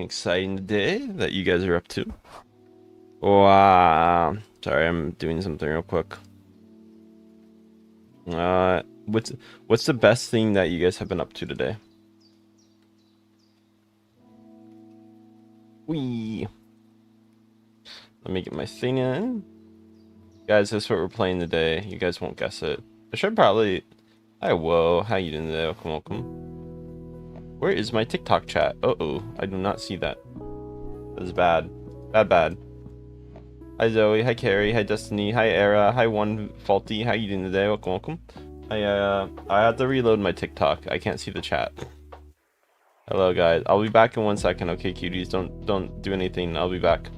exciting day that you guys are up to? Wow. Sorry, I'm doing something real quick. What's the best thing that you guys have been up to today? Wee. Let me get my thing in. Guys, that's what we're playing today. You guys won't guess it. I should probably... Hi, whoa. How you doing today? Welcome, welcome. Where is my TikTok chat? Uh-oh. I do not see that. That is bad. Bad. Hi, Zoe. Hi, Carrie. Hi, Destiny. Hi, Era. Hi, One Faulty. How you doing today? Welcome, welcome. I have to reload my TikTok. I can't see the chat. Hello, guys. I'll be back in 1 second. Okay, cuties. Don't do anything. I'll be back.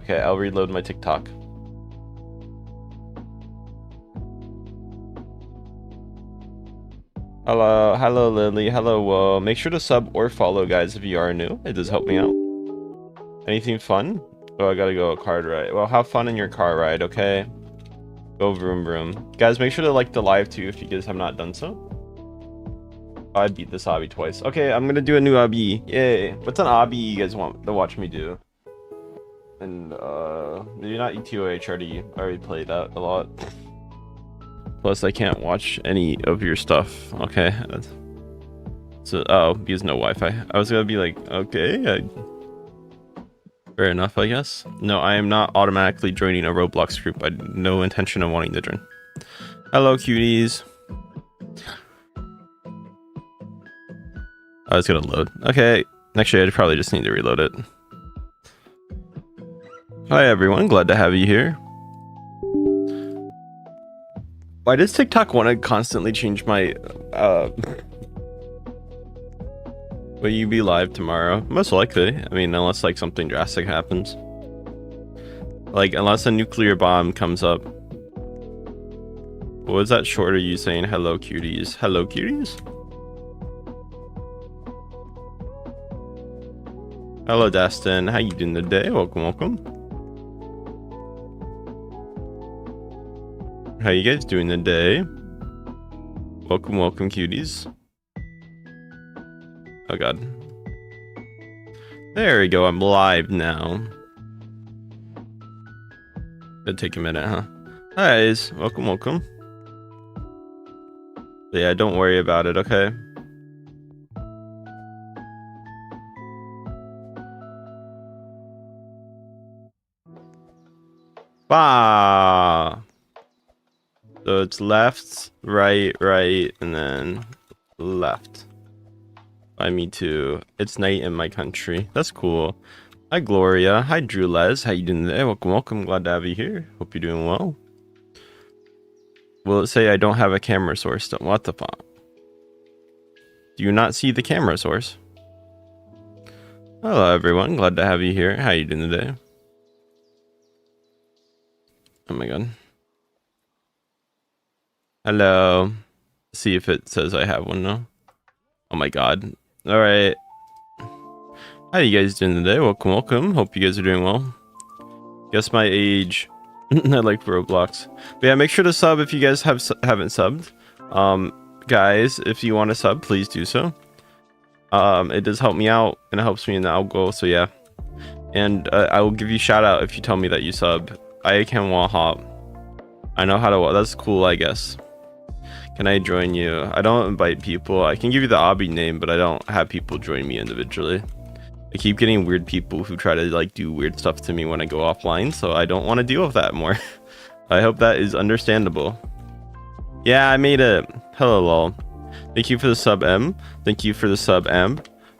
Okay, I'll reload my TikTok. Hello Lily, hello whoa. Make sure to sub or follow, guys, if you are new. It does help me out. Anything fun? Oh, I gotta go a car ride. Well, have fun in your car ride, okay? Go vroom vroom. Guys, make sure to like the live too if you guys have not done so. Oh, I beat this obby twice. Okay, I'm gonna do a new obby. Yay. What's an obby you guys want to watch me do? And maybe not ETOH, already played that a lot. Plus, I can't watch any of your stuff. Okay. So, oh, because no Wi-Fi. I was gonna be like, okay. Fair enough, I guess. No, I am not automatically joining a Roblox group. I had no intention of wanting to join. Hello, cuties. I was gonna load. Okay. Actually, I probably just need to reload it. Hi, everyone. Glad to have you here. Why does TikTok want to constantly change my, Will you be live tomorrow? Most likely. I mean, unless, like, something drastic happens. Like, unless a nuclear bomb comes up. What was that short of you saying, hello, cuties? Hello, cuties? Hello, Destin. How you doing today? Welcome, welcome. How you guys doing today? Welcome, welcome, cuties. Oh god. There we go, I'm live now. It'll take a minute, huh? Hi guys, welcome, welcome. But yeah, don't worry about it, okay? Bah! So it's left, right, and then left. By me too. It's night in my country. That's cool. Hi Gloria. Hi Drew Les. How you doing today? Welcome, welcome. Glad to have you here. Hope you're doing well. Will it say I don't have a camera source? What the fuck? Do you not see the camera source? Hello everyone. Glad to have you here. How you doing today? Oh my god. Hello. See if it says I have one now. Oh my god. Alright. How you guys doing today? Welcome, welcome. Hope you guys are doing well. Guess my age. I like Roblox. But yeah, make sure to sub if you guys haven't subbed. Guys, if you want to sub, please do so. It does help me out, and it helps me in the algo, so yeah. And I will give you a shout out if you tell me that you sub. I can wall hop. I know how to. That's cool, I guess. Can I join you? I don't invite people. I can give you the obby name, but I don't have people join me individually. I keep getting weird people who try to like do weird stuff to me when I go offline, so I don't want to deal with that more. I hope that is understandable. Yeah, I made it. Hello, lol. Thank you for the sub, M. Thank you for the sub, M.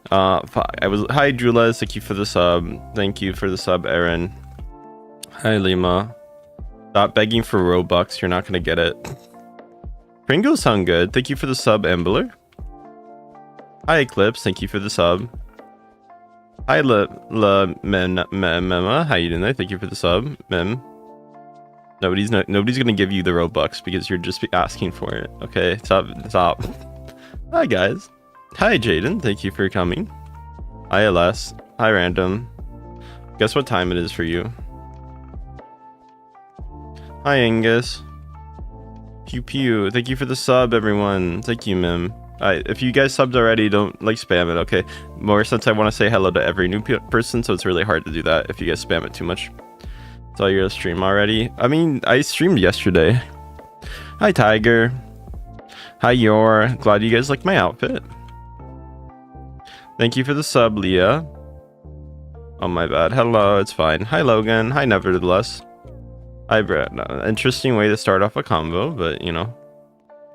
Hi, Jules. Thank you for the sub. Thank you for the sub, Aaron. Hi, Lima. Stop begging for Robux. You're not gonna get it. Pringles sound good. Thank you for the sub, Ambler. Hi, Eclipse. Thank you for the sub. Hi, Mema. How you doing there? Thank you for the sub, Mem. Nobody's gonna give you the Robux because you're just asking for it. Okay, stop. Hi, guys. Hi, Jaden. Thank you for coming. Hi, LS. Hi, Random. Guess what time it is for you? Hi, Angus. Pew pew. Thank you for the sub, everyone. Thank you, Mim. If you guys subbed already, don't like spam it, okay? More since I want to say hello to every new person, so it's really hard to do that if you guys spam it too much. So you're gonna stream already? I mean, I streamed yesterday. Hi, Tiger. Hi, Yor. Glad you guys like my outfit. Thank you for the sub, Leah. Oh, my bad. Hello, it's fine. Hi, Logan. Hi, Nevertheless. Hi, Brett. Interesting way to start off a combo, but you know.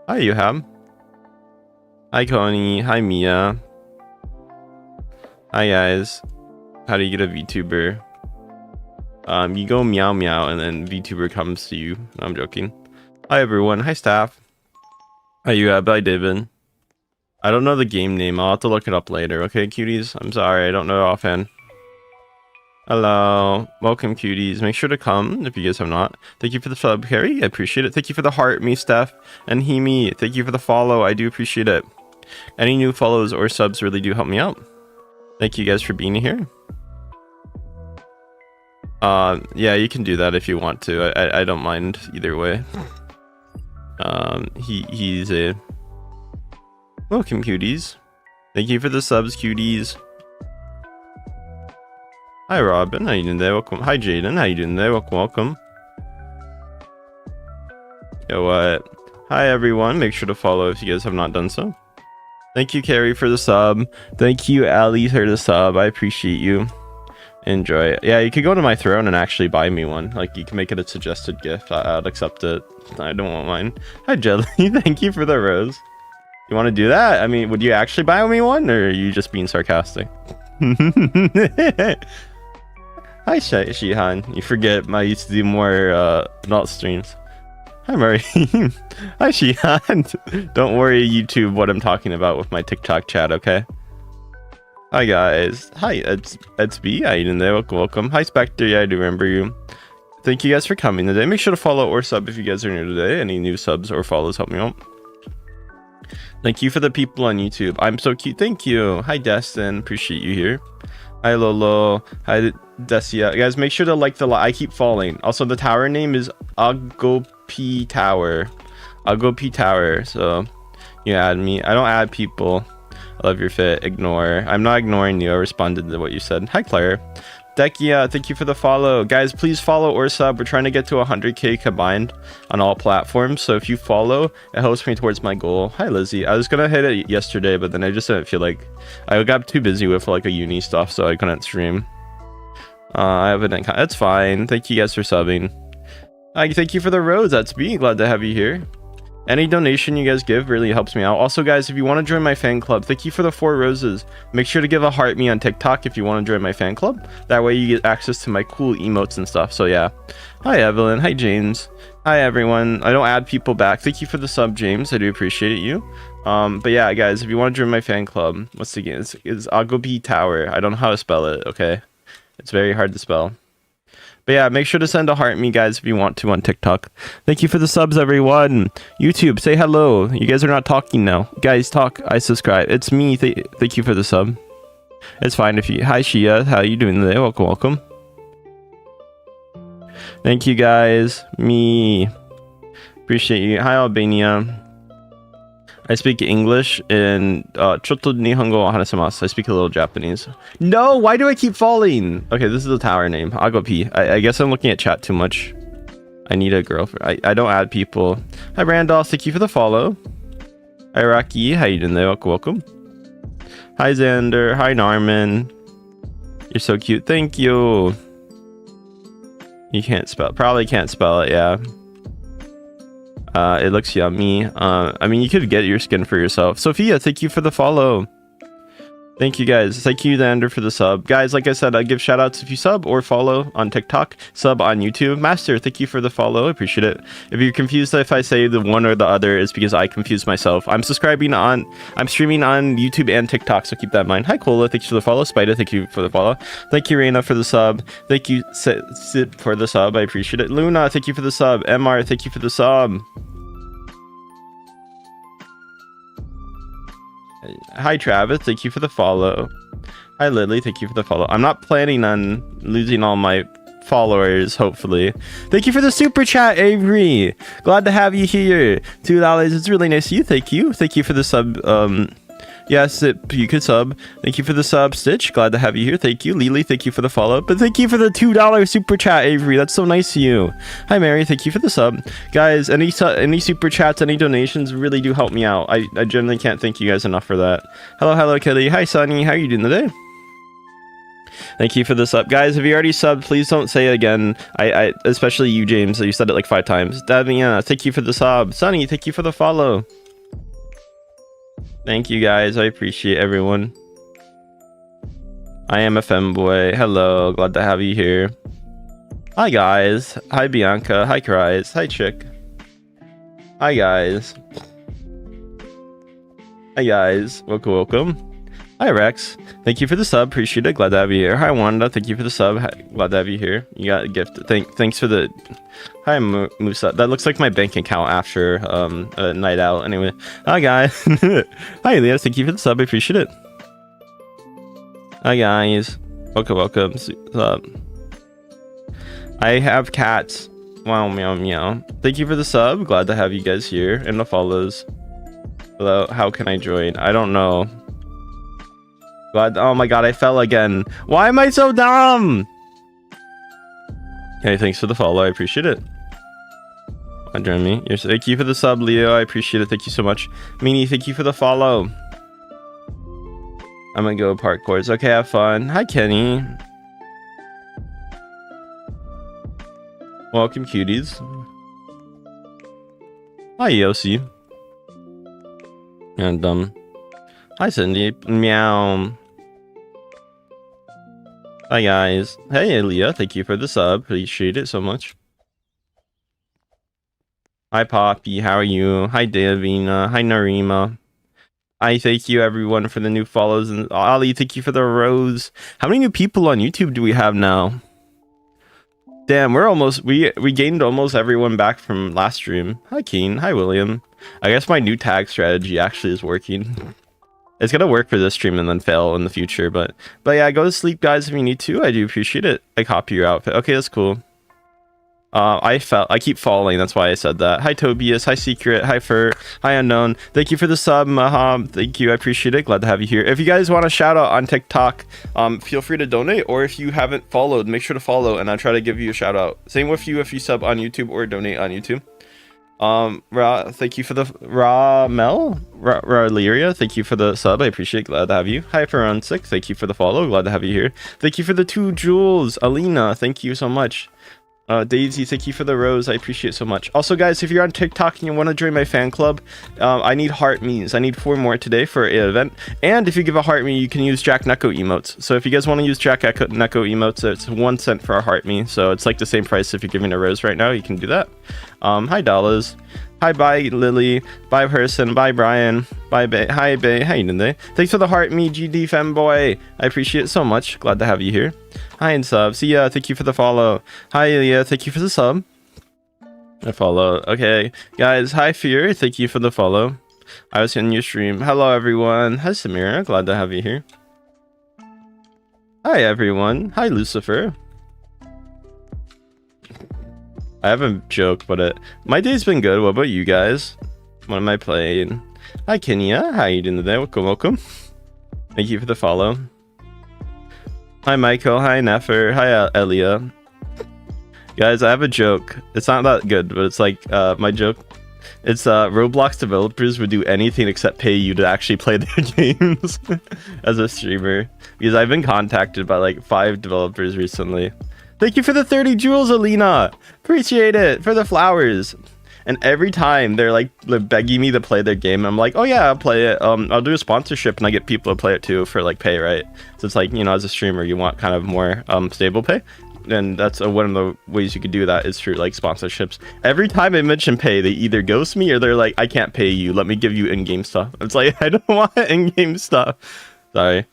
Hi, Yuhab. Hi, Coney. Hi, Mia. Hi, guys. How do you get a VTuber? You go meow meow and then VTuber comes to you. No, I'm joking. Hi, everyone. Hi, staff. Hi, Yuhab. Hi, David. I don't know the game name. I'll have to look it up later. Okay, cuties? I'm sorry. I don't know offhand. Hello. Welcome, cuties. Make sure to come if you guys have not. Thank you for the sub, Harry. I appreciate it. Thank you for the heart, me, Steph. And Hemi. Thank you for the follow. I do appreciate it. Any new follows or subs really do help me out. Thank you guys for being here. Yeah, you can do that if you want to. I don't mind either way. He's a... Welcome, cuties. Thank you for the subs, cuties. Hi, Robin. How you doing there? Welcome. Hi, Jaden. How you doing there? Welcome. Yo, what? Hi, everyone. Make sure to follow if you guys have not done so. Thank you, Carrie, for the sub. Thank you, Ali, for the sub. I appreciate you. Enjoy it. Yeah, you could go to my throne and actually buy me one. Like, you can make it a suggested gift. I'd accept it. I don't want mine. Hi, Jelly. Thank you for the rose. You want to do that? I mean, would you actually buy me one, or are you just being sarcastic? Hi, Shihan. You forget I used to do more adult streams. Hi, Murray. Hi, Shihan. Don't worry, YouTube, what I'm talking about with my TikTok chat, okay? Hi, guys. Hi, it's B. How you doing there? Welcome. Hi, Spectre. Yeah, I do remember you. Thank you guys for coming today. Make sure to follow or sub if you guys are new today. Any new subs or follows help me out. Thank you for the people on YouTube. I'm so cute. Thank you. Hi, Destin. Appreciate you here. Hi, Lolo. Hi, Desia. Guys, make sure to like the... I keep falling. Also, the tower name is Agopi Tower. Agopi Tower. So, you add me. I don't add people. I love your fit. Ignore. I'm not ignoring you. I responded to what you said. Hi, Claire. Dekia, thank you for the follow. Guys, please follow or sub. We're trying to get to 100k combined on all platforms. So if you follow, it helps me towards my goal. Hi, Lizzie. I was going to hit it yesterday, but then I just didn't feel like... I got too busy with like a uni stuff, so I couldn't stream. I have an account. That's fine. Thank you guys for subbing. Thank you for the rose. That's me. Glad to have you here. Any donation you guys give really helps me out. Also, guys, if you want to join my fan club, thank you for the 4 roses. Make sure to give a heart me on TikTok if you want to join my fan club. That way you get access to my cool emotes and stuff. So yeah. Hi, Evelyn. Hi, James. Hi, everyone. I don't add people back. Thank you for the sub, James. I do appreciate you. But yeah, guys, if you want to join my fan club, what's the game? It's Agopi Tower. I don't know how to spell it, okay? It's very hard to spell. But yeah, make sure to send a heart me, guys, if you want to on TikTok. Thank you for the subs, everyone. YouTube, say hello. You guys are not talking now. Guys, talk. I subscribe. It's me. Thank you for the sub. It's fine if you... Hi, Shia. How you doing today? Welcome. Thank you, guys. Me. Appreciate you. Hi, Albania. I speak English and Chotto Nihongo Hanasemasu. I speak a little Japanese. No, why do I keep falling? Okay, this is the tower name. Agopi. I guess I'm looking at chat too much. I need a girlfriend. I don't add people. Hi, Randolph. Thank you for the follow. Hi, Rocky. How you doing there? Welcome. Hi, Xander. Hi, Narman. You're so cute. Thank you. You can't spell. Probably can't spell it. Yeah. It looks yummy. I mean, you could get your skin for yourself. Sophia, thank you for the follow. Thank you, guys. Thank you, Xander, for the sub. Guys, like I said, I give shout outs if you sub or follow on TikTok, sub on YouTube. Master, thank you for the follow. I appreciate it. If you're confused if I say the one or the other, it's because I confuse myself. I'm streaming on YouTube and TikTok, so keep that in mind. Hi, Cola. Thanks for the follow. Spider, thank you for the follow. Thank you, Reina, for the sub. Thank you, Sid, for the sub. I appreciate it. Luna, thank you for the sub. MR, thank you for the sub. Hi, Travis. Thank you for the follow. Hi, Lily. Thank you for the follow. I'm not planning on losing all my followers, hopefully. Thank you for the super chat, Avery. Glad to have you here. $2. It's really nice of you. Thank you. Thank you for the sub. Yes, you could sub. Thank you for the sub, Stitch. Glad to have you here. Thank you, Lily. Thank you for the follow. But thank you for the $2 super chat, Avery. That's so nice of you. Hi, Mary. Thank you for the sub, guys. Any super chats, any donations really do help me out. I generally can't thank you guys enough for that. Hello, Kelly. Hi, Sunny. How are you doing today? Thank you for the sub, guys. If you already subbed, please don't say it again. I especially you, James. You said it like 5 times. Davina, thank you for the sub. Sunny, thank you for the follow. Thank you, guys. I appreciate everyone. I am a femboy. Hello, glad to have you here. Hi, guys. Hi, Bianca. Hi, Cries. Hi, Chick. Hi, guys. Hi, guys. Welcome. Hi, Rex. Thank you for the sub. Appreciate it. Glad to have you here. Hi, Wanda. Thank you for the sub. Glad to have you here. You got a gift. Thanks for the... Hi, Musa. That looks like my bank account after a night out. Anyway. Hi, guys. Hi, Leah. Thank you for the sub. I appreciate it. Hi, guys. Welcome. I have cats. Wow, meow. Thank you for the sub. Glad to have you guys here. And the follows. Hello. How can I join? I don't know. God, oh my god, I fell again. Why am I so dumb? Okay, thanks for the follow. I appreciate it. Join me. Thank you for the sub, Leo. I appreciate it. Thank you so much. Meanie, thank you for the follow. I'm gonna go parkours. Okay, have fun. Hi, Kenny. Welcome, cuties. Hi, Yossi. And, hi, Cindy. Meow. Hi, guys. Hey, Leah. Thank you for the sub. Appreciate it so much. Hi, Poppy. How are you? Hi, Davina. Hi, Narima. I thank you, everyone, for the new follows. And Ali, thank you for the rose. How many new people on YouTube do we have now? Damn, we gained almost everyone back from last stream. Hi, Keen. Hi, William. I guess my new tag strategy actually is working. It's gonna work for this stream and then fail in the future, but yeah, go to sleep, guys, if you need to. I do appreciate it. I copy your outfit. Okay, that's cool. I keep falling, that's why I said that. Hi, Tobias. Hi, Secret. Hi, Fur. Hi, Unknown. Thank you for the sub, Maham. Thank you, I appreciate it. Glad to have you here. If you guys want a shout out on TikTok, feel free to donate, or if you haven't followed, make sure to follow, and I'll try to give you a shout out. Same with you if you sub on YouTube or donate on YouTube. Thank you for the Raleria. Thank you for the sub. I appreciate it. Glad to have you. Hi, Forensic. Thank you for the follow. Glad to have you here. Thank you for the 2 jewels. Alina, thank you so much. Daisy, thank you for the rose. I appreciate it so much. Also, guys, if you're on TikTok and you want to join my fan club, I need heart me's. I need 4 more today for an event. And if you give a heart me, you can use Jack Neko emotes. So if you guys want to use Jack Neko emotes, it's 1 cent for a heart me. So it's like the same price if you're giving a rose right now. You can do that. Hi, Dallas. Hi, bye, Lily. Bye, person. Bye, Brian. Bye, Bay. Hi, Bay. How you doing today? Thanks for the heart me, GD femboy. I appreciate it so much. Glad to have you here. Hi, and sub. See ya. Thank you for the follow. Hi, Ilya. Thank you for the sub. I follow. Okay, guys. Hi, Fear. Thank you for the follow. I was in your stream. Hello, everyone. Hi, Samira. Glad to have you here. Hi, everyone. Hi, Lucifer. I have a joke, but my day's been good. What about you guys? What am I playing? Hi, Kenya. How you doing today? Welcome. Thank you for the follow. Hi, Michael. Hi, Nefer. Hi, Elia. Guys, I have a joke. It's not that good, but it's like my joke. It's Roblox developers would do anything except pay you to actually play their games as a streamer. Because I've been contacted by like 5 developers recently. Thank you for the 30 jewels, Alina. Appreciate it. For the flowers. And every time they're begging me to play their game, I'm like, oh yeah, I'll play it. I'll do a sponsorship and I get people to play it too for like pay, right? So it's like, you know, as a streamer, you want kind of more stable pay. And that's one of the ways you could do that is through like sponsorships. Every time I mention pay, they either ghost me or they're like, I can't pay you. Let me give you in-game stuff. It's like, I don't want in-game stuff. Sorry.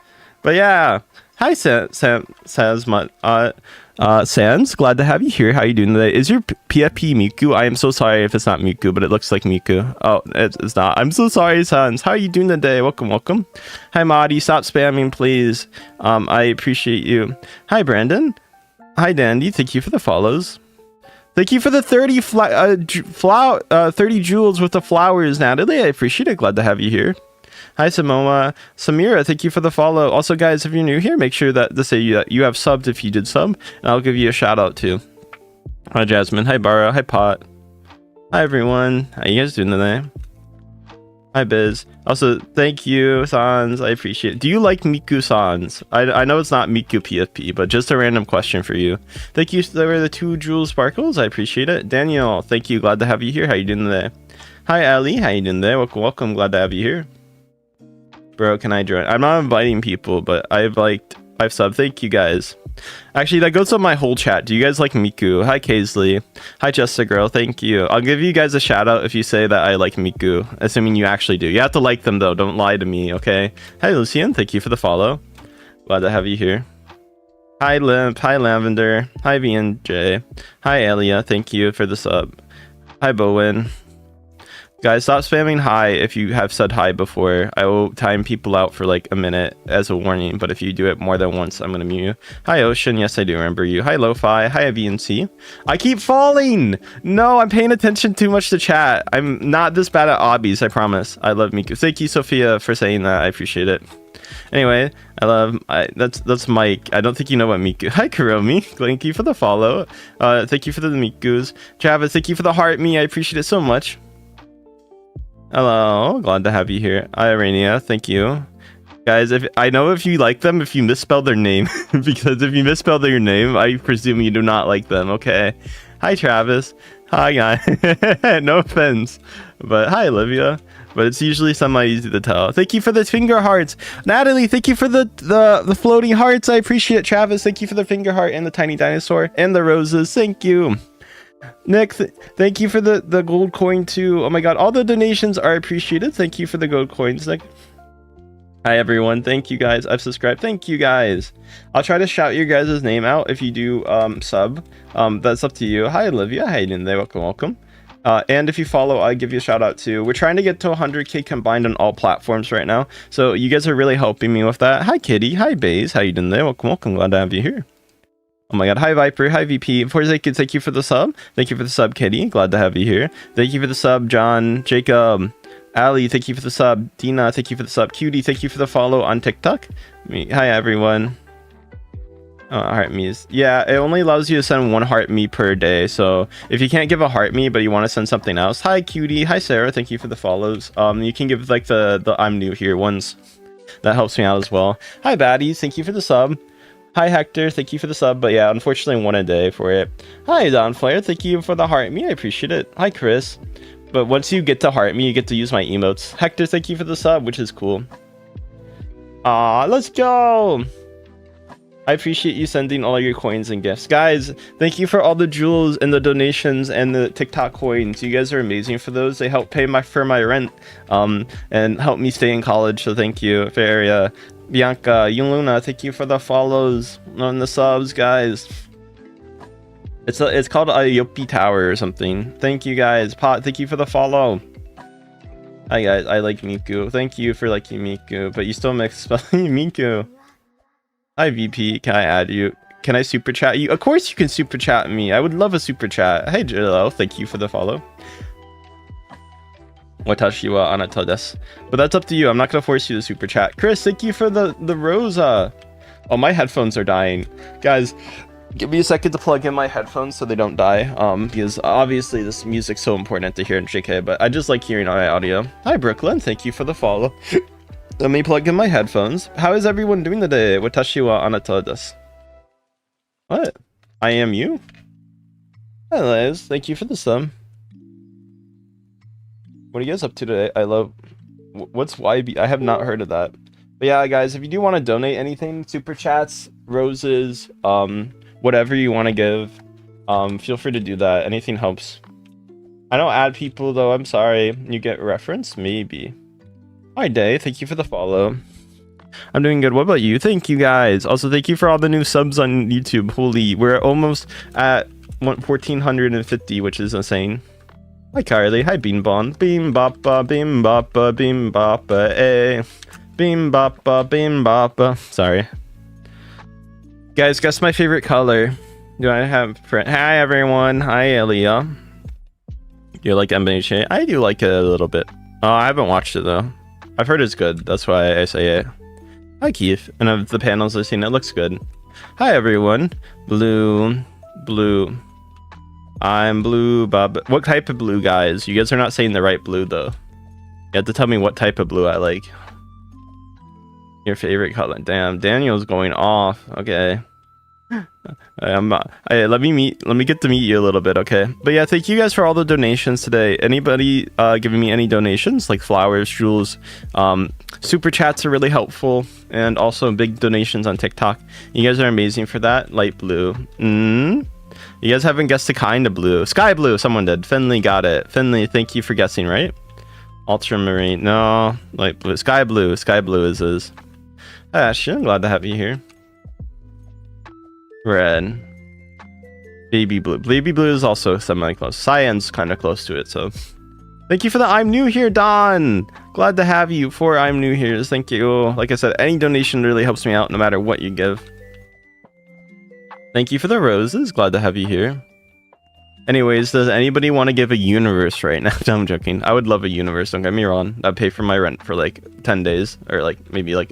But yeah. Hi, Sans. Sans, glad to have you here. How you doing today? Is your PFP Miku? I am so sorry if it's not Miku, but it looks like Miku. Oh, it's not. I'm so sorry, Sans. How are you doing today? Welcome. Hi, Madi. Stop spamming, please. I appreciate you. Hi, Brandon. Hi, Dandy. Thank you for the follows. Thank you for the 30 30 jewels with the flowers, Natalie. I appreciate it. Glad to have you here. Hi, Samoa. Samira, thank you for the follow. Also, guys, if you're new here, make sure that to say you have subbed if you did sub, and I'll give you a shout out too. Hi, Jasmine. Hi, Bara. Hi, Pot. Hi, everyone. How you guys doing today? Hi, Biz. Also, thank you, Sans. I appreciate it. Do you like Miku Sans? I know it's not Miku PFP, but just a random question for you. Thank you for the 2 jewel sparkles. I appreciate it. Daniel, thank you. Glad to have you here. How you doing today? Hi, Ali. How you doing today? Welcome. Glad to have you here. Bro, can I join? I'm not inviting people, but I've subbed. Thank you guys. Actually, that goes on my whole chat. Do you guys like Miku? Hi, Kaisley. Hi, Jessica Girl. Thank you. I'll give you guys a shout out if you say that I like Miku, assuming you actually do. You have to like them though. Don't lie to me, okay? Hi, Lucian. Thank you for the follow. Glad to have you here. Hi, Limp. Hi, Lavender. Hi, VNJ. Hi, Elia. Thank you for the sub. Hi, Bowen. Guys, stop spamming hi if you have said hi before. I will time people out for like a minute as a warning, but if you do it more than once, I'm gonna mute you. Hi, Ocean. Yes, I do remember you. Hi, Lo-Fi. Hi, VNC. I keep falling! No, I'm paying attention too much to chat. I'm not this bad at obbies, I promise. I love Miku. Thank you, Sophia, for saying that. I appreciate it. Anyway, that's Mike. I don't think you know what Miku. Hi, Kuromi. Thank you for the follow. Thank you for the Mikus. Travis, thank you for the heart me. I appreciate it so much. Hello, glad to have you here. Hi, Arania, thank you. Guys, if I know if you like them, if you misspell their name, because if you misspell their name, I presume you do not like them, okay? Hi, Travis. Hi, guy. No offense. But hi, Olivia. But it's usually somehow easy to tell. Thank you for the finger hearts. Natalie, thank you for the floating hearts. I appreciate it. Travis, thank you for the finger heart and the tiny dinosaur and the roses. Thank you. Nick, thank you for the gold coin too. Oh my god, all the donations are appreciated. Thank you for the gold coins, Nick. Hi everyone, thank you guys. I've subscribed. Thank you guys. I'll try to shout your guys' name out if you do sub. That's up to you. Hi Olivia, how you doing there? Welcome. And if you follow, I give you a shout out too. We're trying to get to 100k combined on all platforms right now, so you guys are really helping me with that. Hi Kitty, hi Baze, how you doing there? Welcome. Glad to have you here. Oh my god, hi Viper, hi VP. Forsaken, thank you for the sub. Thank you for the sub, Kitty. Glad to have you here. Thank you for the sub, John, Jacob, Ali, thank you for the sub. Dina, thank you for the sub. Cutie, thank you for the follow on TikTok. Hi everyone. Oh, heart me's. Yeah, it only allows you to send 1 heart me per day. So if you can't give a heart me, but you want to send something else. Hi Cutie, hi Sarah, thank you for the follows. You can give like the I'm new here ones. That helps me out as well. Hi Baddies, thank you for the sub. Hi Hector, thank you for the sub, but yeah, unfortunately 1 a day for it. Hi Don Flare, thank you for the heart me, I appreciate it. Hi Chris. But once you get to heart me, you get to use my emotes. Hector, thank you for the sub, which is cool. Let's go! I appreciate you sending all your coins and gifts. Guys, thank you for all the jewels and the donations and the TikTok coins. You guys are amazing for those. They help pay for my rent and help me stay in college, so thank you. Feria, Bianca, Yuluna, thank you for the follows on the subs, guys. It's called a Yopi Tower or something. Thank you guys. Pot, thank you for the follow. Hi guys, I like Miku. Thank you for liking Miku, but you still mix spelling Miku. Hi VP, can I add you? Can I super chat you? Of course you can super chat me. I would love a super chat. Hey Jillo, thank you for the follow. Watashi wa anata desu. But that's up to you. I'm not gonna force you to super chat. Chris, thank you for the Rosa. Oh, my headphones are dying. Guys, give me a second to plug in my headphones so they don't die. Because obviously this music's so important to hear in JK, but I just like hearing my audio. Hi Brooklyn, thank you for the follow. Let me plug in my headphones. How is everyone doing today? Watashi wa anata desu. What? I am you? Hi Liz, thank you for the sub. What are you guys up to today? I love... What's YB? I have not heard of that. But yeah, guys, if you do want to donate anything, super chats, roses, whatever you want to give, feel free to do that. Anything helps. I don't add people, though. I'm sorry. You get reference? Maybe. Hi, Day. Thank you for the follow. I'm doing good. What about you? Thank you, guys. Also, thank you for all the new subs on YouTube. Holy, we're almost at 1,450, which is insane. Hi Carly, hi Beanbon. Beam boppa, beam boppa, beam boppa, eh. Beam boppa, beam boppa. Sorry. Guys, guess my favorite color. Do I have friend? Hi everyone. Hi Elia. You like MBHA? I do like it a little bit. I haven't watched it though. I've heard it's good. That's why I say it. Hi Keith. And of the panels I've seen, it looks good. Hi everyone. Blue. I'm blue, Bob. What type of blue, guys? You guys are not saying the right blue though. You have to tell me what type of blue I like. Your favorite color? Damn, Daniel's going off. Okay. Let me get to meet you a little bit, okay? But yeah, thank you guys for all the donations today. Anybody giving me any donations like flowers, jewels, super chats are really helpful, and also big donations on TikTok. You guys are amazing for that. Light blue. You guys haven't guessed the kind of blue. Sky blue, someone did. Finley got it. Finley, thank you for guessing, right? Ultramarine, no. Light blue. Sky blue is his. Hi Ashton, I'm glad to have you here. Red. Baby blue. Baby blue is also semi-close. Cyan's kind of close to it, so. Thank you for the I'm new here, Don. Glad to have you for I'm new here. Thank you. Like I said, any donation really helps me out no matter what you give. Thank you for the roses. Glad to have you here. Anyways, does anybody want to give a universe right now? No, I'm joking. I would love a universe, don't get me wrong. I'd pay for my rent for like 10 days. Or like maybe like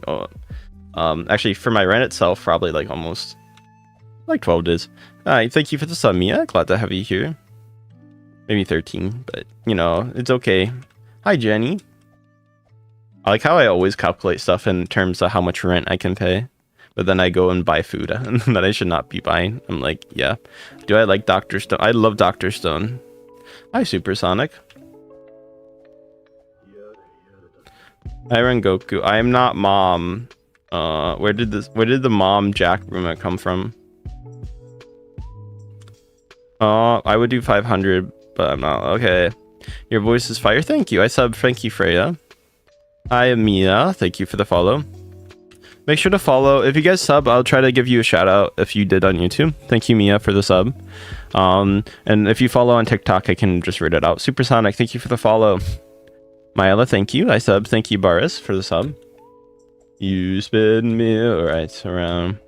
actually for my rent itself, probably like almost like 12 days. Alright, thank you for the sub, Mia. Glad to have you here. Maybe 13, but you know, it's okay. Hi, Jenny. I like how I always calculate stuff in terms of how much rent I can pay, but then I go and buy food that I should not be buying. I'm like, yeah. Do I like Dr. Stone? I love Dr. Stone. Hi, Supersonic. I run Goku. I am not mom. Where did the mom Jack rumor come from? I would do 500, but I'm not. Okay. Your voice is fire. Thank you. I sub Frankie Freya. Hi, Mia. Thank you for the follow. Make sure to follow. If you guys sub, I'll try to give you a shout out if you did on YouTube. Thank you, Mia, for the sub. And if you follow on TikTok, I can just read it out. Supersonic, thank you for the follow. Myela, thank you. I sub. Thank you, Baris, for the sub. You spin me right around.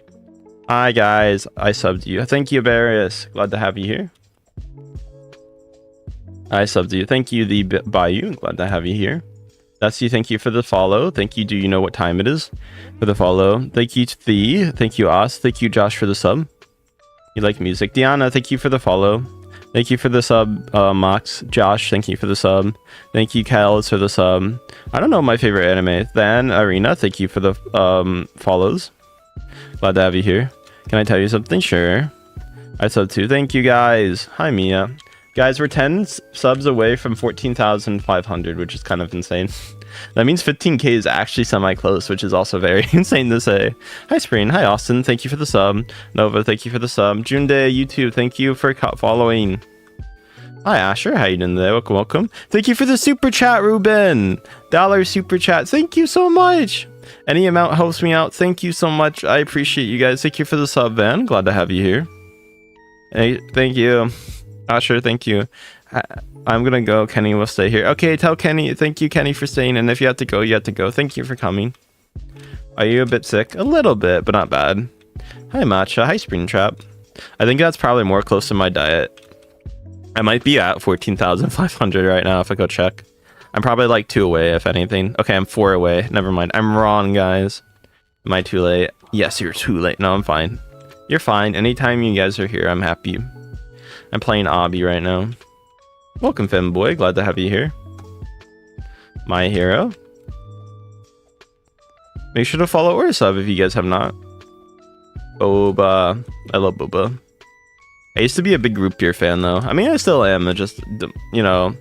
Hi guys, I subbed you. Thank you, Baris. Glad to have you here. I subbed you. Thank you, the Bayou. Glad to have you here. That's you. Thank you for the follow. Thank you. Do you know what time it is for the follow? Thank you, Thee. Thank you, Os. Thank you, Josh, for the sub. You like music. Diana, thank you for the follow. Thank you for the sub, Mox. Josh, thank you for the sub. Thank you, Kels, for the sub. I don't know my favorite anime. Then Arena, thank you for the follows. Glad to have you here. Can I tell you something? Sure. I sub too. Thank you, guys. Hi, Mia. Guys, we're 10 subs away from 14,500, which is kind of insane. That means 15k is actually semi-close, which is also very insane to say. Hi, Spring. Hi, Austin. Thank you for the sub. Nova, thank you for the sub. June Day, YouTube, thank you for following. Hi, Asher. How you doing today? Welcome, welcome. Thank you for the super chat, Ruben. $1 super chat. Thank you so much. Any amount helps me out. Thank you so much. I appreciate you guys. Thank you for the sub, Van. Glad to have you here. Hey, thank you. Asher, thank you. I'm gonna go. Kenny will stay here. Okay, tell Kenny. Thank you, Kenny, for staying. And if you have to go, you have to go. Thank you for coming. Are you a bit sick? A little bit, but not bad. Hi, Matcha. Hi, Springtrap. I think that's probably more close to my diet. I might be at 14,500 right now if I go check. I'm probably like 2 away, if anything. Okay, I'm 4 away. Never mind. I'm wrong, guys. Am I too late? Yes, you're too late. No, I'm fine. You're fine. Anytime you guys are here, I'm happy. I'm playing obby right now. Welcome, Femboy. Glad to have you here. My hero. Make sure to follow or sub if you guys have not. Boba. I love Boba. I used to be a big root beer fan, though. I mean, I still am. I just, you know,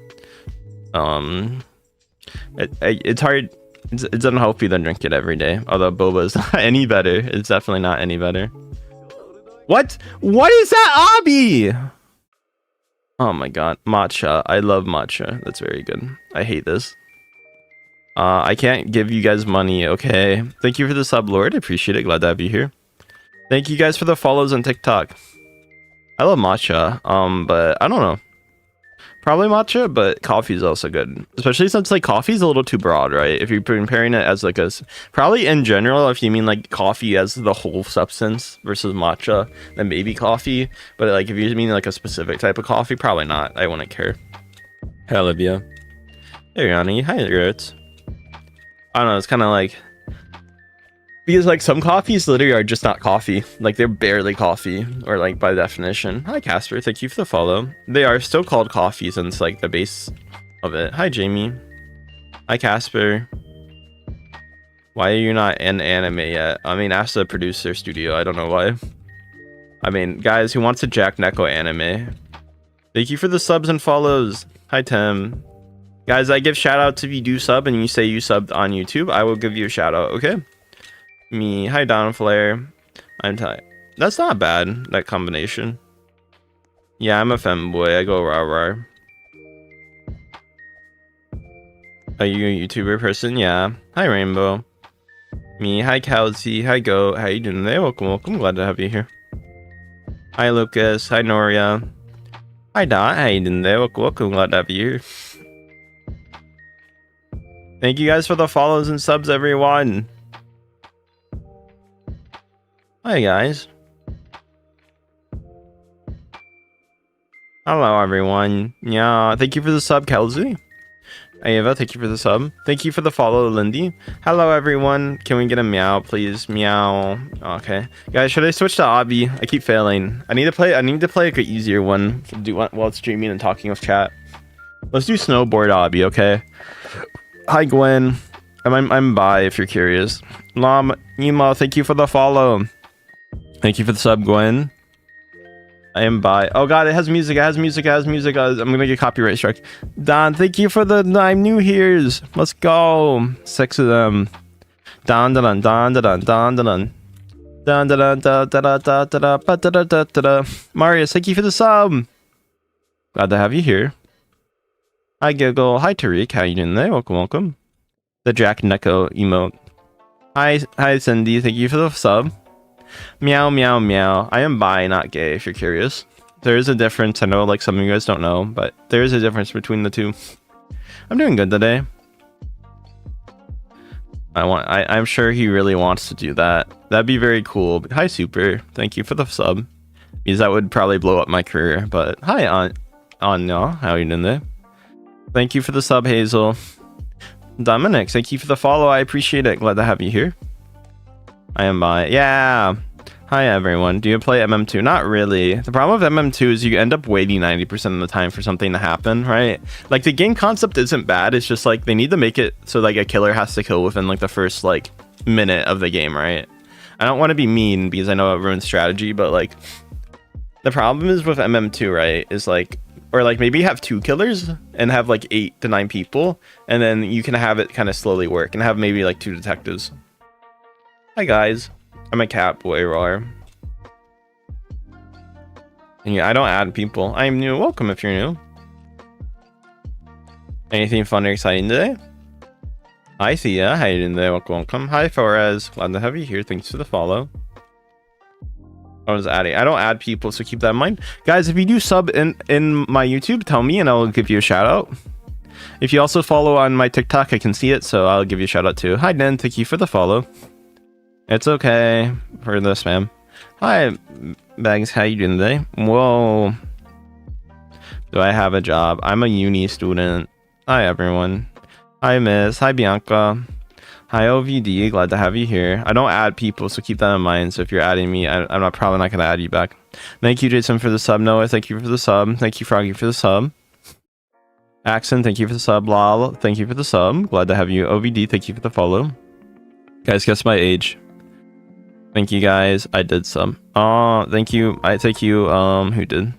it's hard. It's unhealthy to drink it every day. Although Boba is not any better. It's definitely not any better. What? What is that obby? Oh my god, matcha. I love matcha. That's very good. I hate this. I can't give you guys money, okay? Thank you for the sub, Lord. Appreciate it. Glad to have you here. Thank you guys for the follows on TikTok. I love matcha, but I don't know. Probably matcha, but coffee is also good, especially since like coffee is a little too broad, right? If you're comparing it as like probably in general, if you mean like coffee as the whole substance versus matcha, then maybe coffee. But like if you mean like a specific type of coffee, probably not. I wouldn't care. Hey Olivia. Hey Yanni. Hi Roots. I don't know. It's kind of like, because like some coffees literally are just not coffee, like they're barely coffee, or like by definition. Hi Casper, thank you for the follow. They are still called coffee since like the base of it. Hi Jamie. Hi Casper. Why are you not in anime yet? I mean, ask the producer studio. I don't know why. I mean, guys, who wants to Jack Neko anime? Thank you for the subs and follows. Hi Tim. Guys, I give shout outs if you do sub and you say you subbed on YouTube. I will give you a shout out, okay? Me. Hi Donflare. I'm tight. That's not bad, that combination. Yeah, I'm a femboy. I go rah rah. Are you a YouTuber person? Yeah. Hi Rainbow. Me. Hi Kelsey. Hi Go. How you doing today? Welcome. Glad to have you here. Hi Lucas. Hi Noria. Hi Dot. How you doing today? Welcome. Glad to have you here. Thank you guys for the follows and subs, everyone. Hi guys. Hello everyone. Yeah, thank you for the sub, Kelsey. Ava, thank you for the sub. Thank you for the follow, Lindy. Hello everyone. Can we get a meow, please? Meow. Okay, guys, should I switch to obby? I keep failing. I need to play like an easier one to do while streaming and talking with chat. Let's do snowboard obby, okay? Hi Gwen. I'm bi if you're curious. Lam Nemo, thank you for the follow. Thank you for the sub, Gwen. I am by. Oh god, it has music. I'm gonna get copyright strike. Don, thank you for the 9 new here's. Let's go. 6 of them. Don don don don don don don. Don don don don don don don. Marius, thank you for the sub. Glad to have you here. Hi Giggle. Hi Tariq. How you doing today? Welcome. The Jack Neko emote. Hi Cindy. Thank you for the sub. Meow meow meow. I am bi, not gay, if you're curious. There is a difference. I know like some of you guys don't know, but there is a difference between the two. I'm doing good today. I'm sure he really wants to do that. That'd be very cool. Hi Super. Thank you for the sub. Because that would probably blow up my career. But hi no. How are you doing there? Thank you for the sub, Hazel. Dominic, thank you for the follow. I appreciate it. Glad to have you here. I am by. Yeah. Hi everyone. Do you play MM2? Not really. The problem with MM2 is you end up waiting 90% of the time for something to happen, right? Like the game concept isn't bad. It's just like they need to make it so like a killer has to kill within like the first like minute of the game, right? I don't want to be mean because I know it ruins strategy, but like the problem is with MM2, right? Is like, or like maybe have 2 killers and have like 8 to 9 people, and then you can have it kind of slowly work and have maybe like 2 detectives. Hi guys, I'm a catboy roar. And yeah, I don't add people. I'm new. Welcome if you're new. Anything fun or exciting today? Hi Thea, how you doing today? Welcome. Hi Flores, glad to have you here. Thanks for the follow. I was adding. I don't add people, so keep that in mind, guys. If you do sub in my YouTube, tell me and I'll give you a shout out. If you also follow on my TikTok, I can see it, so I'll give you a shout out too. Hi Nen, thank you for the follow. It's okay for the spam. Hi Bags, how you doing today? Whoa. Do I have a job? I'm a uni student. Hi everyone. Hi Miss. Hi Bianca. Hi OVD, glad to have you here. I don't add people, so keep that in mind. So if you're adding me, I'm probably not going to add you back. Thank you Jason for the sub. Noah, thank you for the sub. Thank you Froggy for the sub. Axon, thank you for the sub. Lol, thank you for the sub. Glad to have you. OVD, thank you for the follow. Guys, guess my age. Thank you guys. I did some. Oh, thank you. I thank you. Who did?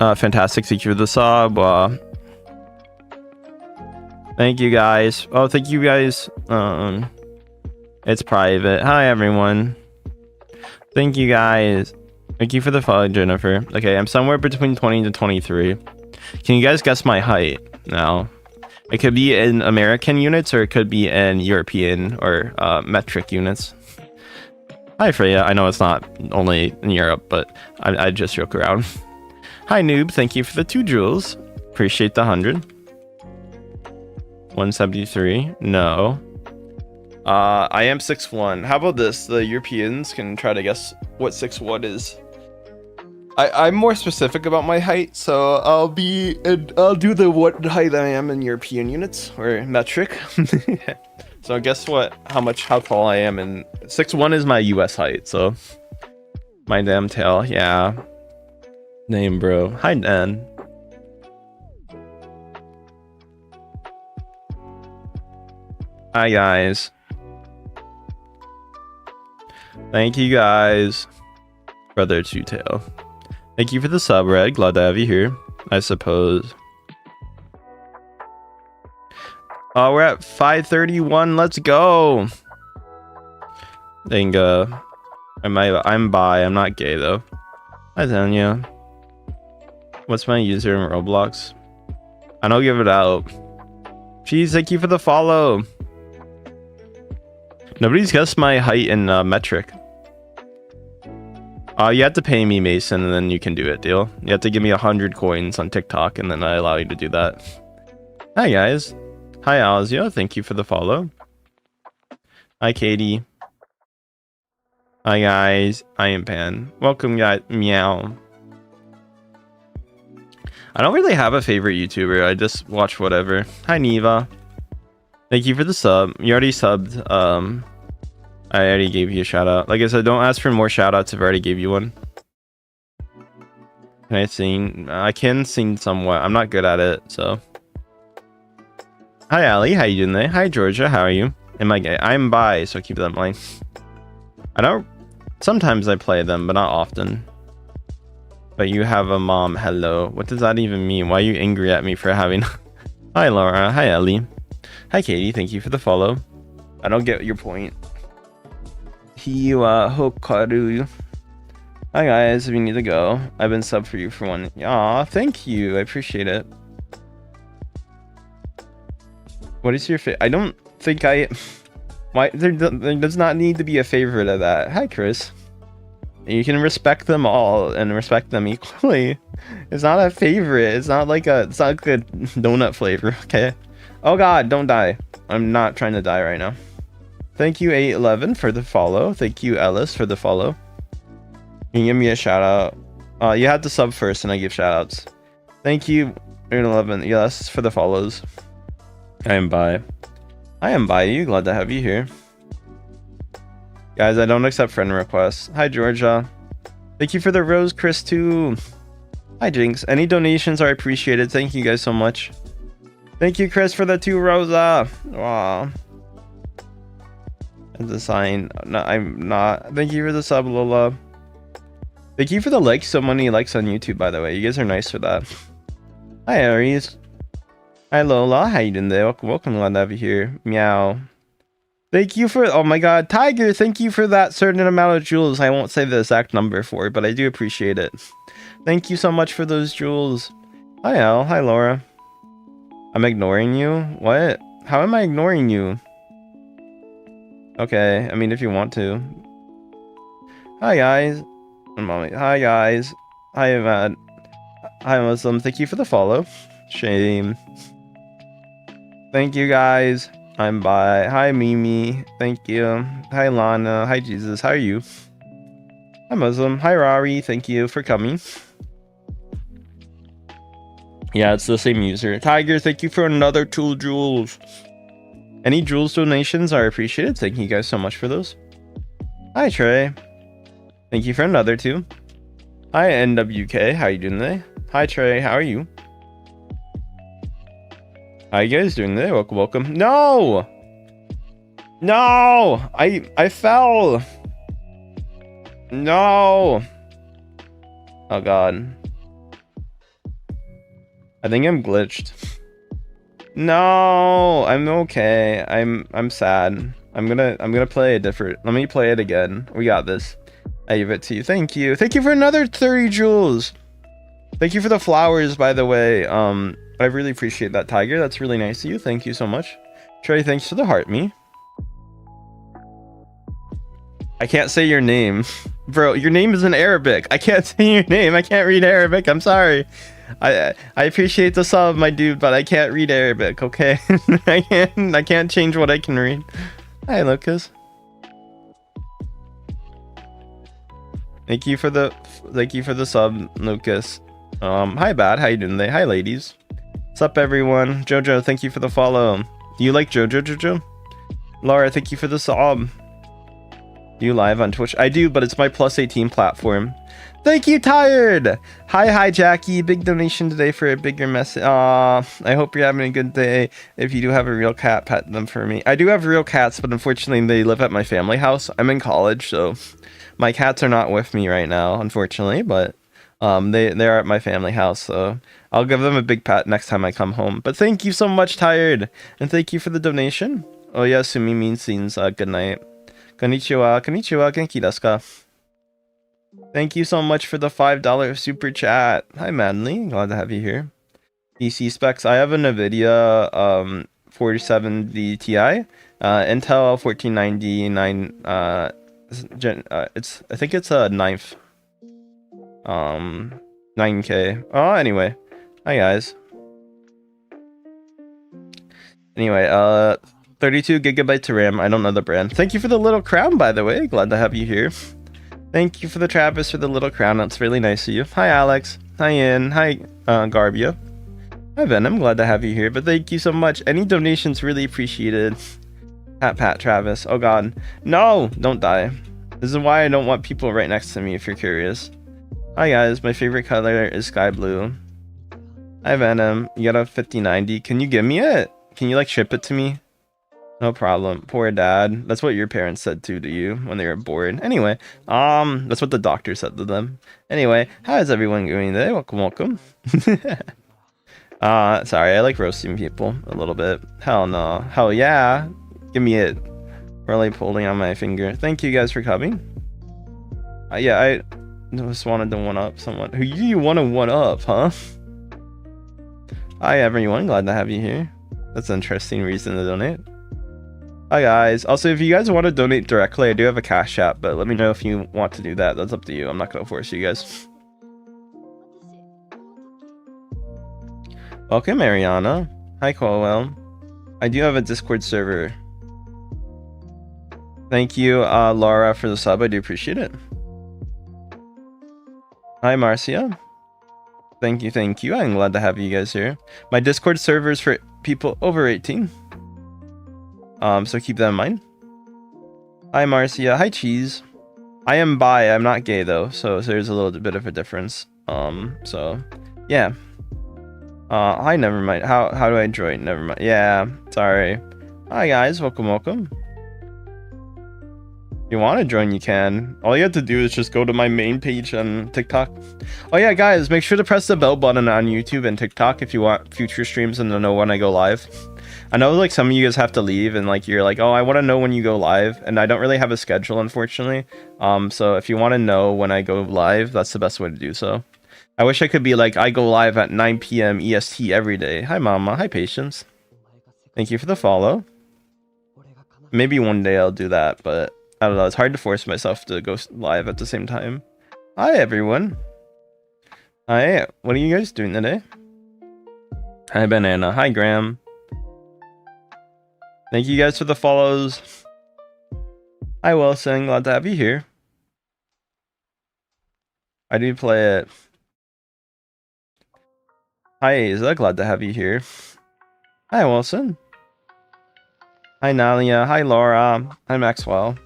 Fantastic. Thank you for the sub. Thank you guys. Oh, thank you guys. It's private. Hi everyone. Thank you guys. Thank you for the follow, Jennifer. Okay, I'm somewhere between 20 to 23. Can you guys guess my height now? It could be in American units or it could be in European or metric units. Hi Freya, I know it's not only in Europe, but I just joke around. Hi Noob, thank you for the 2 jewels. Appreciate the 100. 173. No. I am 6'1". How about this? The Europeans can try to guess what 6'1" is. I'm more specific about my height, so I'll do the what height I am in European units or metric. So guess what? How tall I am, and 6'1" is my US height. So my damn tail, yeah. Name, bro. Hi, Dan. Hi, guys. Thank you, guys. Brother Two Tail. Thank you for the sub, Red. Glad to have you here, I suppose. Oh, we're at 5:31. Let's go. Dang, I'm bi. I'm not gay though. Hi, Tanya. What's my user in Roblox? I don't give it out. Jeez, thank you for the follow. Nobody's guessed my height in metric. You have to pay me, Mason, and then you can do it, deal. You have to give me 100 coins on TikTok, and then I allow you to do that. Hi, guys. Hi, Alzio. Thank you for the follow. Hi, Katie. Hi, guys. I am Pan. Welcome, guys. Meow. I don't really have a favorite YouTuber. I just watch whatever. Hi, Neva. Thank you for the sub. You already subbed. I already gave you a shout out. Like I said, don't ask for more shout outs if I already gave you one. Can I sing? I can sing somewhat. I'm not good at it, so. Hi, Ali. How you doing there? Hi, Georgia. How are you? Am I gay? I'm bi, so keep that in mind. I don't. Sometimes I play them, but not often. But you have a mom. Hello. What does that even mean? Why are you angry at me for having... Hi, Laura. Hi, Ellie. Hi, Katie. Thank you for the follow. I don't get your point. Hokaru. Hi, guys. If you need to go, I've been sub for you for 1. Aw, thank you. I appreciate it. What is your favorite? I don't think I... Why? There does not need to be a favorite of that. Hi, Chris. You can respect them all and respect them equally. It's not a favorite. It's not like a donut flavor. Okay. Oh God, don't die. I'm not trying to die right now. Thank you, 811, for the follow. Thank you, Ellis, for the follow. You can give me a shout out. You had to sub first, and I give shout outs. Thank you, 811. Yes, for the follows. I am by you. Glad to have you here. Guys, I don't accept friend requests. Hi, Georgia. Thank you for the rose, Chris, too. Hi, Jinx. Any donations are appreciated. Thank you guys so much. Thank you, Chris, for the 2 Rosa. Wow. That's a sign. No, I'm not. Thank you for the sub, Lola. Thank you for the likes. So many likes on YouTube, by the way. You guys are nice for that. Hi, Aries. Hi, Lola. How you doing there? Welcome. Glad to have you here. Meow. Thank you for... Oh my God. Tiger, thank you for that certain amount of jewels. I won't say the exact number for it, but I do appreciate it. Thank you so much for those jewels. Hi, Al. Hi, Laura. I'm ignoring you? What? How am I ignoring you? Okay. I mean, if you want to. Hi, guys. Hi, guys. Hi, Mad. Hi, Muslim. Thank you for the follow. Shame. Thank you, guys. I'm by. Hi, Mimi. Thank you. Hi, Lana. Hi, Jesus. How are you? Hi, Muslim. Hi, Rari. Thank you for coming. Yeah, it's the same user. Tiger, thank you for another 2 jewels. Any jewels donations are appreciated. Thank you guys so much for those. Hi, Trey. Thank you for another 2. Hi, NWK. How you doing today? Hi, Trey. How are you? How you guys doing today? Welcome, welcome. No! No! I fell! No! Oh God. I think I'm glitched. No, I'm okay. I'm sad. I'm gonna play a different. Let me play it again. We got this. I give it to you. Thank you. Thank you for another 30 jewels. Thank you for the flowers, by the way. I really appreciate that, Tiger. That's really nice of you. Thank you so much. Trey, thanks for the heart me. I can't say your name, Bro, your name is in Arabic. I can't say your name. I can't read Arabic. I'm sorry. I appreciate the sub, my dude, but I can't read Arabic, okay? I can't change what I can read. Hi, Lucas. Thank you for the sub, Lucas. Hi, Bad. How you doing today? Hi, ladies. What's up, everyone? Jojo, thank you for the follow. Do you like Jojo? Laura, thank you for the sub. Do you live on Twitch? I do, but it's my plus 18 platform. Thank you, Tired. Hi, Jackie. Big donation today for a bigger message. I hope you're having a good day. If you do have a real cat, pet them for me. I do have real cats, but unfortunately, they live at my family house. I'm in college, so my cats are not with me right now, unfortunately. But they're at my family house, so I'll give them a big pat next time I come home. But thank you so much, Tired, and thank you for the donation. Oh yeah, Sumi means scenes. Good night. Konnichiwa, genki desu ka? Thank you so much for the $5 super chat. Hi, Manly. Glad to have you here. PC specs. I have a NVIDIA 4770 Ti, Intel 1499. I think it's a 9th. 9K. Oh, anyway. Hi, guys. Anyway, 32 gigabytes of RAM. I don't know the brand. Thank you for the little crown, by the way. Glad to have you here. Thank you for the Travis for the little crown. That's really nice of you. Hi, Alex. Hi, Ian. Hi, Garbia. Hi, Venom. Glad to have you here. But thank you so much. Any donations really appreciated. Pat, Travis. Oh, God. No! Don't die. This is why I don't want people right next to me, if you're curious. Hi, guys. My favorite color is sky blue. Hi, Venom. You got a 5090. Can you give me it? Can you, like, ship it to me? No problem. Poor dad. That's what your parents said too to you when they were bored. Anyway, that's what the doctor said to them. Anyway, how is everyone doing today? Welcome. Sorry, I like roasting people a little bit. Hell no. Hell yeah. Give me it. Really pulling on my finger. Thank you guys for coming. Yeah, I just wanted to one up someone. Who do you want to one up, huh? Hi everyone, glad to have you here. That's an interesting reason to donate. Hi guys. Also, if you guys want to donate directly, I do have a Cash App, but let me know if you want to do that. That's up to you. I'm not going to force you guys. Welcome, Mariana. Hi, Colwell. I do have a Discord server. Thank you, Laura, for the sub. I do appreciate it. Hi, Marcia. Thank you. I'm glad to have you guys here. My Discord server is for people over 18. So keep that in mind. Hi, Marcia. Hi, Cheese. I am bi. I'm not gay, though. So there's a little bit of a difference. So, yeah. Hi, never mind. How do I join? Never mind. Yeah, sorry. Hi, guys. Welcome. If you want to join, you can. All you have to do is just go to my main page on TikTok. Oh, yeah, guys. Make sure to press the bell button on YouTube and TikTok if you want future streams and to know when I go live. I know like some of you guys have to leave and like you're like, oh, I want to know when you go live, and I don't really have a schedule, unfortunately. So if you want to know when I go live, that's the best way to do so. I wish I could be like, I go live at 9 p.m. EST every day. Hi, Mama. Hi, Patience. Thank you for the follow. Maybe one day I'll do that, but I don't know. It's hard to force myself to go live at the same time. Hi, everyone. Hi. What are you guys doing today? Hi, Banana. Hi, Graham. Thank you guys for the follows. Hi, Wilson. Glad to have you here. I do play it. Hi, Asa. Glad to have you here. Hi, Wilson. Hi, Nalia. Hi, Laura. Hi, Maxwell.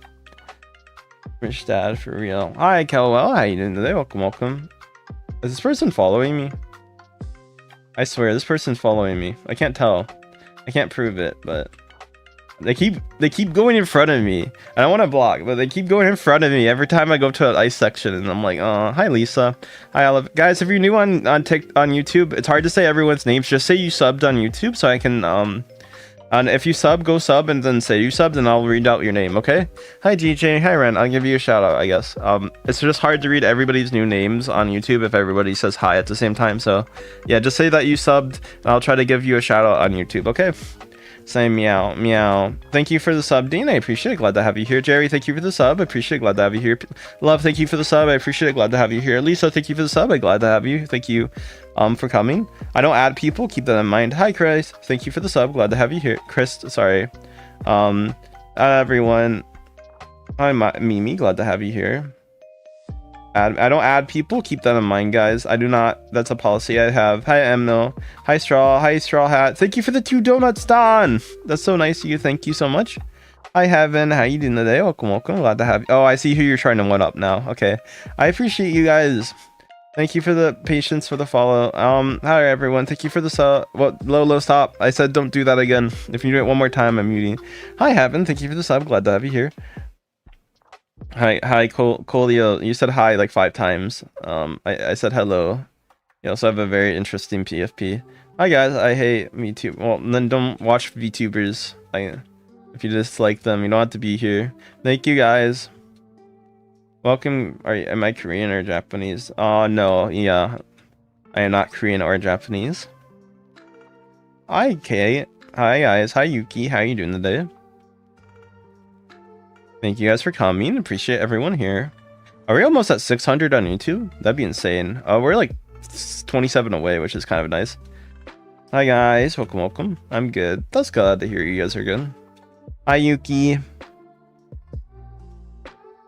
Rich Dad, for real. Hi, Kelwell. How you doing today? Welcome. Is this person following me? I swear, this person's following me. I can't tell. I can't prove it, but... They keep going in front of me. I don't want to block, but they keep going in front of me every time I go to an ice section, and I'm like, oh, hi Lisa, hi Olive. Guys, if you're new on YouTube, it's hard to say everyone's names. Just say you subbed on YouTube, so I can and if you sub, go sub, and then say you subbed, and I'll read out your name. Okay? Hi GJ, hi Ren. I'll give you a shout out, I guess. It's just hard to read everybody's new names on YouTube if everybody says hi at the same time. So yeah, just say that you subbed, and I'll try to give you a shout out on YouTube. Okay? Same meow, meow. Thank you for the sub, Dean. I appreciate it. Glad to have you here. Jerry, thank you for the sub. I appreciate it. Glad to have you here. Love, thank you for the sub. I appreciate it. Glad to have you here. Lisa, thank you for the sub. I'm glad to have you. Thank you for coming. I don't add people. Keep that in mind. Hi, Chris. Thank you for the sub. Glad to have you here. Chris, sorry. Everyone. Hi, Mimi. Glad to have you here. I don't add people. Keep that in mind, guys. I do not. That's a policy I have. Hi, Emno. Hi, Straw. Hi, Straw Hat. Thank you for the 2 donuts, Don. That's so nice of you. Thank you so much. Hi, Heaven. How you doing today? Welcome, welcome. Glad to have you. Oh, I see who you're trying to one up now. Okay. I appreciate you guys. Thank you for the patience for the follow. Hi, everyone. Thank you for the sub. Well, Lolo, stop. I said don't do that again. If you do it one more time, I'm muting. Hi, Heaven. Thank you for the sub. Glad to have you here. Hi, Colio. You said hi like 5 times. I said hello. You also have a very interesting PFP. Hi guys, I hate VTubers. Well, then don't watch VTubers. If you dislike them, you don't have to be here. Thank you guys. Welcome. Am I Korean or Japanese? Oh no, yeah, I am not Korean or Japanese. Hi Kate. Hi guys. Hi Yuki. How you doing today? Thank you guys for coming. Appreciate everyone here. Are we almost at 600 on YouTube? That'd be insane. We're like 27 away, which is kind of nice. Hi guys, welcome, welcome. I'm good. That's glad to hear you guys are good. Hi Yuki.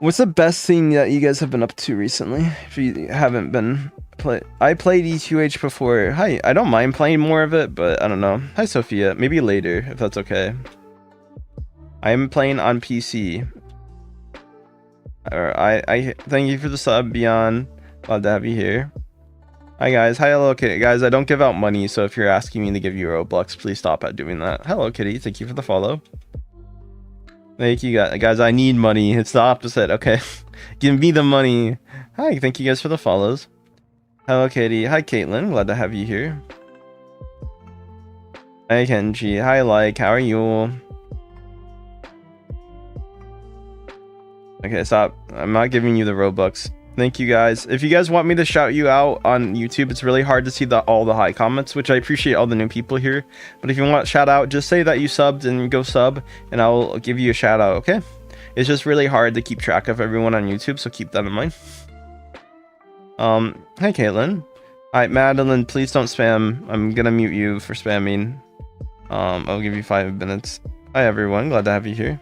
What's the best thing that you guys have been up to recently? If you haven't been I played E2H before. Hi, I don't mind playing more of it, but I don't know. Hi Sophia. Maybe later, if that's okay. I am playing on PC. I thank you for the sub, Beyond. Glad to have you here. Hi guys. Hi, Hello Kitty. Guys, I don't give out money, so if you're asking me to give you Roblox, please stop at doing that. Hello Kitty. Thank you for the follow. Thank you guys. I need money. It's the opposite. Okay. Give me the money. Hi. Thank you guys for the follows. Hello Kitty. Hi Caitlin. Glad to have you here. Hi Kenji. Hi Like. How are you? Okay, stop. I'm not giving you the Robux. Thank you guys. If you guys want me to shout you out on YouTube, it's really hard to see all the high comments, which I appreciate all the new people here. But if you want a shout out, just say that you subbed and go sub, and I'll give you a shout out, okay? It's just really hard to keep track of everyone on YouTube, so keep that in mind. Hi Caitlin. Hi Madeline, please don't spam. I'm gonna mute you for spamming. I'll give you 5 minutes. Hi everyone, glad to have you here.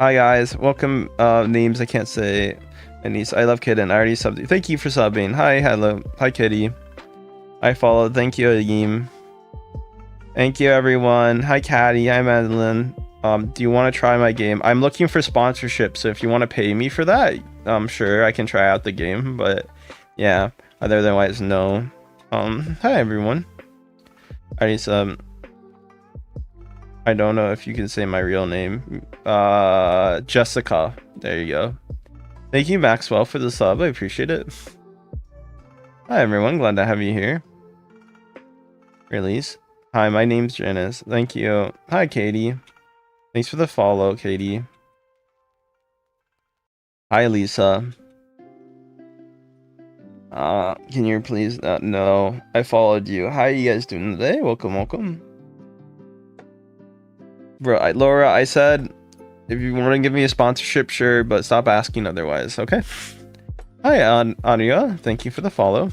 Hi guys, welcome. Names I can't say. Anise, I love Kitten. I already subbed. Thank you for subbing. Hi, hello. Hi Kitty. I followed. Thank you, Ayeem. Thank you everyone. Hi Caddy. Hi Madeline. Do you want to try my game? I'm looking for sponsorship, so if you want to pay me for that, sure, I can try out the game, but yeah, otherwise no. Hi everyone. I already subbed. I don't know if you can say my real name. Jessica. There you go. Thank you, Maxwell, for the sub. I appreciate it. Hi, everyone. Glad to have you here. Release. Hi, my name's Janice. Thank you. Hi, Katie. Thanks for the follow, Katie. Hi, Lisa. Can you please? No, I followed you. How are you guys doing today? Welcome, welcome. Bro, Laura, I said if you want to give me a sponsorship, sure, but stop asking otherwise, okay? Hi, Anya. Thank you for the follow.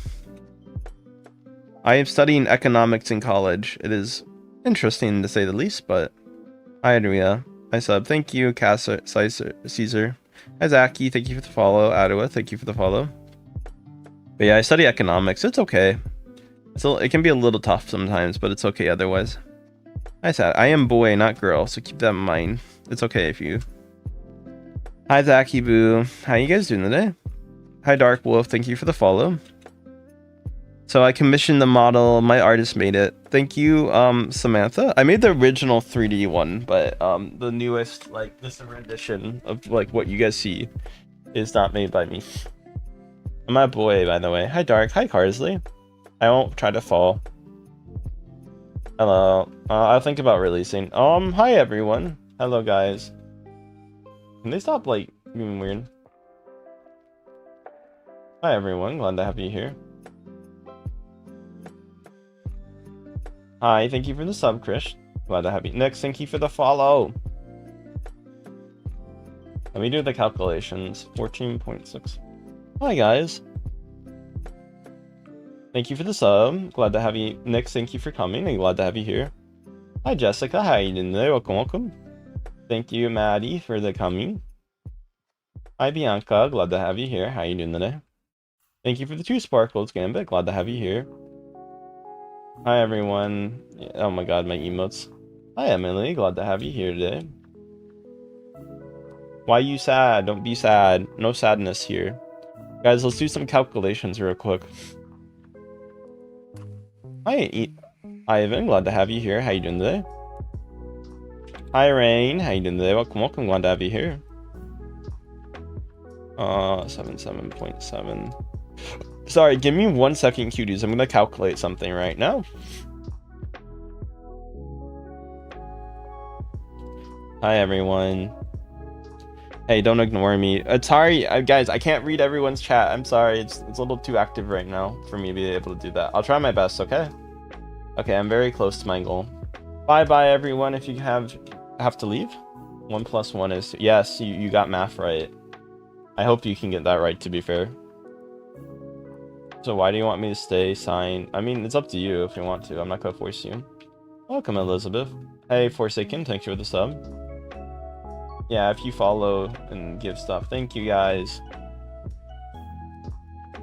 I am studying economics in college. It is interesting to say the least, but hi, Adria. Hi, sub. Thank you, Caesar. Hi, Zaki. Thank you for the follow. Adua, thank you for the follow. But yeah, I study economics. It's okay. It can be a little tough sometimes, but it's okay otherwise. I am boy, not girl, so keep that in mind. It's okay if you... Hi, Zaki Boo. How you guys doing today? Hi, Dark Wolf. Thank you for the follow. So I commissioned the model. My artist made it. Thank you, Samantha. I made the original 3D one, but the newest, like, this rendition of, like, what you guys see is not made by me. I'm a boy, by the way. Hi, Dark. Hi, Carsley. I won't try to fall. Hello. I'll think about releasing. Hi everyone. Hello guys. Can they stop like being weird? Hi everyone. Glad to have you here. Hi. Thank you for the sub, Chris. Glad to have you. Nick, thank you for the follow. Let me do the calculations. 14.6. Hi, guys. Thank you for the sub. Glad to have you. Nick, thank you for coming and glad to have you here. Hi, Jessica. How you doing today? Welcome, welcome. Thank you, Maddie, for the coming. Hi, Bianca. Glad to have you here. How you doing today? Thank you for the 2 sparkles, Gambit. Glad to have you here. Hi, everyone. Oh my god, my emotes. Hi, Emily. Glad to have you here today. Why you sad? Don't be sad. No sadness here. Guys, let's do some calculations real quick. Hi, Ivan. Glad to have you here. How you doing today? Hi, Rain. How you doing today? Welcome, welcome. Glad to have you here. 77.7. Sorry, give me 1 second, cuties. I'm gonna calculate something right now. Hi, everyone. Hey, don't ignore me. Sorry, guys, I can't read everyone's chat. I'm sorry, it's a little too active right now for me to be able to do that. I'll try my best, okay? Okay, I'm very close to my goal. Bye-bye, everyone, if you have to leave. 1 + 1 is... Yes, you got math right. I hope you can get that right, to be fair. So why do you want me to stay? Sign? I mean, it's up to you if you want to. I'm not gonna force you. Welcome, Elizabeth. Hey, Forsaken, thanks for the sub. Yeah, if you follow and give stuff, thank you guys.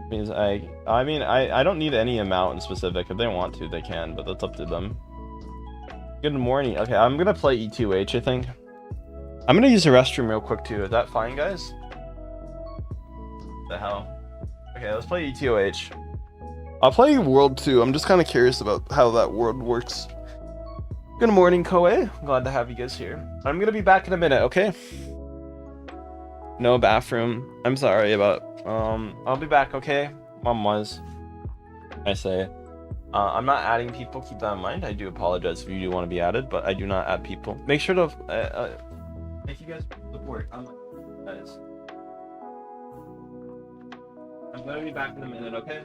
Means I mean, I don't need any amount in specific. If they want to, they can, but that's up to them. Good morning. Okay, I'm gonna play E2H, I think. I'm gonna use the restroom real quick too. Is that fine, guys? The hell? Okay, let's play E2H. I'll play World 2. I'm just kind of curious about how that world works. Good morning, Koei. Glad to have you guys here. I'm gonna be back in a minute, okay? No bathroom. I'm sorry about... I'll be back, okay? Mom was. I say. I'm not adding people, keep that in mind. I do apologize if you do want to be added, but I do not add people. Make sure to... thank you guys for the support. Guys. I'm gonna be back in a minute, okay?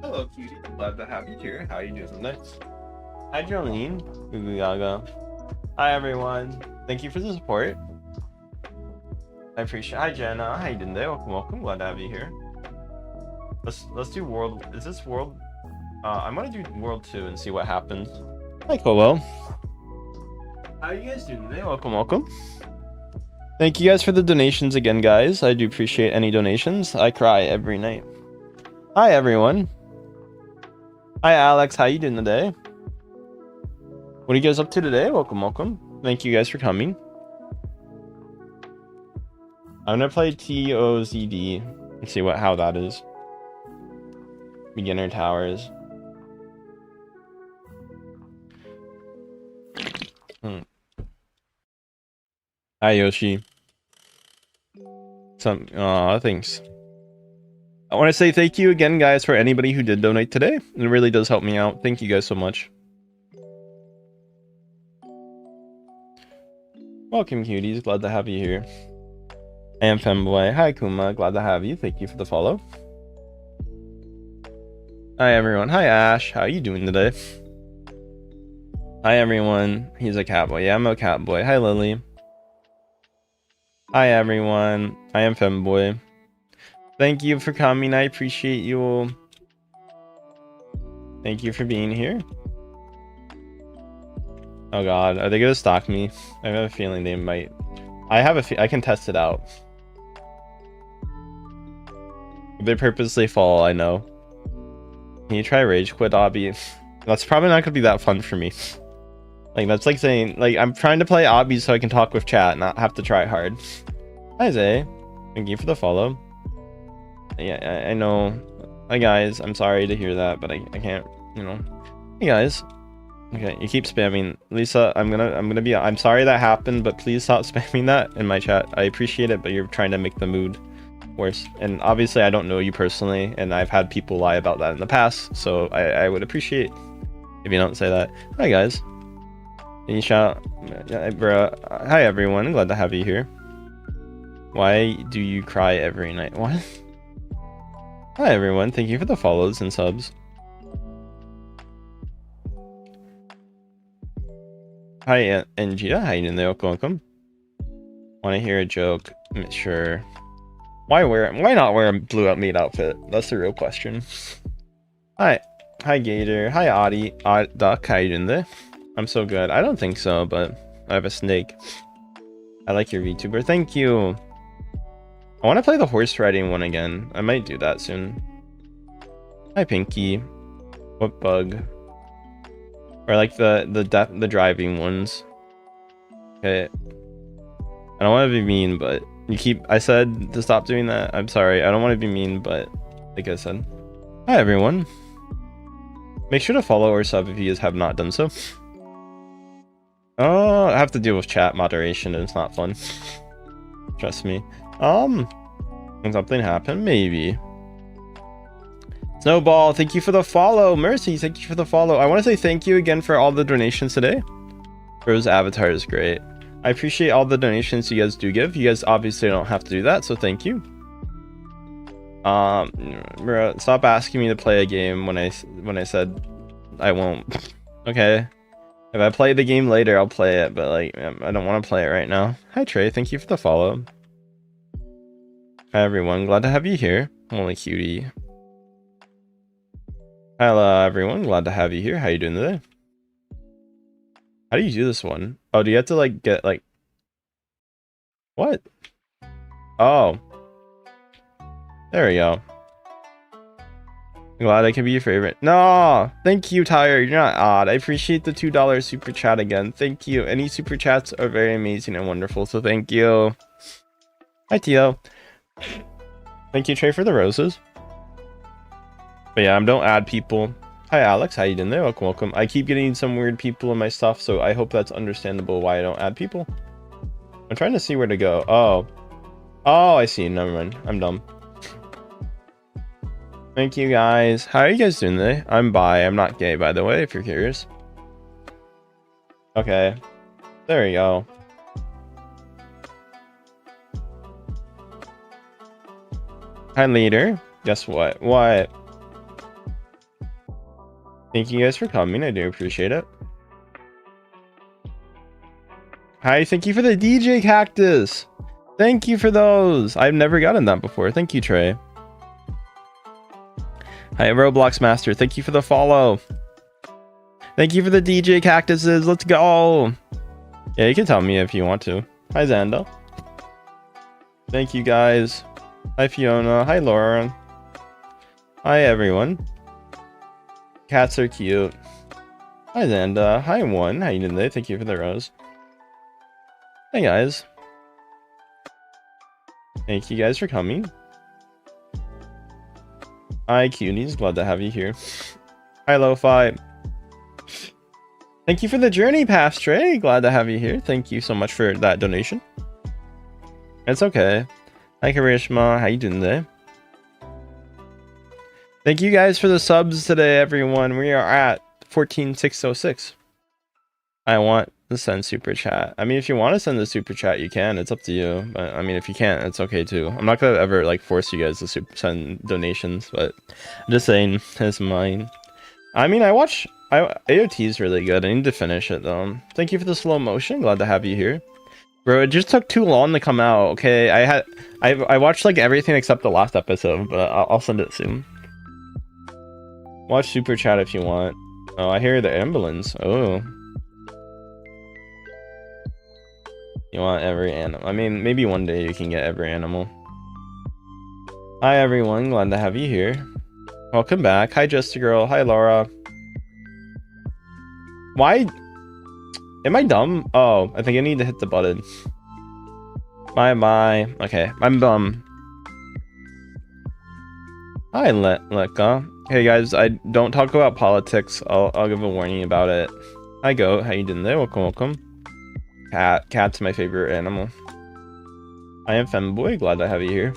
Hello, cutie. Glad to have you here. How are you doing today? Hi, Jolene. Goo Gaga. Hi, everyone. Thank you for the support. I appreciate it. Hi, Jenna. How you doing today? Welcome, welcome. Glad to have you here. Let's do world. Is this world? I'm gonna do world 2 and see what happens. Hi, Colo. How are you guys doing today? Welcome, welcome. Thank you guys for the donations again, guys. I do appreciate any donations. I cry every night. Hi, everyone. Hi, Alex. How you doing today? What are you guys up to today? Welcome, welcome. Thank you guys for coming. I'm gonna play TOZD and see how that is. Beginner towers. Hi, Yoshi. Thanks. I want to say thank you again, guys, for anybody who did donate today. It really does help me out. Thank you guys so much. Welcome, cuties. Glad to have you here. I am Femboy. Hi, Kuma. Glad to have you. Thank you for the follow. Hi, everyone. Hi, Ash. How are you doing today? Hi, everyone. He's a catboy. Yeah, I'm a catboy. Hi, Lily. Hi, everyone. I am Femboy. Thank you for coming. I appreciate you all. Thank you for being here. Oh god, are they gonna stalk me? I have a feeling they might. I can test it out. If they purposely fall, I know. Can you try rage quit, obby? That's probably not gonna be that fun for me. Like, that's like saying, like, I'm trying to play obby so I can talk with chat, not have to try hard. Hi, Zay. Thank you for the follow. Yeah, I know. Hi, guys. I'm sorry to hear that, but I can't, you know. Hey, guys. Okay, you keep spamming. Lisa, I'm sorry that happened, but please stop spamming that in my chat. I appreciate it, but you're trying to make the mood worse. And obviously, I don't know you personally, and I've had people lie about that in the past, so I would appreciate if you don't say that. Hi, guys. Can you shout? Bro. Hi, everyone. Glad to have you here. Why do you cry every night? What? Hi, everyone. Thank you for the follows and subs. Hi, Angita. How you doing there? Welcome. Want to hear a joke? Sure. Why not wear a blue out meat outfit? That's the real question. Hi, Gator. Hi, Audie. Duck. How you doing there? I'm so good. I don't think so, but I have a snake. I like your VTuber. Thank you. I want to play the horse riding one again. I might do that soon. Hi, Pinky. What bug? Or like the driving ones. Okay. I don't want to be mean, but I said to stop doing that. I'm sorry. I don't want to be mean, but like I said. Hi, everyone. Make sure to follow or sub if you guys have not done so. Oh, I have to deal with chat moderation and it's not fun. Trust me. Can something happen? Maybe. Snowball, thank you for the follow. Mercy, thank you for the follow. I want to say thank you again for all the donations today. Bro's avatar is great. I appreciate all the donations you guys do give. You guys obviously don't have to do that, so thank you. Bro, stop asking me to play a game when I said I won't. Okay. If I play the game later, I'll play it, but like I don't want to play it right now. Hi Trey, thank you for the follow. Hi everyone, glad to have you here. Only cutie. Hello everyone, glad to have you here. How you doing today? How do you do this one? Oh, do you have to like get like what? Oh, there we go. Glad I can be your favorite. No, thank you, Tyre. You're not odd. I appreciate the $2 super chat again. Thank you. Any super chats are very amazing and wonderful, so thank you. Hi, Tio. Thank you, Trey, for the roses. But yeah, don't add people. Hi, Alex. How you doing there? Welcome, welcome. I keep getting some weird people in my stuff, so I hope that's understandable why I don't add people. I'm trying to see where to go. Oh, I see. Never mind. I'm dumb. Thank you, guys. How are you guys doing today? I'm bi. I'm not gay, by the way, if you're curious. Okay. There we go. Hi, leader. Guess what? What? Thank you guys for coming. I do appreciate it. Hi, thank you for the DJ cactus. Thank you for those. I've never gotten that before. Thank you, Trey. Hi, Roblox Master. Thank you for the follow. Thank you for the DJ cactuses. Let's go. Yeah, you can tell me if you want to. Hi, Xanda. Thank you, guys. Hi, Fiona. Hi, Lauren. Hi, everyone. Cats are cute. Hi, Xanda. Hi, One. How you doing today? Thank you for the rose. Hey, guys. Thank you guys for coming. Hi, cuties. Glad to have you here. Hi, Lo-Fi. Thank you for the journey pass, Trey. Glad to have you here. Thank you so much for that donation. It's okay. Hi, Karishma. How you doing today? Thank you guys for the subs today, everyone. We are at 14,606. I want to send super chat. I mean, if you want to send the super chat, you can. It's up to you. But I mean, if you can't, it's okay too. I'm not gonna ever like force you guys to send donations, but I'm just saying, it's mine. I mean, AOT is really good. I need to finish it though. Thank you for the slow motion. Glad to have you here, bro. It just took too long to come out. Okay, I watched like everything except the last episode, but I'll send it soon. Watch super chat if you want. Oh, I hear the ambulance. Oh. You want every animal. I mean, maybe one day you can get every animal. Hi, everyone. Glad to have you here. Welcome back. Hi, Just a Girl. Hi, Laura. Why? Am I dumb? Oh, I think I need to hit the button. Bye. Okay, I'm dumb. Hi, Leka. Hey guys, I don't talk about politics. I'll give a warning about it. Hi, Goat. How you doing there? Welcome. Cat's my favorite animal. I am Femboy. Glad to have you here.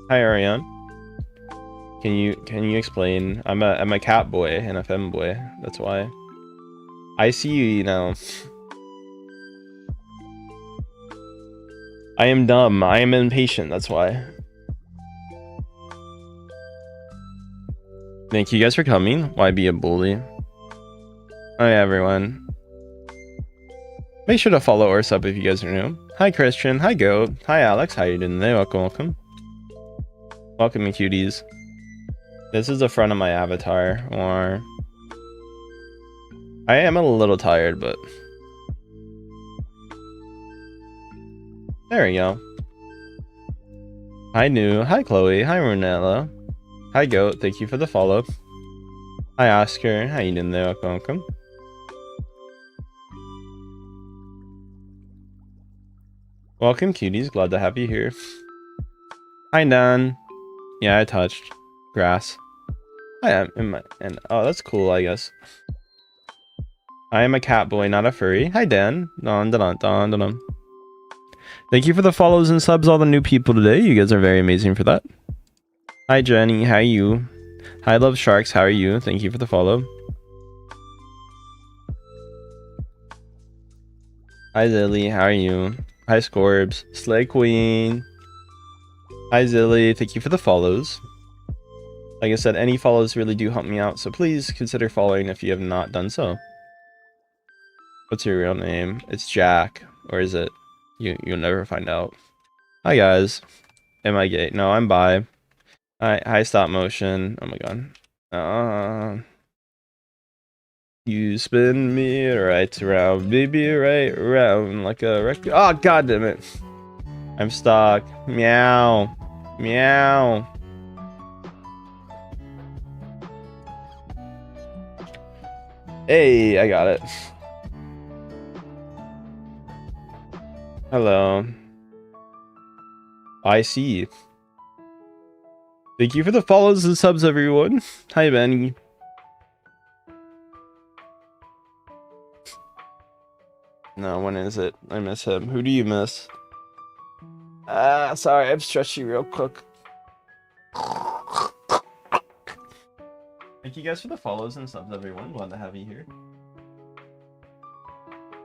Hi, Ariane. Can you explain? I'm a cat boy and a femboy. That's why. I see you now. I am dumb. I am impatient. That's why. Thank you guys for coming. Why be a bully? Hi everyone. Make sure to follow or sub if you guys are new. Hi Christian. Hi Goat. Hi Alex. How you doing today? Welcome. Welcome, me cuties. This is the front of my avatar, or I am a little tired, but there we go. Hi New. Hi Chloe. Hi Runella. Hi Goat. Thank you for the follow. Hi Oscar. How you doing there? Welcome. Welcome cuties. Glad to have you here. Hi Dan. Yeah, I touched grass. I am in my and oh, that's cool, I guess. I am a cat boy, not a furry. Hi Dan. Dun, dun, dun, dun, dun, dun. Thank you for the follows and subs, all the new people today. You guys are very amazing for that. Hi Jenny, how are you? Hi Love Sharks, how are you? Thank you for the follow. Hi Zilly, how are you? Hi Scorbs, Slay Queen. Hi Zilly, thank you for the follows. Like I said, any follows really do help me out, so please consider following if you have not done so. What's your real name? It's Jack, or is it? You'll never find out. Hi guys. Am I gay? No, I'm bi. Hi stop motion. Oh my god. You spin me right around, baby, right around like a record. Oh god damn it. I'm stuck. Meow. Meow. Hey, I got it. Hello. I see. Thank you for the follows and subs, everyone. Hi, Benny. No, when is it? I miss him. Who do you miss? Sorry, I'm stretchy real quick. Thank you guys for the follows and subs, everyone. Glad to have you here.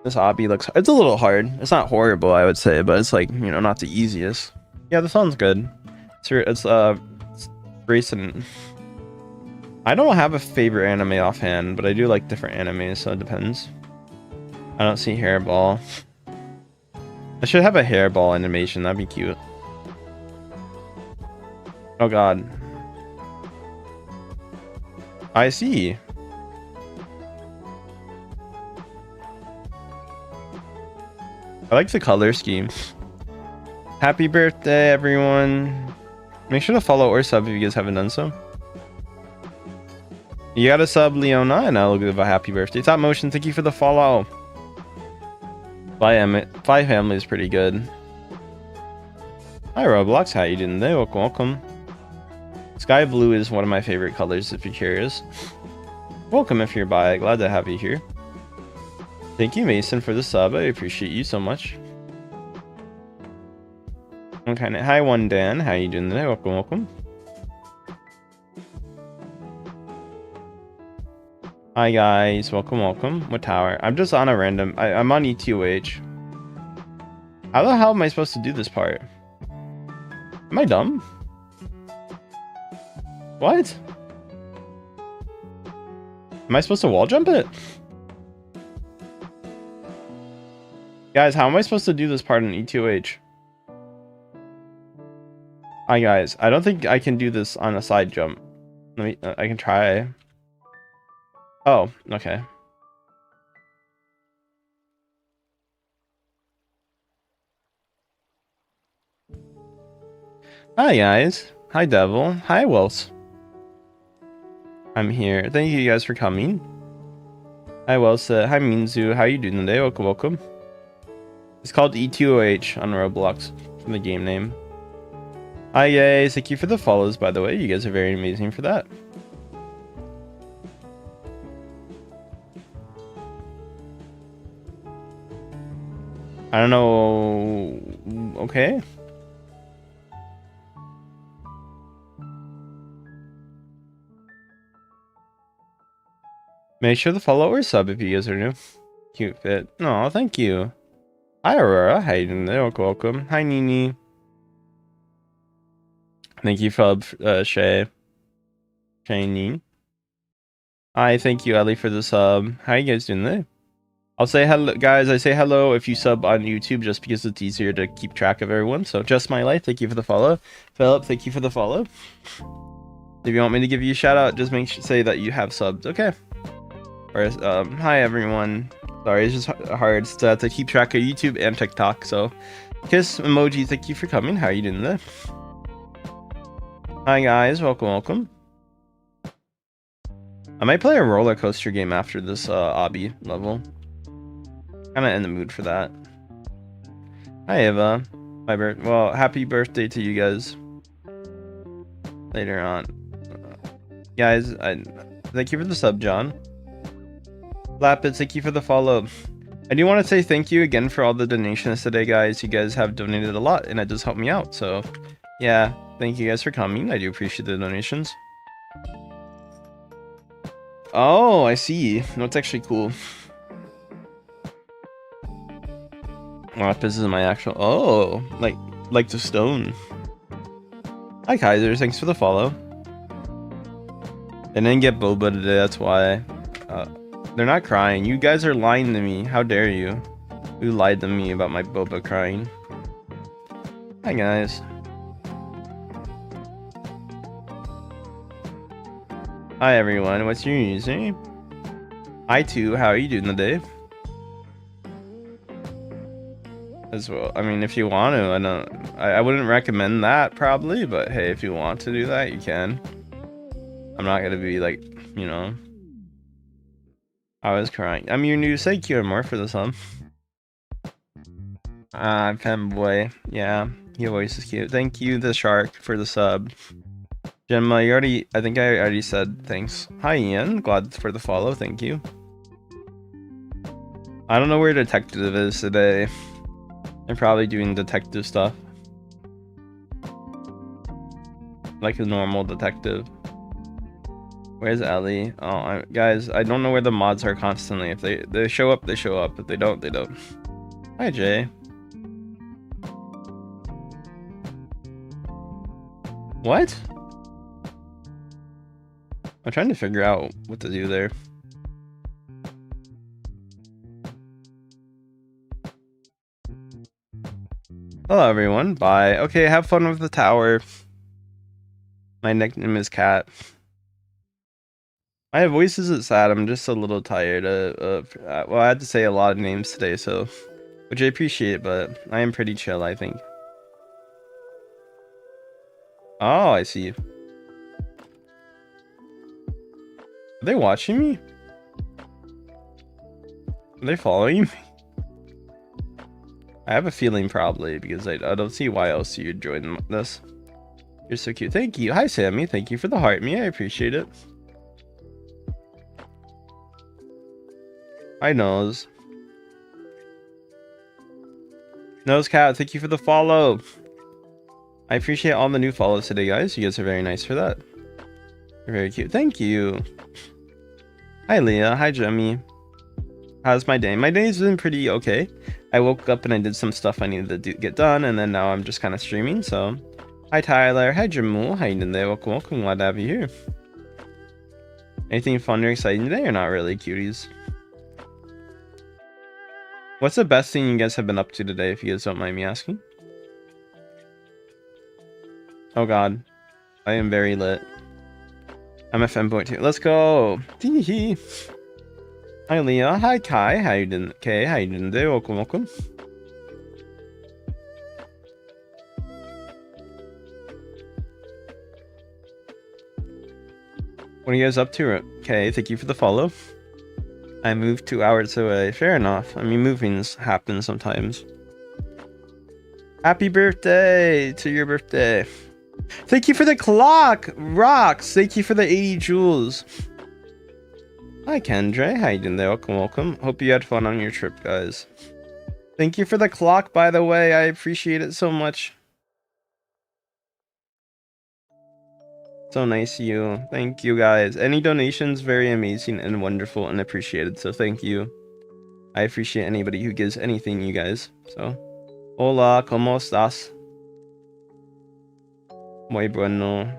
This obby looks... It's a little hard. It's not horrible, I would say, but it's like, you know, not the easiest. Yeah, this sounds good. It's recent. I don't have a favorite anime offhand, but I do like different animes, so it depends. I don't see hairball. I should have a hairball animation. That'd be cute. Oh god. I see. I like the color scheme. Happy birthday, everyone. Make sure to follow or sub if you guys haven't done so. You gotta sub Leona, and I'll give a happy birthday. Top Motion, thank you for the follow. Fly Family is pretty good. Hi Roblox, how you doing today? Welcome. Sky blue is one of my favorite colors if you're curious. Welcome if you're bi, glad to have you here. Thank you Mason for the sub, I appreciate you so much. Okay, hi One Dan, how you doing today? Welcome. Hi guys, welcome. What tower? I'm just on a random... I'm on E2H. How the hell am I supposed to do this part? Am I dumb? What? Am I supposed to wall jump it? Guys, how am I supposed to do this part in E2H? Hi guys, I don't think I can do this on a side jump. Let me... I can try... Oh, okay. Hi guys. Hi Devil. Hi Wells. I'm here. Thank you guys for coming. Hi, Welsa. Hi, Minzu. How you doing today? Welcome, welcome. It's called E2OH on Roblox from the game name. Hi, guys. Thank you for the follows, by the way. You guys are very amazing for that. I don't know. Okay. Make sure to follow or sub if you guys are new. Cute fit. No, thank you. Hi, Aurora. How you doing today? Welcome, welcome. Hi, Nini. Thank you for Shay. Shane. Hi, thank you, Ellie, for the sub. How you guys doing today? I'll say hello, guys. I say hello if you sub on YouTube just because it's easier to keep track of everyone. So, Just My Life, thank you for the follow. Philip, thank you for the follow. If you want me to give you a shout out, just say that you have subbed. Okay. Or, hi, everyone. Sorry, it's just hard to keep track of YouTube and TikTok. So, kiss emoji, thank you for coming. How are you doing today? Hi, guys. Welcome, welcome. I might play a roller coaster game after this obby level. Kind of in the mood for that. Hi, Eva. Well, happy birthday to you guys. Later on. Guys, thank you for the sub, John. Lapid, thank you for the follow. I do want to say thank you again for all the donations today, guys. You guys have donated a lot, and it does help me out. So, yeah, thank you guys for coming. I do appreciate the donations. Oh, I see. No, it's actually cool. This is my actual. Oh, like the stone. Hi, Kaiser. Thanks for the follow. They didn't get boba today. That's why. They're not crying. You guys are lying to me. How dare you? You lied to me about my boba crying. Hi, guys. Hi, everyone. What's your username? Hi, too. How are you doing today? As well, I mean, if you want to, I wouldn't recommend that probably, but hey, if you want to do that, you can. I'm not gonna be like, you know. I was crying. I'm your new say Q more for this one. Femboy. Yeah, your voice is cute. Thank you, the shark, for the sub. Gemma, I think I already said thanks. Hi, Ian. Glad for the follow. Thank you. I don't know where Detective is today. I'm probably doing detective stuff. Like a normal detective. Where's Ellie? Oh, guys, I don't know where the mods are constantly. If they show up, they show up. If they don't, they don't. Hi, Jay. What? I'm trying to figure out what to do there. Hello, everyone. Bye. Okay, have fun with the tower. My nickname is Cat. My voice isn't sad. I'm just a little tired. Well, I had to say a lot of names today, so which I appreciate, but I am pretty chill, I think. Oh, I see. Are they watching me? Are they following me? I have a feeling probably, because I don't see why else you'd join this. You're so cute. Thank you. Hi, Sammy. Thank you for the heart me. I appreciate it. Hi, Nose. Nose Cat, thank you for the follow. I appreciate all the new follows today, guys. You guys are very nice for that. You're very cute. Thank you. Hi, Leah. Hi, Jemmy. How's my day? My day's been pretty okay. I woke up and I did some stuff I needed to get done, and then now I'm just kind of streaming, so. Hi, Tyler. Hi, Jamu. How you doing today? Welcome, welcome. Glad to have you here. Anything fun or exciting today, or not really, cuties? What's the best thing you guys have been up to today, if you guys don't mind me asking? Oh god. I am very lit. I'm a femboy too. Let's go! Tee-hee! Hi, Leah. Hi, Kai. How you doing? Kay, how you doing today? Welcome, welcome. What are you guys up to? Okay, thank you for the follow. I moved 2 hours away. Fair enough. I mean, movings happen sometimes. Happy birthday to your birthday. Thank you for the clock, Rocks. Thank you for the 80 jewels. Hi, Kendra. How you doing there? Welcome, welcome. Hope you had fun on your trip, guys. Thank you for the clock, by the way. I appreciate it so much. So nice of you. Thank you, guys. Any donations, very amazing and wonderful and appreciated. So thank you. I appreciate anybody who gives anything, you guys. So, hola, ¿cómo estás? Muy bueno.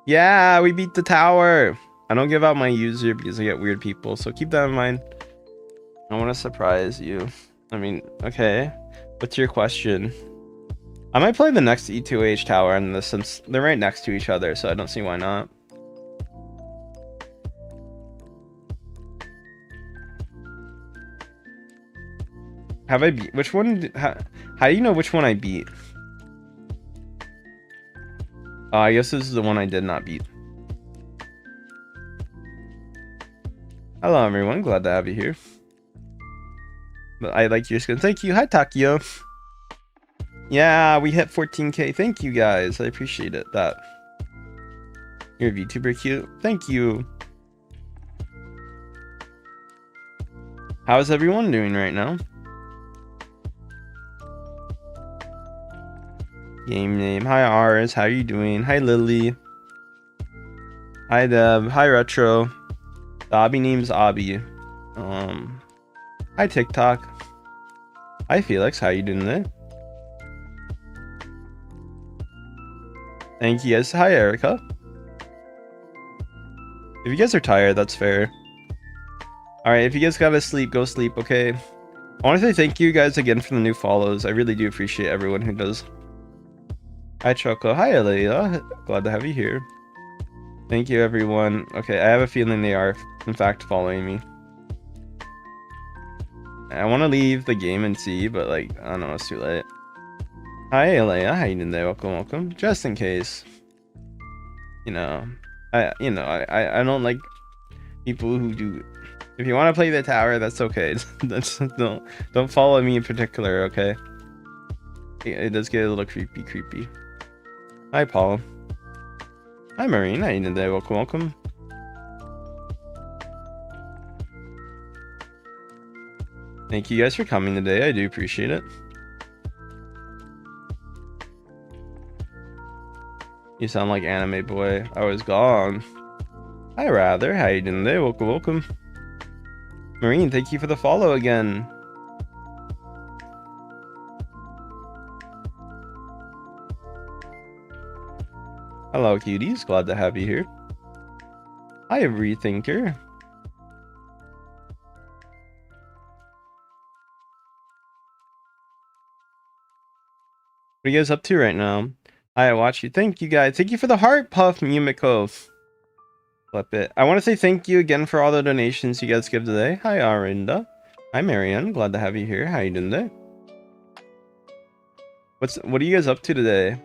Yeah, we beat the tower. I don't give out my user because I get weird people. So keep that in mind. I want to surprise you. I mean, okay. What's your question? I might play the next E2H tower in this since they're right next to each other, so I don't see why not. Have I beat which one? How do you know which one I beat? I guess this is the one I did not beat. Hello everyone, glad to have you here. But I like your skin. Thank you. Hi Takio. Yeah, we hit 14k. Thank you guys. I appreciate it. That you're a VTuber cute. Thank you. How's everyone doing right now? Game name. Hi Ars. How are you doing? Hi Lily. Hi Deb. Hi Retro. The obby name's Obby. Hi TikTok. Hi Felix. How you doing today? Thank you guys. Hi Erica. If you guys are tired, that's fair. Alright, if you guys gotta sleep, go sleep, okay? I want to say thank you guys again for the new follows. I really do appreciate everyone who does. Hi Choco. Hi Alea. Glad to have you here. Thank you everyone. Okay, I have a feeling they are in fact following me. I want to leave the game and see, but like, I don't know, it's too late. Hi Alea, how you doing there? Welcome, welcome. Just in case. I don't like people who do. If you want to play the tower, that's okay. don't follow me in particular, okay? It does get a little creepy. Hi Paul. Hi Marine, how you doing there? Welcome, welcome. Thank you guys for coming today. I do appreciate it. You sound like anime boy. I was gone. Hi Rather, how you doing today? Welcome, welcome. Marine, thank you for the follow again. Hello cuties, glad to have you here. Hi Rethinker. What are you guys up to right now? I watch you. Thank you guys. Thank you for the heart puff, Mimiko. Flip it. I want to say thank you again for all the donations you guys give today. Hi Arinda. Hi Marianne. Glad to have you here. How you doing today? What are you guys up to today?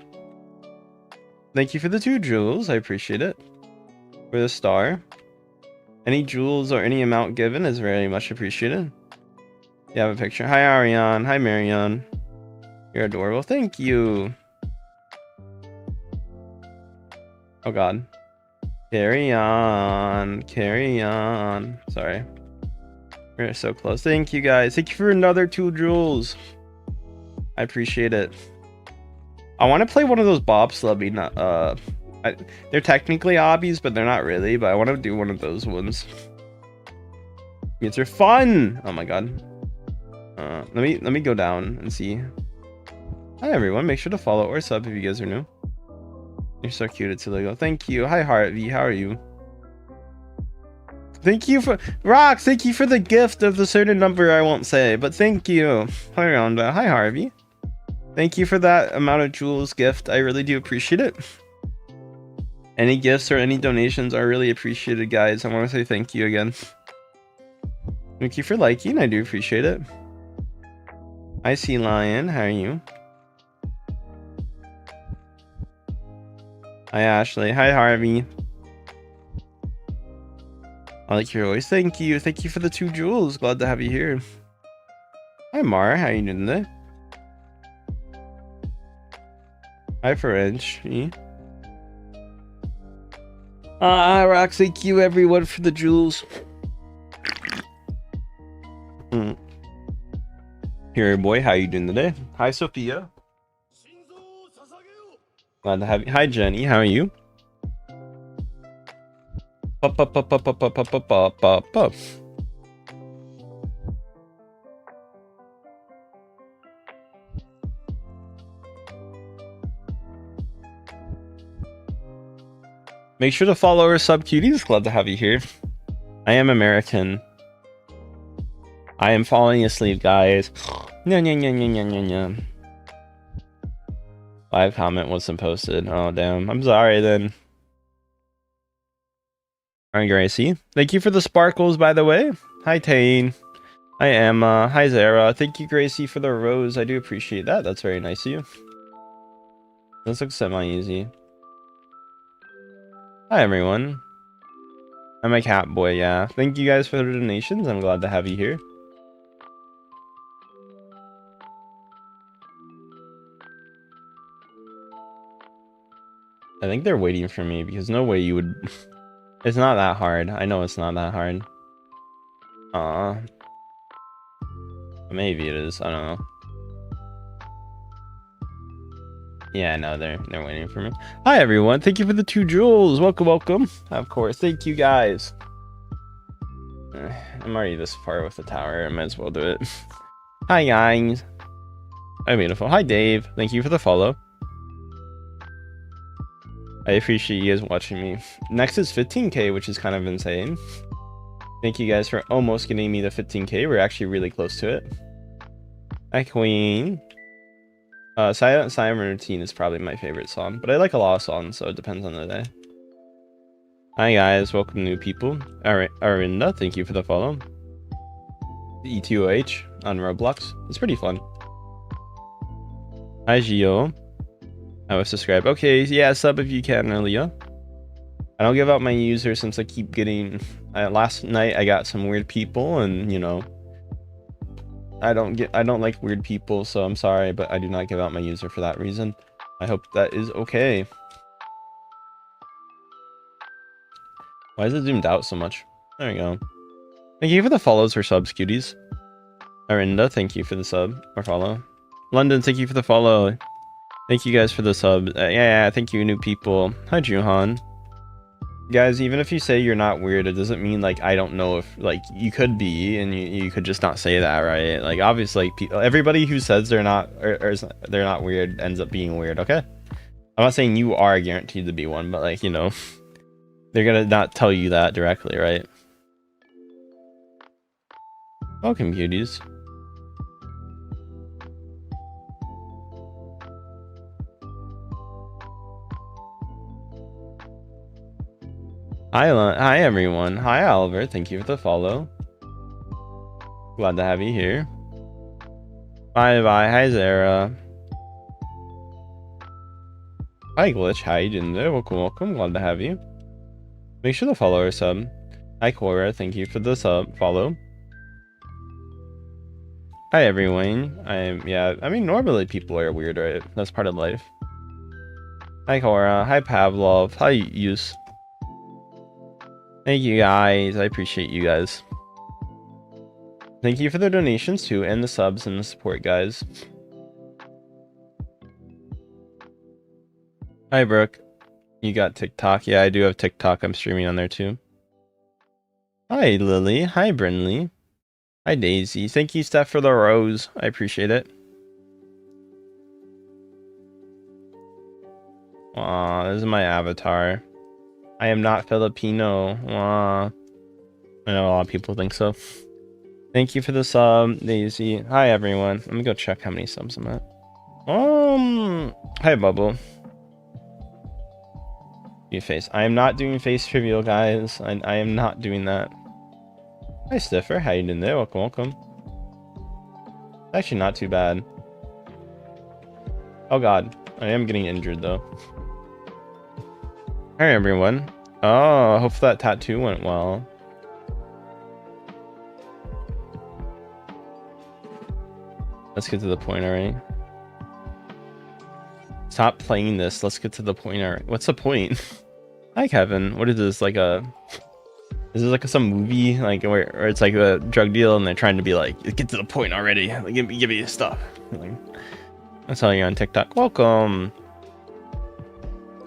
Thank you for the 2 jewels. I appreciate it. For the star. Any jewels or any amount given is very much appreciated. You have a picture. Hi Ariane. Hi Marianne. You're adorable. Thank you. Oh god. Carry on. Carry on. Sorry. We're so close. Thank you guys. Thank you for another 2 jewels. I appreciate it. I want to play one of those bobsledding. They're technically obbies, but they're not really. But I want to do one of those ones. These are fun. Oh my god. Let me go down and see. Hi everyone. Make sure to follow or sub if you guys are new. You're so cute. It's illegal. Thank you. Hi Harvey. How are you? Thank you for Rox. Thank you for the gift of the certain number I won't say, but thank you. Hi Rhonda. Hi Harvey. Thank you for that amount of jewels gift. I really do appreciate it. Any gifts or any donations are really appreciated, guys. I want to say thank you again. Thank you for liking. I do appreciate it. Hi Sea Lion. How are you? Hi, Ashley. Hi, Harvey. I like your voice. Thank you. Thank you for the 2 jewels. Glad to have you here. Hi, Mara. How you doing today? Hi, French. Rox, thank you everyone for the jewels. Here, boy, how you doing today? Hi, Sophia. Glad to have you. Hi, Jenny. How are you? Up. Make sure to follow our sub cuties. Glad to have you here. I am American. I am falling asleep, guys. Live comment wasn't posted. Oh, damn. I'm sorry then. Alright, Gracie. Thank you for the sparkles, by the way. Hi, Tane. Hi, Emma. Hi, Zara. Thank you, Gracie, for the rose. I do appreciate that. That's very nice of you. This looks semi-easy. Hi, everyone. I'm a cat boy, yeah. Thank you guys for the donations. I'm glad to have you here. I think they're waiting for me because no way you would... It's not that hard. I know it's not that hard. Maybe it is. I don't know. Yeah, no, they're waiting for me. Hi, everyone. Thank you for the 2 jewels. Welcome. Of course. Thank you, guys. I'm already this far with the tower. I might as well do it. Hi, guys. Hi, beautiful. Hi, Dave. Thank you for the follow. I appreciate you guys watching me. Next is 15k, which is kind of insane. Thank you guys for almost getting me the 15k. We're actually really close to it. Hi, Queen. Silent Siren Routine is probably my favorite song, but I like a lot of songs, so it depends on the day. Hi, guys. Welcome, new people. Alright, Arinda, thank you for the follow. E2OH on Roblox. It's pretty fun. Hi, Gio. I was subscribed. Okay, yeah, sub if you can, Elia. I don't give out my user since I keep getting... last night I got some weird people, and you know, I don't like weird people, so I'm sorry, but I do not give out my user for that reason. I hope that is okay. Why is it zoomed out so much? There we go. Thank you for the follows or subs, cuties. Arinda, thank you for the sub or follow. London, thank you for the follow. Thank you guys for the sub. Yeah, thank you, new people. Hi, Juhan. Guys, even if you say you're not weird, it doesn't mean, like, I don't know if, like, you could be, and you could just not say that, right? Like, obviously, everybody who says they're not, or they're not weird ends up being weird, okay? I'm not saying you are guaranteed to be one, but, like, you know, they're gonna not tell you that directly, right? Welcome, cuties. Hi everyone. Hi Oliver. Thank you for the follow. Glad to have you here. Bye. Hi Zara. Hi Glitch. How you doing there? Welcome. Glad to have you. Make sure to follow our sub. Hi Cora. Thank you for the sub. Follow. Hi everyone. I mean, normally people are weird, right? That's part of life. Hi Cora. Hi Pavlov. Hi Yus. Thank you guys. I appreciate you guys. Thank you for the donations too, and the subs and the support, guys. Hi Brooke. You got TikTok? Yeah, I do have TikTok. I'm streaming on there too. Hi Lily. Hi Brinley. Hi Daisy. Thank you, Steph, for the rose. I appreciate it. Aw, this is my avatar. I am not Filipino. Aw. I know a lot of people think so. Thank you for the sub, Daisy. Hi everyone. Let me go check how many subs I'm at. Hi Bubble. Do face. I am not doing face reveal, guys. I am not doing that. Hi Stiffer. How you doing there? Welcome. Actually, not too bad. Oh god, I am getting injured though. Hi everyone. Oh, hope that tattoo went well. Let's get to the point already. Stop playing this. Let's get to the point already. What's the point? Hi Kevin. What is this? Like a... Is this like some movie like where it's like a drug deal and they're trying to be like, get to the point already. Like, give me your stuff. Like, that's how you're on TikTok. Welcome.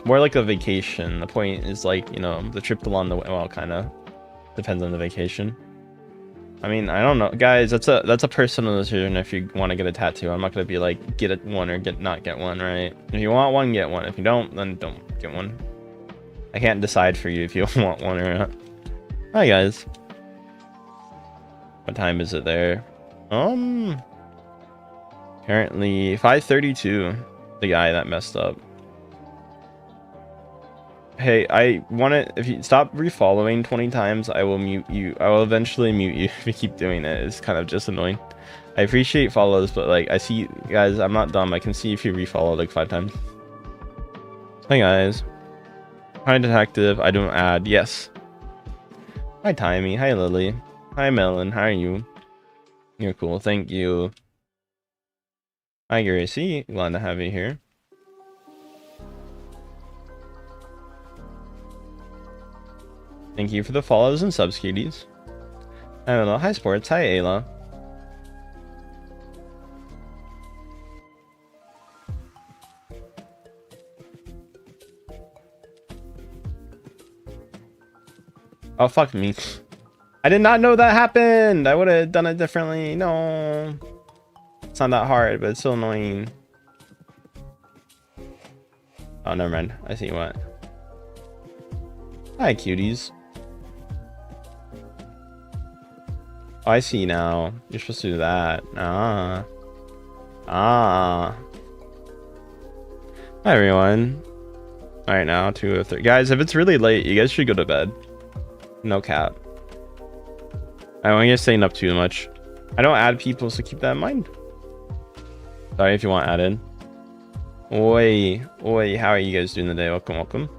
More like a vacation. The point is like, you know, the trip along the way. Well, kind of depends on the vacation. I mean, I don't know, guys. That's a personal decision. If you want to get a tattoo, I'm not gonna be like get it one or not get one, right? If you want one, get one. If you don't, then don't get one. I can't decide for you if you want one or not. Hi guys. What time is it there? Apparently 5:32. The guy that messed up. Hey, I want to... If you stop refollowing 20 times, I will mute you. I will eventually mute you if you keep doing it. It's kind of just annoying. I appreciate follows, but like, I see... Guys, I'm not dumb. I can see if you refollow like 5 times. Hi, guys. Hi, Detective. I don't add. Yes. Hi, Timey. Hi, Lily. Hi, Melon. How are you? You're cool. Thank you. Hi, Gracie. Glad to have you here. Thank you for the follows and subs, cuties. I don't know. Hi, Sports. Hi, Ayla. Oh, fuck me. I did not know that happened. I would have done it differently. No. It's not that hard, but it's still annoying. Oh, never mind. I see what. Hi, cuties. Oh, I see now. You're supposed to do that. Ah. Hi, everyone. Alright, now 2:03. Guys, if it's really late, you guys should go to bed. No cap. I don't want you guys staying up too much. I don't add people, so keep that in mind. Sorry if you want added. Oi. Oi, how are you guys doing today? Welcome, welcome.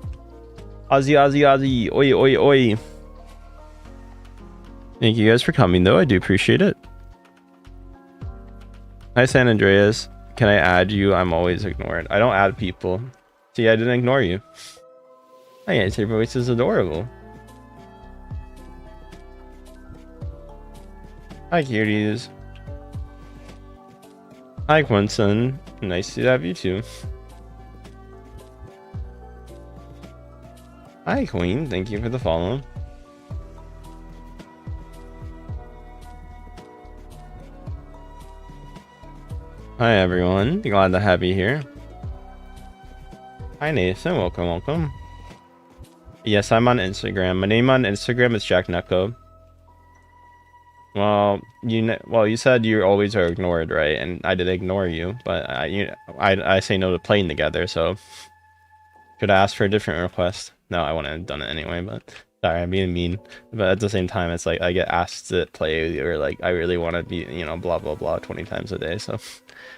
Ozzy, Ozzy, Ozzy. Oi, oi, oi. Thank you guys for coming, though. I do appreciate it. Hi, San Andreas. Can I add you? I'm always ignored. I don't add people. See, I didn't ignore you. Hi, guys. Your voice is adorable. Hi, cuties. Hi, Quinson. Nice to have you, too. Hi, Queen. Thank you for the follow. Hi, everyone. Glad to have you here. Hi, Nathan. Welcome, welcome. Yes, I'm on Instagram. My name on Instagram is Jack Necko. Well, you said you always are ignored, right? And I did ignore you, but I say no to playing together, so should I ask for a different request? No, I wouldn't have done it anyway, but sorry, I'm being mean. But at the same time, it's like I get asked to play, or like I really want to be, you know, blah blah blah 20 times a day. So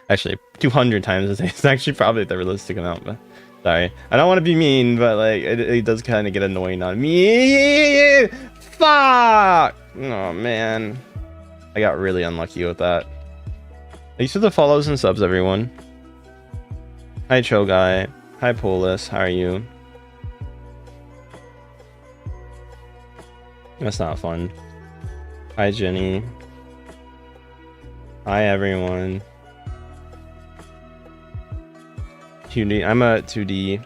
actually 200 times a day is actually probably the realistic amount, but sorry. I don't want to be mean, but like it does kind of get annoying on me. Fuck! Oh man, I got really unlucky with that. Thanks for the follows and subs, everyone. Hi, Cho Guy. Hi, Polis. How are you? That's not fun. Hi, Jenny. Hi, everyone. 2D. I'm a 2D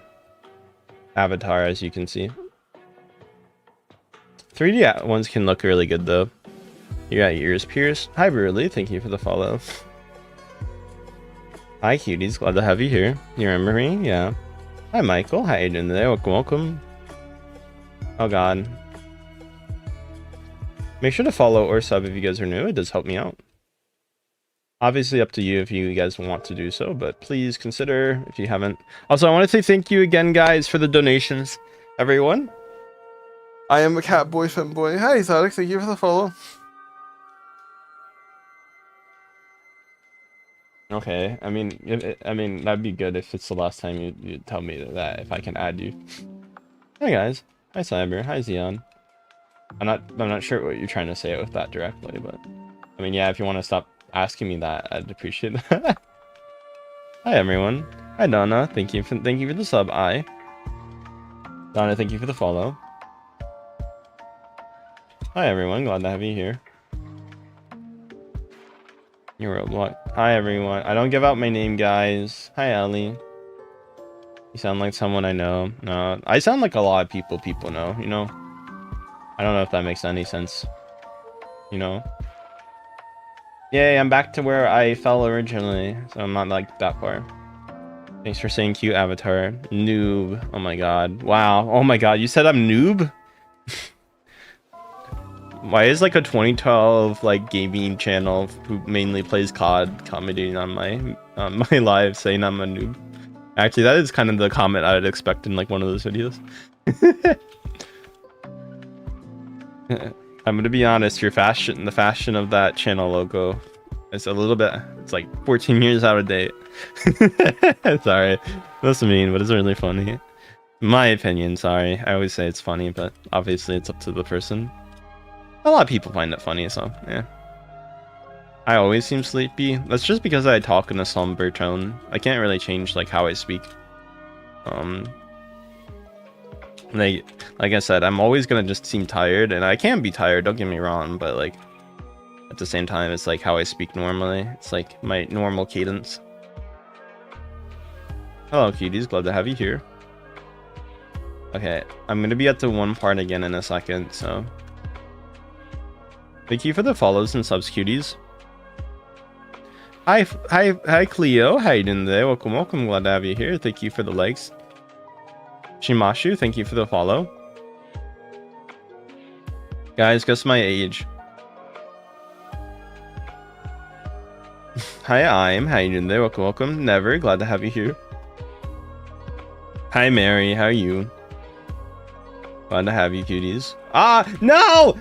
avatar, as you can see. 3D ones can look really good, though. You got your ears pierced. Hi, Burley. Thank you for the follow. Hi, cuties. Glad to have you here. You remember me? Yeah. Hi, Michael. How you doing today? Welcome, welcome. Oh, God. Make sure to follow or sub if you guys are new. It does help me out. Obviously up to you if you guys want to do so, but please consider if you haven't. Also, I want to say thank you again, guys, for the donations. Everyone. I am a catboy femboy. Hi, Exotic. Thank you for the follow. Okay, I mean, that'd be good if it's the last time you tell me that if I can add you. Hi guys. Hi Cyber. Hi Xeon. I'm not sure what you're trying to say with that directly, but I mean, yeah, if you want to stop asking me that, I'd appreciate that. Hi everyone. Hi Donna. Thank you for the sub. Donna, thank you for the follow. Hi everyone. Glad to have you here. You're Roblox. Hi everyone. I don't give out my name, guys. Hi Ellie. You sound like someone I know. No, I sound like a lot of people know, you know? I don't know if that makes any sense. You know? Yay, I'm back to where I fell originally, so I'm not like that far. Thanks for saying cute avatar. Noob. Oh my god. Wow. Oh my god, you said I'm noob? Why is like a 2012 like gaming channel who mainly plays COD commenting on my live saying I'm a noob? Actually, that is kind of the comment I would expect in like one of those videos. I'm gonna be honest, the fashion of that channel logo is a little bit, it's like 14 years out of date. Sorry, that's mean, but it's really funny. My opinion, sorry. I always say it's funny, but obviously it's up to the person. A lot of people find it funny, so yeah. I always seem sleepy. That's just because I talk in a somber tone. I can't really change like how I speak. Like I said, I'm always gonna just seem tired, and I can be tired, don't get me wrong, but like at the same time, it's like how I speak normally. It's like my normal cadence. Hello cuties, glad to have you here. Okay, I'm gonna be at the one part again in a second, so thank you for the follows and subs, cuties. Hi Cleo, how you doing today? Welcome, glad to have you here. Thank you for the likes. Shimashu, thank you for the follow. Guys, guess my age. Hi, how you doing today? Welcome. Never, glad to have you here. Hi Mary, how are you? Glad to have you, cuties. Ah, no!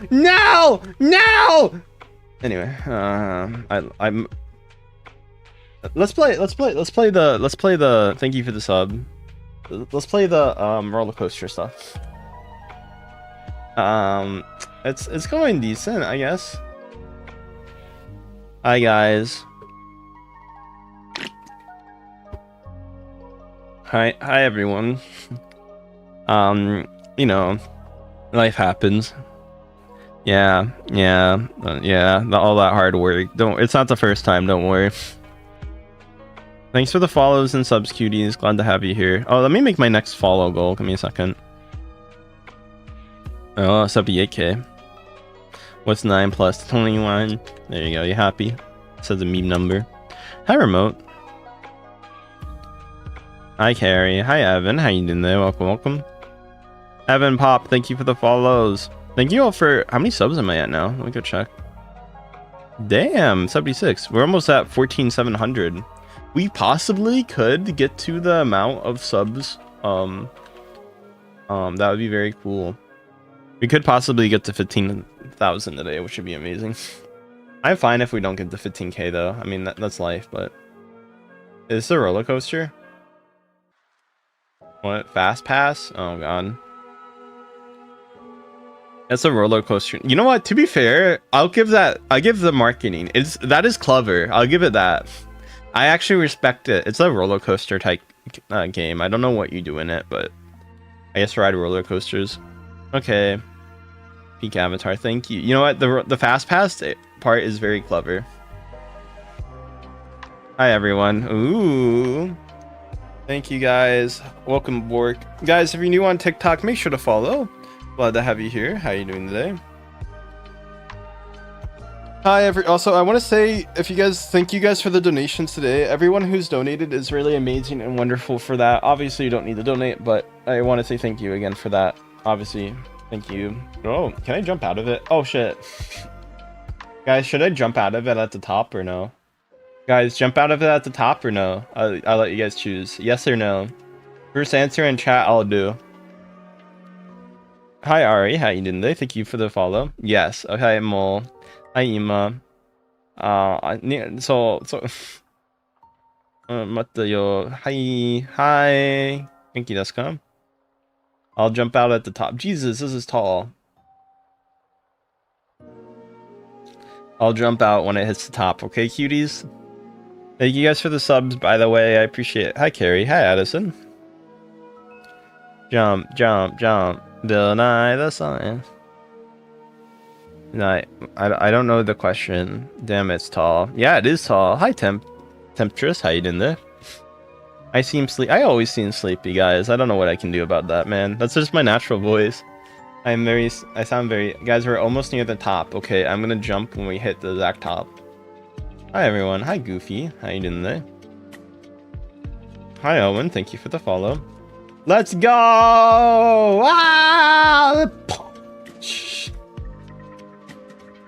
Anyway, I'm. Let's play the. Thank you for the sub. Let's play the roller coaster stuff. It's going decent, I guess. Hi guys. Hi everyone. You know, life happens. Yeah, all that hard work. It's not the first time, don't worry. Thanks for the follows and subs, cuties. Glad to have you here. Oh, let me make my next follow goal. Give me a second. Oh, sub to 8K. What's 9 plus 21? There you go. You happy? Says a meme number. Hi, Remote. Hi, Carrie. Hi, Evan. How you doing there? Welcome. Evan Pop, thank you for the follows. Thank you all for... How many subs am I at now? Let me go check. Damn, 76. We're almost at 14,700. We possibly could get to the amount of subs. That would be very cool. We could possibly get to 15,000 today, which would be amazing. I'm fine if we don't get to 15K though. I mean, that's life, but... Is this a roller coaster? What? Fast pass? Oh god. That's a roller coaster. You know what? To be fair, I'll give the marketing. That is clever. I'll give it that. I actually respect it. It's a roller coaster type game. I don't know what you do in it, but I guess ride roller coasters. Okay. Peak avatar. Thank you. You know what? The fast pass part is very clever. Hi everyone. Ooh. Thank you guys. Welcome aboard. Guys, if you're new on TikTok, make sure to follow. Glad to have you here. How are you doing today? Hi, also, I want to say, thank you guys for the donations today. Everyone who's donated is really amazing and wonderful for that. Obviously, you don't need to donate, but I want to say thank you again for that. Obviously, thank you. Oh, can I jump out of it? Oh, shit. Guys, should I jump out of it at the top or no? Guys, jump out of it at the top or no? I'll let you guys choose. Yes or no? First answer in chat, I'll do. Hi, Ari. How you doing today? Thank you for the follow. Yes. Okay, Mole. Hi, Ima. So, 待ってよ。はい。元気ですか? I'll jump out at the top. Jesus, this is tall. I'll jump out when it hits the top, okay, cuties? Thank you guys for the subs, by the way. I appreciate it. Hi, Carrie. Hi, Addison. Jump, jump, jump. Deny the sign. No, I don't know the question. Damn, it's tall. Yeah, it is tall. Hi, Temptress. How you doing there? I always seem sleepy, guys. I don't know what I can do about that, man. That's just my natural voice. I sound very... Guys, we're almost near the top. Okay, I'm gonna jump when we hit the exact top. Hi, everyone. Hi, Goofy. How you doing today? Hi, Owen. Thank you for the follow. Let's go! Ah!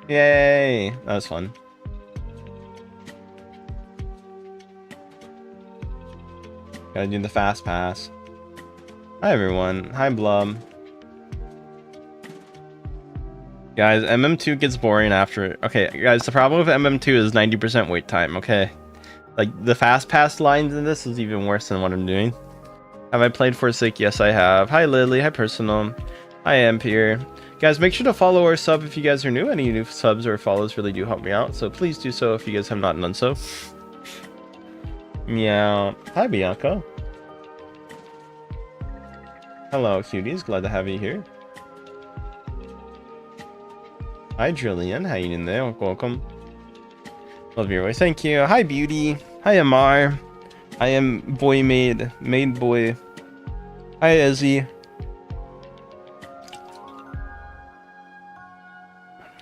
Yay! That was fun. Gotta do the fast pass. Hi, everyone. Hi, Blub. Guys, MM2 gets boring after... Okay, guys, the problem with MM2 is 90% wait time, okay? Like, the fast pass lines in this is even worse than what I'm doing. Have I played Forsaken? Yes, I have. Hi, Lily. Hi, Personal. Hi, Ampere. Guys, make sure to follow or sub if you guys are new. Any new subs or follows really do help me out, so please do so if you guys have not done so. Meow. Hi, Bianca. Hello, cuties. Glad to have you here. Hi, Julian. How you doing there? Welcome. Love your voice. Thank you. Hi, Beauty. Hi, Amar. I am boy maid boy. Hi, Izzy.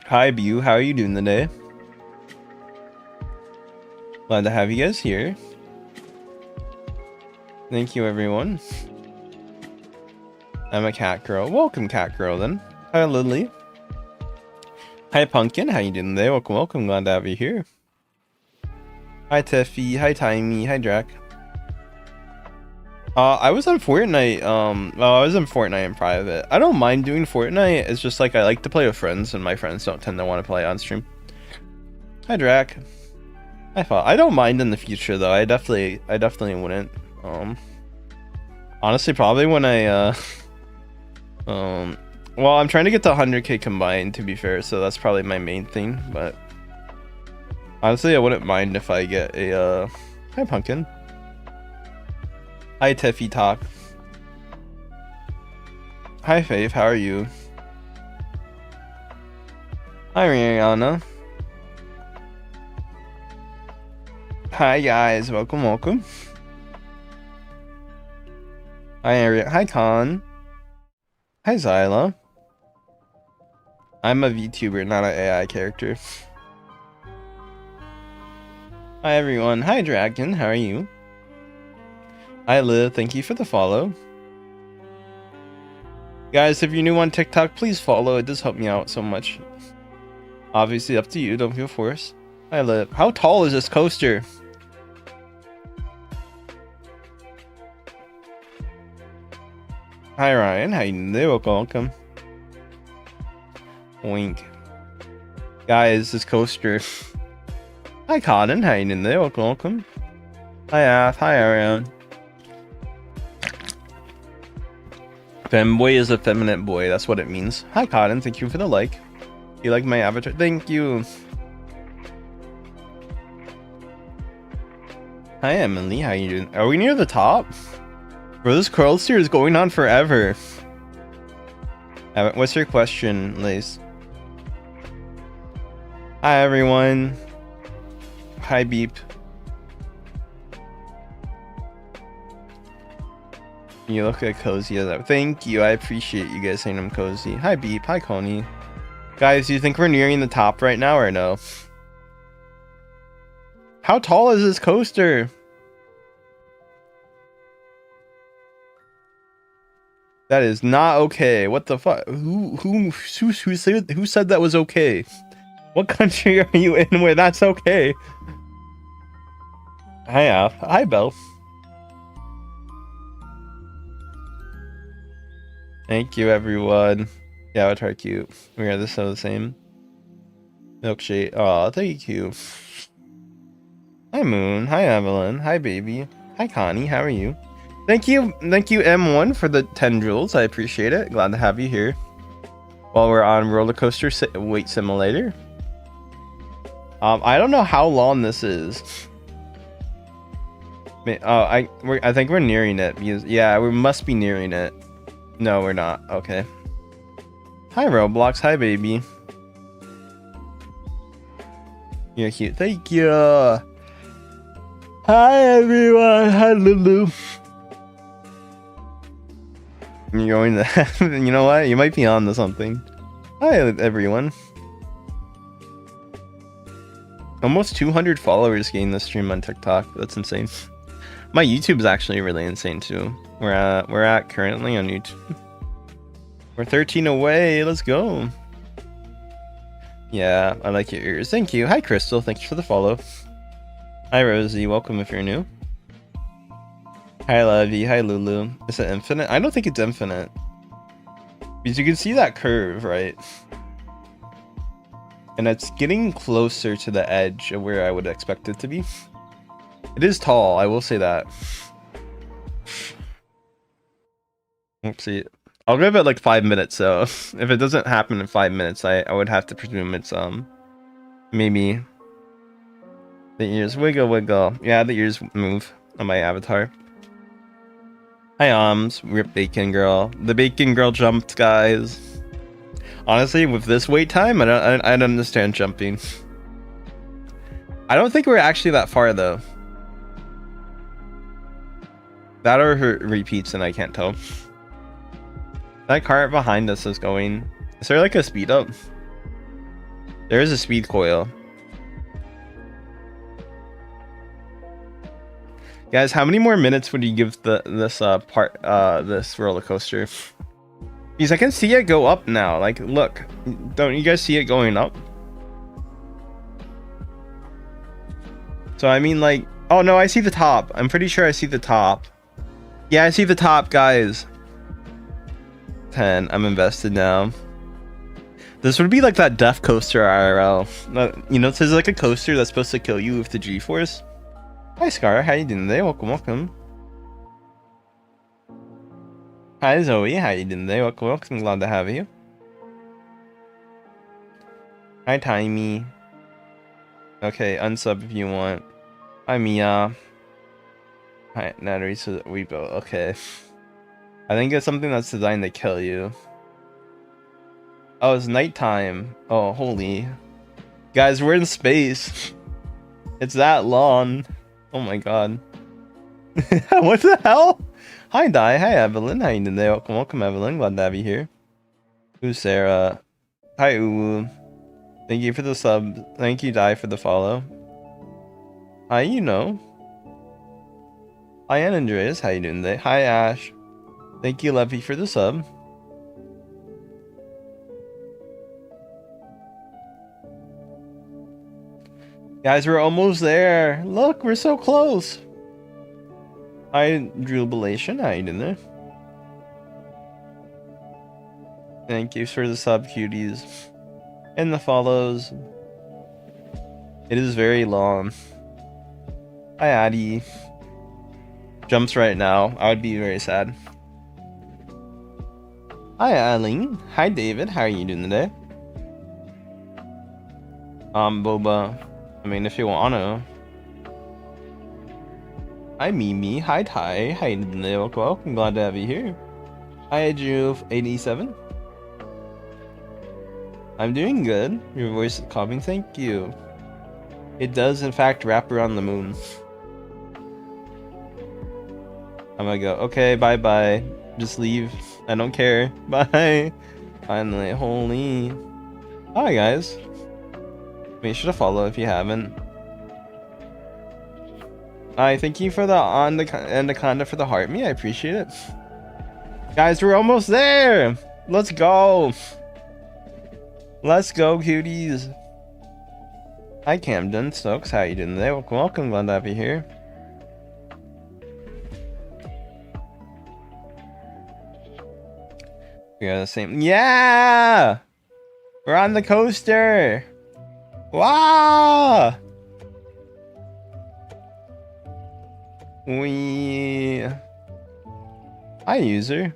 Hi, Bew. How are you doing today? Glad to have you guys here. Thank you, everyone. I'm a cat girl. Welcome, cat girl, then. Hi, Lily. Hi, Pumpkin. How you doing today? Welcome, welcome. Glad to have you here. Hi, Tiffy. Hi, Timey. Hi, Drac. I was on Fortnite. Well, I was in Fortnite in private. I don't mind doing Fortnite. It's just like I like to play with friends, and my friends don't tend to want to play on stream. Hi, Drac. I don't mind in the future though. I definitely wouldn't. Honestly, probably when I well, I'm trying to get to 100k combined, to be fair, so that's probably my main thing. But honestly, I wouldn't mind if I get a hi, Pumpkin. Hi, Tiffy Talk. Hi, Faith. How are you? Hi, Rihanna. Hi, guys. Welcome, welcome. Hi, Ariel. Hi, Khan. Hi, Zyla. I'm a VTuber, not an AI character. Hi, everyone. Hi, Dragon. How are you? Hi, Liv. Thank you for the follow. Guys, if you're new on TikTok, please follow. It does help me out so much. Obviously, up to you. Don't feel forced. Hi, Liv. How tall is this coaster? Hi, Ryan. How you doing? Welcome. Wink. Guys, this coaster. Hi, Conan. How you doing? Welcome. Hi, Af. Hi, Ariane. Femboy is a feminine boy. That's what it means. Hi, Cotton. Thank you for the like. You like my avatar? Thank you. Hi, Emily. How you doing? Are we near the top? Bro, this coaster is going on forever. What's your question, Lace? Hi, everyone. Hi, Beep. You look like cozy as that. Thank you. I appreciate you guys saying I'm cozy. Hi, Beep. Hi, Coney. Guys, do you think we're nearing the top right now or no? How tall is this coaster? That is not okay. What the fuck? Who said that was okay? What country are you in where that's okay? Hi, Al. Hi, Belle. Thank you, everyone. Yeah, avatar cute. We are so the same. Milkshake. Aw, thank you. Hi, Moon. Hi, Evelyn. Hi, baby. Hi, Connie. How are you? Thank you M1 for the 10 jewels. I appreciate it. Glad to have you here. While we're on roller coaster wait simulator. I don't know how long this is. I think we're nearing it. Yeah, we must be nearing it. No, we're not. Okay. Hi Roblox. Hi baby. You're cute. Thank you. Hi everyone. Hi Lulu. You're going to. You know what? You might be on to something. Hi everyone. Almost 200 followers gained this stream on TikTok. That's insane. My YouTube's actually really insane too. We're at currently on YouTube. We're 13 away. Let's go. Yeah, I like your ears. Thank you. Hi Crystal. Thank you for the follow. Hi Rosie. Welcome if you're new. Hi Lovey. Hi Lulu. Is it infinite? I don't think it's infinite. Because you can see that curve, right? And it's getting closer to the edge of where I would expect it to be. It is tall, I will say that. Let's see. I'll give it like 5 minutes, so if it doesn't happen in 5 minutes, I would have to presume it's maybe the ears wiggle. Yeah, the ears move on my avatar. Hi rip bacon girl. The bacon girl jumped, guys. Honestly, with this wait time, I don't understand jumping. I don't think we're actually that far though. That or her repeats and I can't tell. That cart behind us is going. Is there like a speed up? There is a speed coil. Guys, how many more minutes would you give this roller coaster? Because I can see it go up now. Like, look, don't you guys see it going up? So I mean, like, oh no, I see the top. I'm pretty sure I see the top. Yeah, I see the top, guys. 10. I'm invested now. This would be like that death coaster IRL. You know, there's like a coaster that's supposed to kill you with the G-force. Hi Scar, how you doing today? Welcome. Hi Zoe, how you doing today? Welcome. Glad to have you. Hi Timey. Okay, unsub if you want. Hi Mia. Hi Natalie, so we both. Okay. I think it's something that's designed to kill you. Oh, it's nighttime. Oh, holy. Guys, we're in space. It's that long. Oh my god. What the hell? Hi Di, hi Evelyn, how you doing today? Welcome Evelyn, glad to have you here. Who's Sarah? Hi Uwu. Thank you for the sub. Thank you Di for the follow. Hi, you know. Hi Andreas, how you doing today? Hi Ash. Thank you Levy for the sub. Guys, we're almost there. Look, we're so close. Hi Jubilation, how you doing there? Thank you for the sub, cuties. And the follows. It is very long. Hi Addie. Jumps right now. I would be very sad. Hi Eileen. Hi David. How are you doing today? Boba. I mean, if you wanna. Hi Mimi. Hi Ty. Hi welcome. Glad to have you here. Hi Juve87. I'm doing good. Your voice is calming. Thank you. It does in fact wrap around the moon. I'm gonna go. Okay, bye bye. Just leave. I don't care. Bye. Finally, holy. Hi guys. Make sure to follow if you haven't. Hi, thank you for the Anaconda for the heart me. I appreciate it. Guys, we're almost there. Let's go. Let's go, cuties. Hi Camden Stokes, how you doing today? Welcome, glad to have you here. We are the same. Yeah! We're on the coaster! Wow! Hi, user.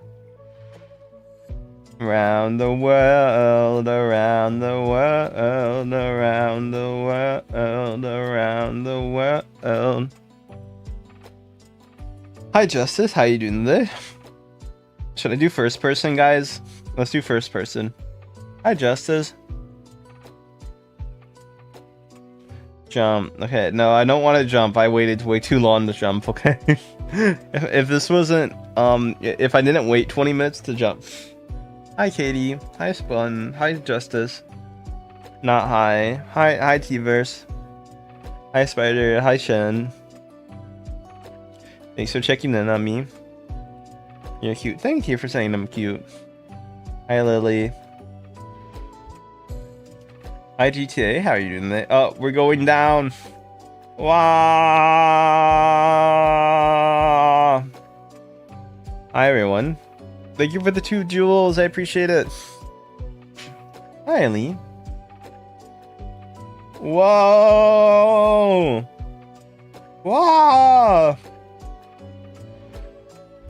Around the world, around the world, around the world, around the world. Hi, Justice. How you doing today? Should I do first person, guys? Let's do first person. Hi, Justice. Jump. Okay, no, I don't want to jump. I waited way too long to jump, okay? if this wasn't, if I didn't wait 20 minutes to jump. Hi, Katie. Hi, Spun. Hi, Justice. Not hi. Hi, T-Verse. Hi, Spider. Hi, Shen. Thanks for checking in on me. You're cute. Thank you for saying I'm cute. Hi, Lily. Hi, GTA. How are you doing today? Oh, we're going down. Wow. Hi, everyone. Thank you for the 2 jewels. I appreciate it. Hi, Eileen. Whoa. Wow.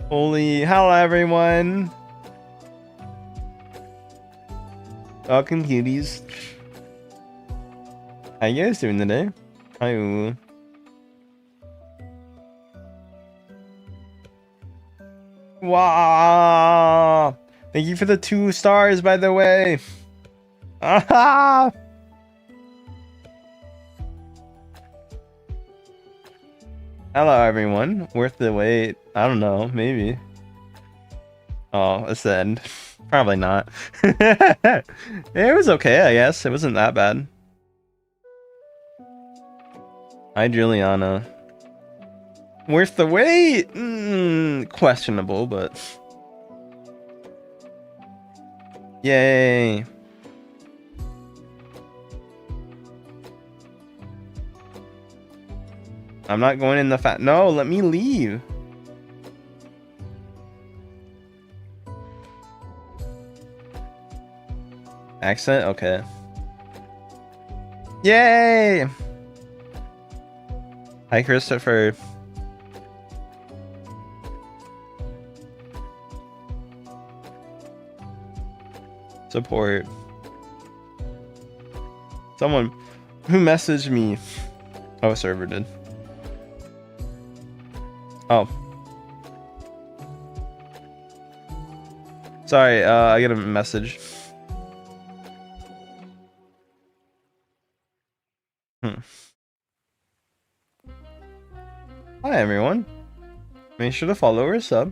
Holy, hello, everyone. Welcome, cuties. How you guys doing today? Hi. Wow! Thank you for the 2 stars, by the way. Ah! Hello, everyone. Worth the wait. I don't know. Maybe. Oh, it's the end. Probably not. It was okay, I guess. It wasn't that bad. Hi, Juliana. Worth the wait? Questionable, but... Yay. I'm not going in the No, let me leave. Accent? Okay. Yay! Hi, Christopher. Support. Someone who messaged me. Oh, a server did. Oh. Sorry, I get a message. Hi, everyone. Make sure to follow or sub.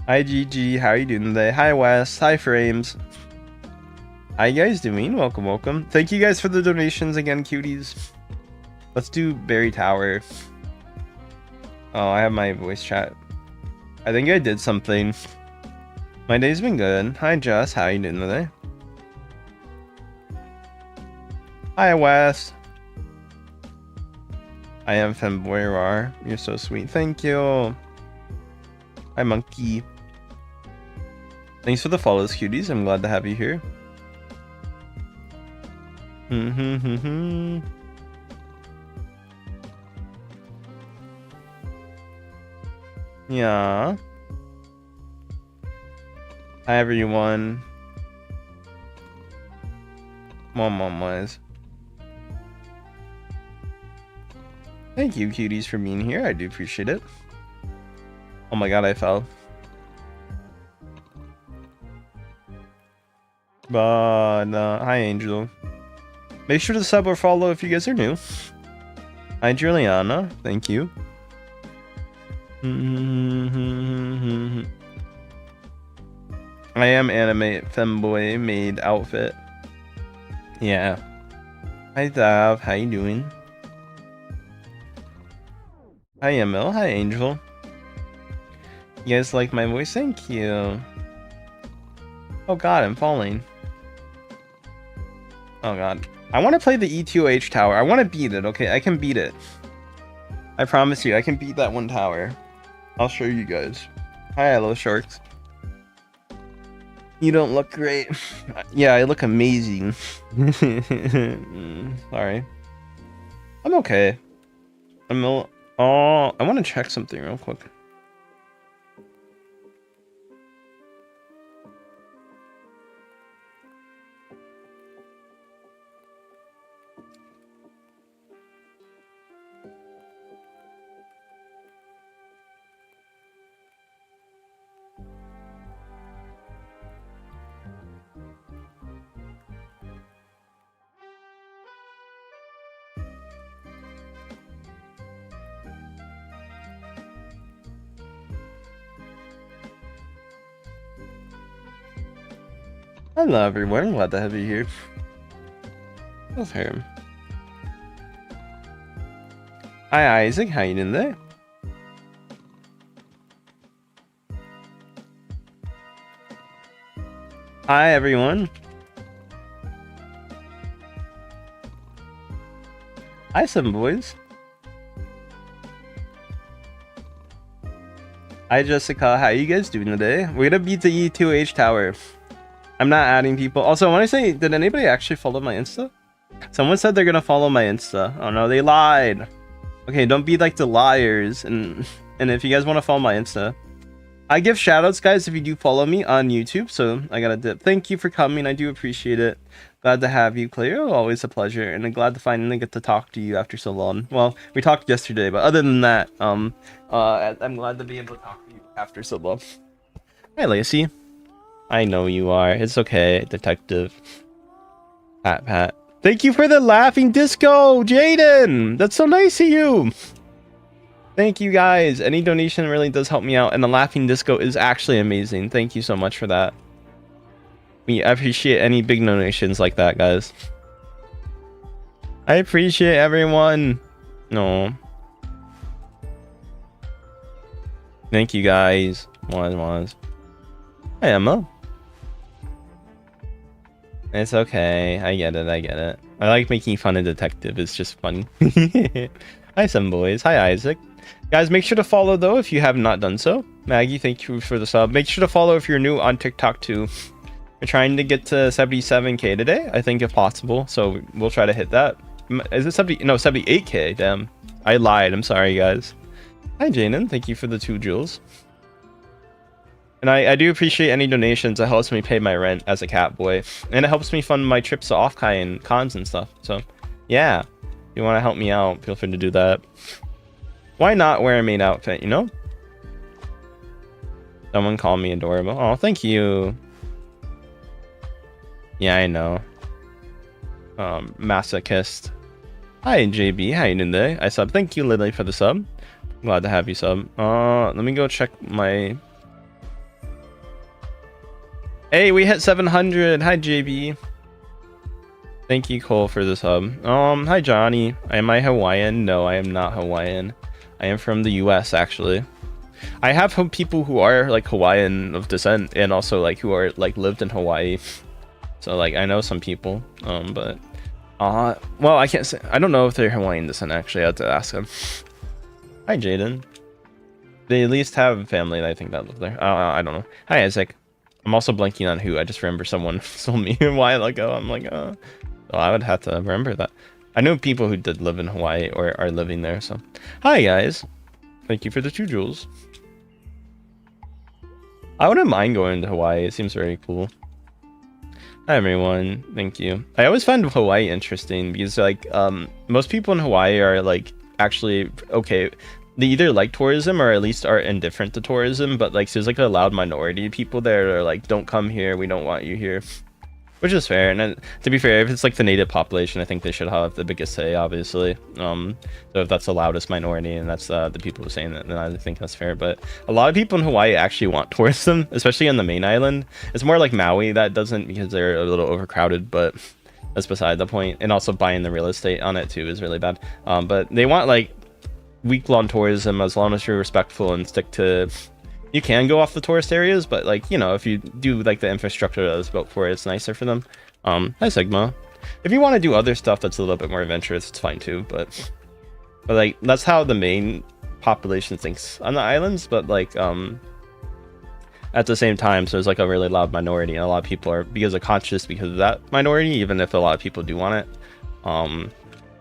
Hi, GG. How are you doing today? Hi, Wes. Hi, Frames. How you guys doing? Welcome, welcome. Thank you guys for the donations again, cuties. Let's do Berry Tower. Oh, I have my voice chat. I think I did something. My day's been good. Hi, Jess. How you doing today? Hi, Wes. I am Femboy Rar. You're so sweet. Thank you. Hi, Monkey. Thanks for the follows, cuties. I'm glad to have you here. Yeah. Hi, everyone. Mom wise. Thank you, cuties, for being here. I do appreciate it. Oh my god, I fell. But, hi, Angel. Make sure to sub or follow if you guys are new. Hi, Juliana. Thank you. I am anime femboy made outfit. Yeah. Hi, Dav. How you doing? Hi, ML. Hi, Angel. You guys like my voice? Thank you. Oh god, I'm falling. Oh god. I want to play the E2H tower. I want to beat it, okay? I can beat it. I promise you, I can beat that one tower. I'll show you guys. Hi, hello, sharks. You don't look great. Yeah, I look amazing. Sorry. I'm okay. I want to check something real quick. Hello everyone, glad to have you here. What's here? Hi Isaac, how you doing today? Hi everyone. Hi some boys. Hi Jessica, how you guys doing today? We're gonna beat the E2H tower. I'm not adding people. Also, I want to say, did anybody actually follow my Insta? Someone said they're gonna follow my Insta. Oh no, they lied. Okay, don't be like the liars. And if you guys want to follow my Insta, I give shoutouts, guys, if you do follow me on YouTube. So I got a dip. Thank you for coming. I do appreciate it. Glad to have you, Cleo. Always a pleasure, and I'm glad to finally get to talk to you after so long. Well, we talked yesterday, but other than that, I'm glad to be able to talk to you after so long. Hi, Lacey. I know you are. It's okay, detective. Pat. Thank you for the laughing disco, Jaden. That's so nice of you. Thank you, guys. Any donation really does help me out, and the laughing disco is actually amazing. Thank you so much for that. We appreciate any big donations like that, guys. I appreciate everyone. No. Thank you, guys. Was. Hi, Emma. It's okay. I get it. I like making fun of detective. It's just funny. Hi, some boys. Hi, Isaac. Guys, make sure to follow, though, if you have not done so. Maggie, thank you for the sub. Make sure to follow if you're new on TikTok, too. We're trying to get to 77k today, I think, if possible. So we'll try to hit that. Is it 70? No, 78k. Damn. I lied. I'm sorry, guys. Hi, Janan. Thank you for the 2 jewels. And I do appreciate any donations. It helps me pay my rent as a cat boy. And it helps me fund my trips to Offkai and cons and stuff. So, yeah. If you want to help me out, feel free to do that. Why not wear a main outfit, you know? Someone called me adorable. Oh, thank you. Yeah, I know. Masochist. Hi, JB. How you doing today? I sub. Thank you, Lily, for the sub. Glad to have you sub. Let me go check my... Hey, we hit 700. Hi, JB. Thank you, Cole, for the sub. Hi, Johnny. Am I Hawaiian? No, I am not Hawaiian. I am from the US, actually. I have people who are like Hawaiian of descent, and also like who are like lived in Hawaii. So like I know some people, but well, I can't say. I don't know if they're Hawaiian descent. Actually, I have to ask them. Hi, Jaden. They at least have family. I think that live there. I don't know. Hi, Isaac. I'm also blanking on who. I just remember someone told me a while ago. I'm like, so I would have to remember that. I know people who did live in Hawaii or are living there. So, hi guys. Thank you for the 2 jewels. I wouldn't mind going to Hawaii. It seems very cool. Hi everyone. Thank you. I always find Hawaii interesting because like most people in Hawaii are like actually okay. They either like tourism or at least are indifferent to tourism, but like there's like a loud minority of people there that are like, don't come here, we don't want you here, which is fair. And then, to be fair, if it's like the native population, I think they should have the biggest say, obviously. So if that's the loudest minority and that's the people who are saying that, then I think that's fair. But a lot of people in Hawaii actually want tourism, especially on the main island. It's more like Maui that doesn't, because they're a little overcrowded, but that's beside the point. And also buying the real estate on it too is really bad. But they want like week-long tourism as long as you're respectful and stick to... You can go off the tourist areas, but like, you know, if you do like the infrastructure that was built for it, it's nicer for them. Hi Sigma. If you want to do other stuff that's a little bit more adventurous, it's fine too, but like that's how the main population thinks on the islands. But like at the same time, so there's like a really loud minority, and a lot of people are conscious because of that minority, even if a lot of people do want it.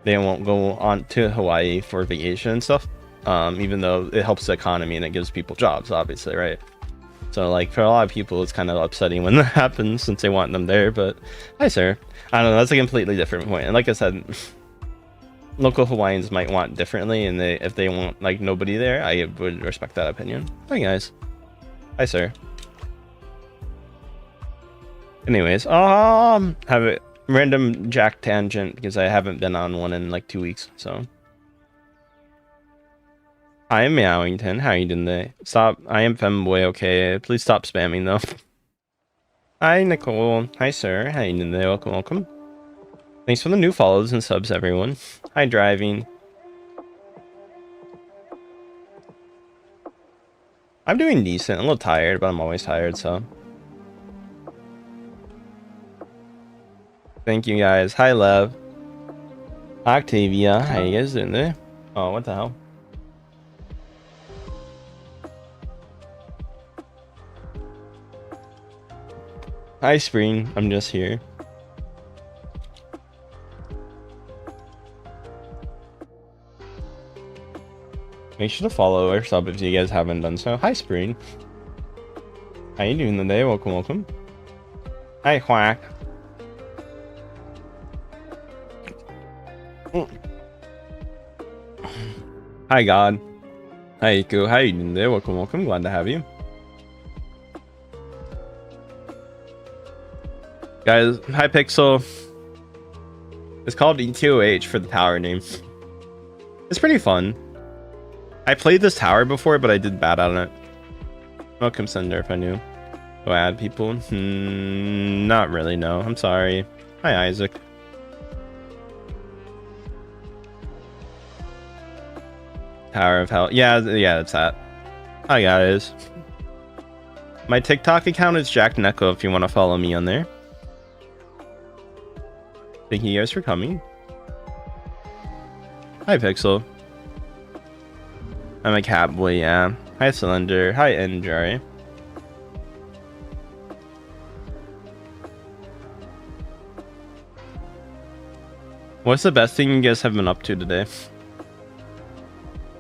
they won't go on to Hawaii for vacation and stuff. Even though it helps the economy and it gives people jobs, obviously, right? So like for a lot of people, it's kind of upsetting when that happens since they want them there. But hi, sir. I don't know. That's a completely different point. And like I said, local Hawaiians might want differently, and if they want like nobody there, I would respect that opinion. Hi, guys. Hi, sir. Anyways, have a random Jack tangent because I haven't been on one in like 2 weeks. So. Hi, Meowington. How are you doing today? Stop. I am femboy, okay? Please stop spamming, though. Hi, Nicole. Hi, sir. How are you doing today? Welcome, welcome. Thanks for the new follows and subs, everyone. Hi, driving. I'm doing decent. I'm a little tired, but I'm always tired, so. Thank you, guys. Hi, Lev. Octavia. How you guys doing today? Oh, what the hell? Hi, Spring. I'm just here. Make sure to follow or sub if you guys haven't done so. Hi, Spring. How you doing today? Welcome, welcome. Hi, Quack. Hi, God. Hi, Iku. How you doing today? Welcome, welcome. Glad to have you. Guys, hi, Pixel. It's called ETOH for the tower name. It's pretty fun. I played this tower before, but I did bad on it. Welcome, Sender, if I knew. Do I add people? Not really, no. I'm sorry. Hi, Isaac. Tower of Hell. Yeah, that's that. Hi, guys. My TikTok account is Jack Neko if you want to follow me on there. Thank you guys for coming. Hi, Pixel. I'm a catboy, yeah. Hi, Cylinder. Hi, Enjoy. What's the best thing you guys have been up to today?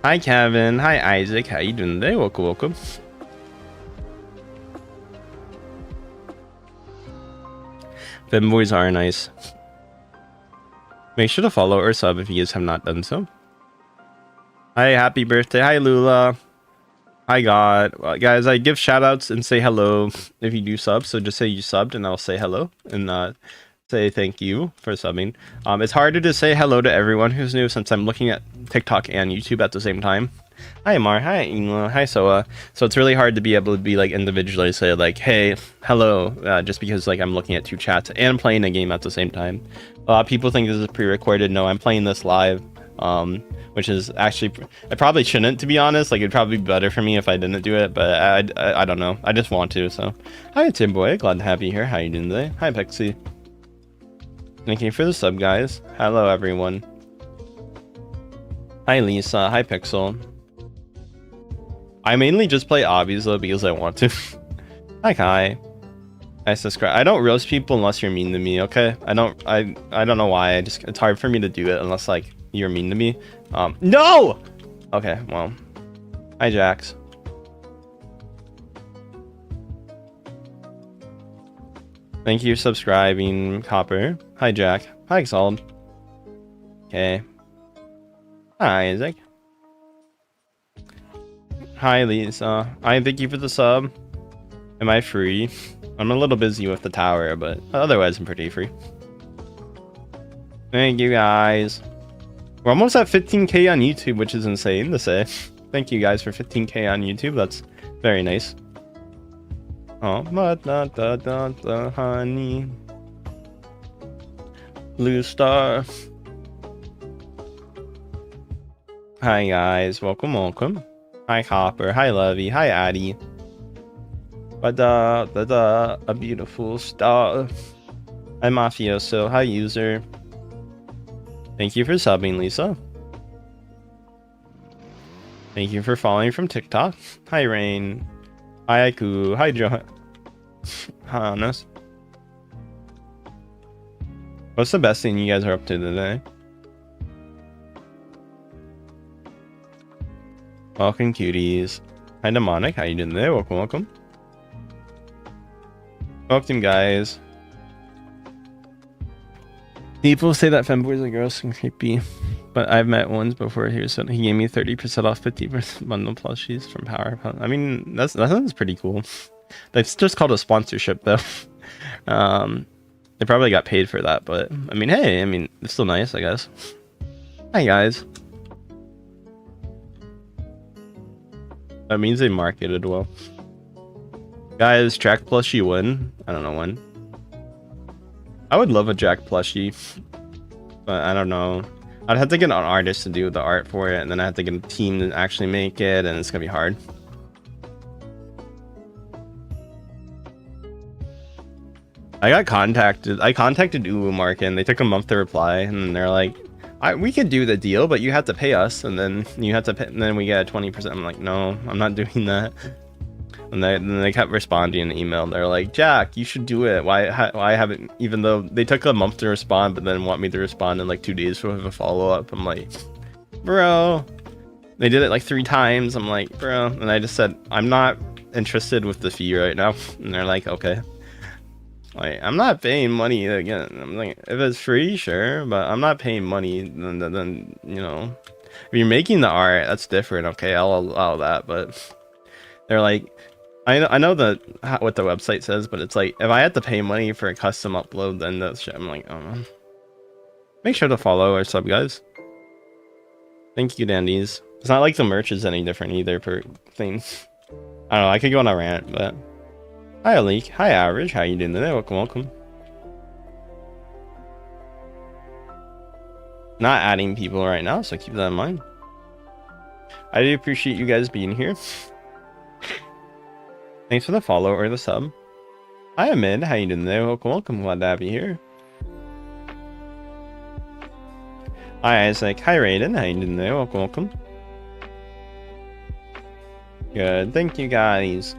Hi, Kevin. Hi, Isaac. How you doing today? Welcome, welcome. Femboys are nice. Make sure to follow or sub if you guys have not done so. Hi, happy birthday. Hi, Lula. Hi, God. Well, guys, I give shoutouts and say hello if you do sub. So just say you subbed and I'll say hello and say thank you for subbing. It's harder to say hello to everyone who's new since I'm looking at TikTok and YouTube at the same time. Hi, Amar. Hi, Ingla. Hi, Soa. So it's really hard to be able to be like individually say like, hey, hello, just because like I'm looking at two chats and playing a game at the same time. A lot of people think this is pre-recorded. No, I'm playing this live, which is actually, I probably shouldn't, to be honest. Like, it'd probably be better for me if I didn't do it, but I don't know. I just want to, so. Hi, Tim Boy. Glad to have you here. How you doing today? Hi, Pixie. Thank you for the sub, guys. Hello, everyone. Hi, Lisa. Hi, Pixel. I mainly just play obbies, though, because I want to. Hi, Kai. I subscribe. I don't roast people unless you're mean to me, okay? I don't know why. It's hard for me to do it unless, like, you're mean to me. No! Okay, well. Hi, Jax. Thank you for subscribing, Copper. Hi, Jack. Hi, Exalt. Okay. Hi, Isaac. Hi, Lisa. Thank you for the sub. Am I free? I'm a little busy with the tower, but otherwise I'm pretty free. Thank you, guys. We're almost at 15k on YouTube, which is insane to say. Thank you guys for 15k on YouTube. That's very nice. Oh, da honey. Blue star. Hi, guys. Welcome, welcome. Hi, Hopper. Hi, Lovey. Hi, Addie. A beautiful star. Hi, Mafioso. Hi, user. Thank you for subbing, Lisa. Thank you for following from TikTok. Hi, Rain. Hi, Aiku. Hi, Johannes. What's the best thing you guys are up to today? Welcome, cuties. Hi, Demonic. How you doing there? Welcome, welcome. Welcome, guys. People say that femboys are gross and creepy, but I've met ones before here, so he gave me 30% off 50% bundle plushies from Power. I mean, that sounds pretty cool. That's just called a sponsorship, though. They probably got paid for that, but I mean, hey, I mean, it's still nice, I guess. Hi, guys. That means they marketed well. Guys, Jack plushie win. I don't know when. I would love a Jack plushie, but I don't know. I'd have to get an artist to do the art for it, and then I have to get a team to actually make it, and it's gonna be hard. I contacted Uwu Market, and they took a month to reply, and they're like, we could do the deal, but you have to pay us, and then you have to pay, and then we get 20%. I'm like, no, I'm not doing that. And they kept responding in the email. They're like, Jack, you should do it. Why haven't, even though they took a month to respond, but then want me to respond in like 2 days for a follow-up. I'm like, bro, they did it like 3 times. I'm like, bro, and I just said, I'm not interested with the fee right now. And they're like, okay. Like, I'm not paying money again. I'm like, if it's free, sure, but I'm not paying money. Then you know, if you're making the art, that's different. Okay, I'll allow that. But they're like, I know what the website says, but it's like, if I had to pay money for a custom upload, then that's shit. I'm like, oh man. Make sure to follow or sub, guys. Thank you, dandies. It's not like the merch is any different either per thing. I don't know, I could go on a rant, but hi, Leak. Hi, Average. How you doing today? Welcome, welcome. Not adding people right now, so keep that in mind. I do appreciate you guys being here. Thanks for the follow or the sub. Hi, Amid. How you doing today? Welcome, welcome. Glad to have you here. Hi, Isaac. Hi, Raiden. How you doing today? Welcome, welcome. Good. Thank you, guys.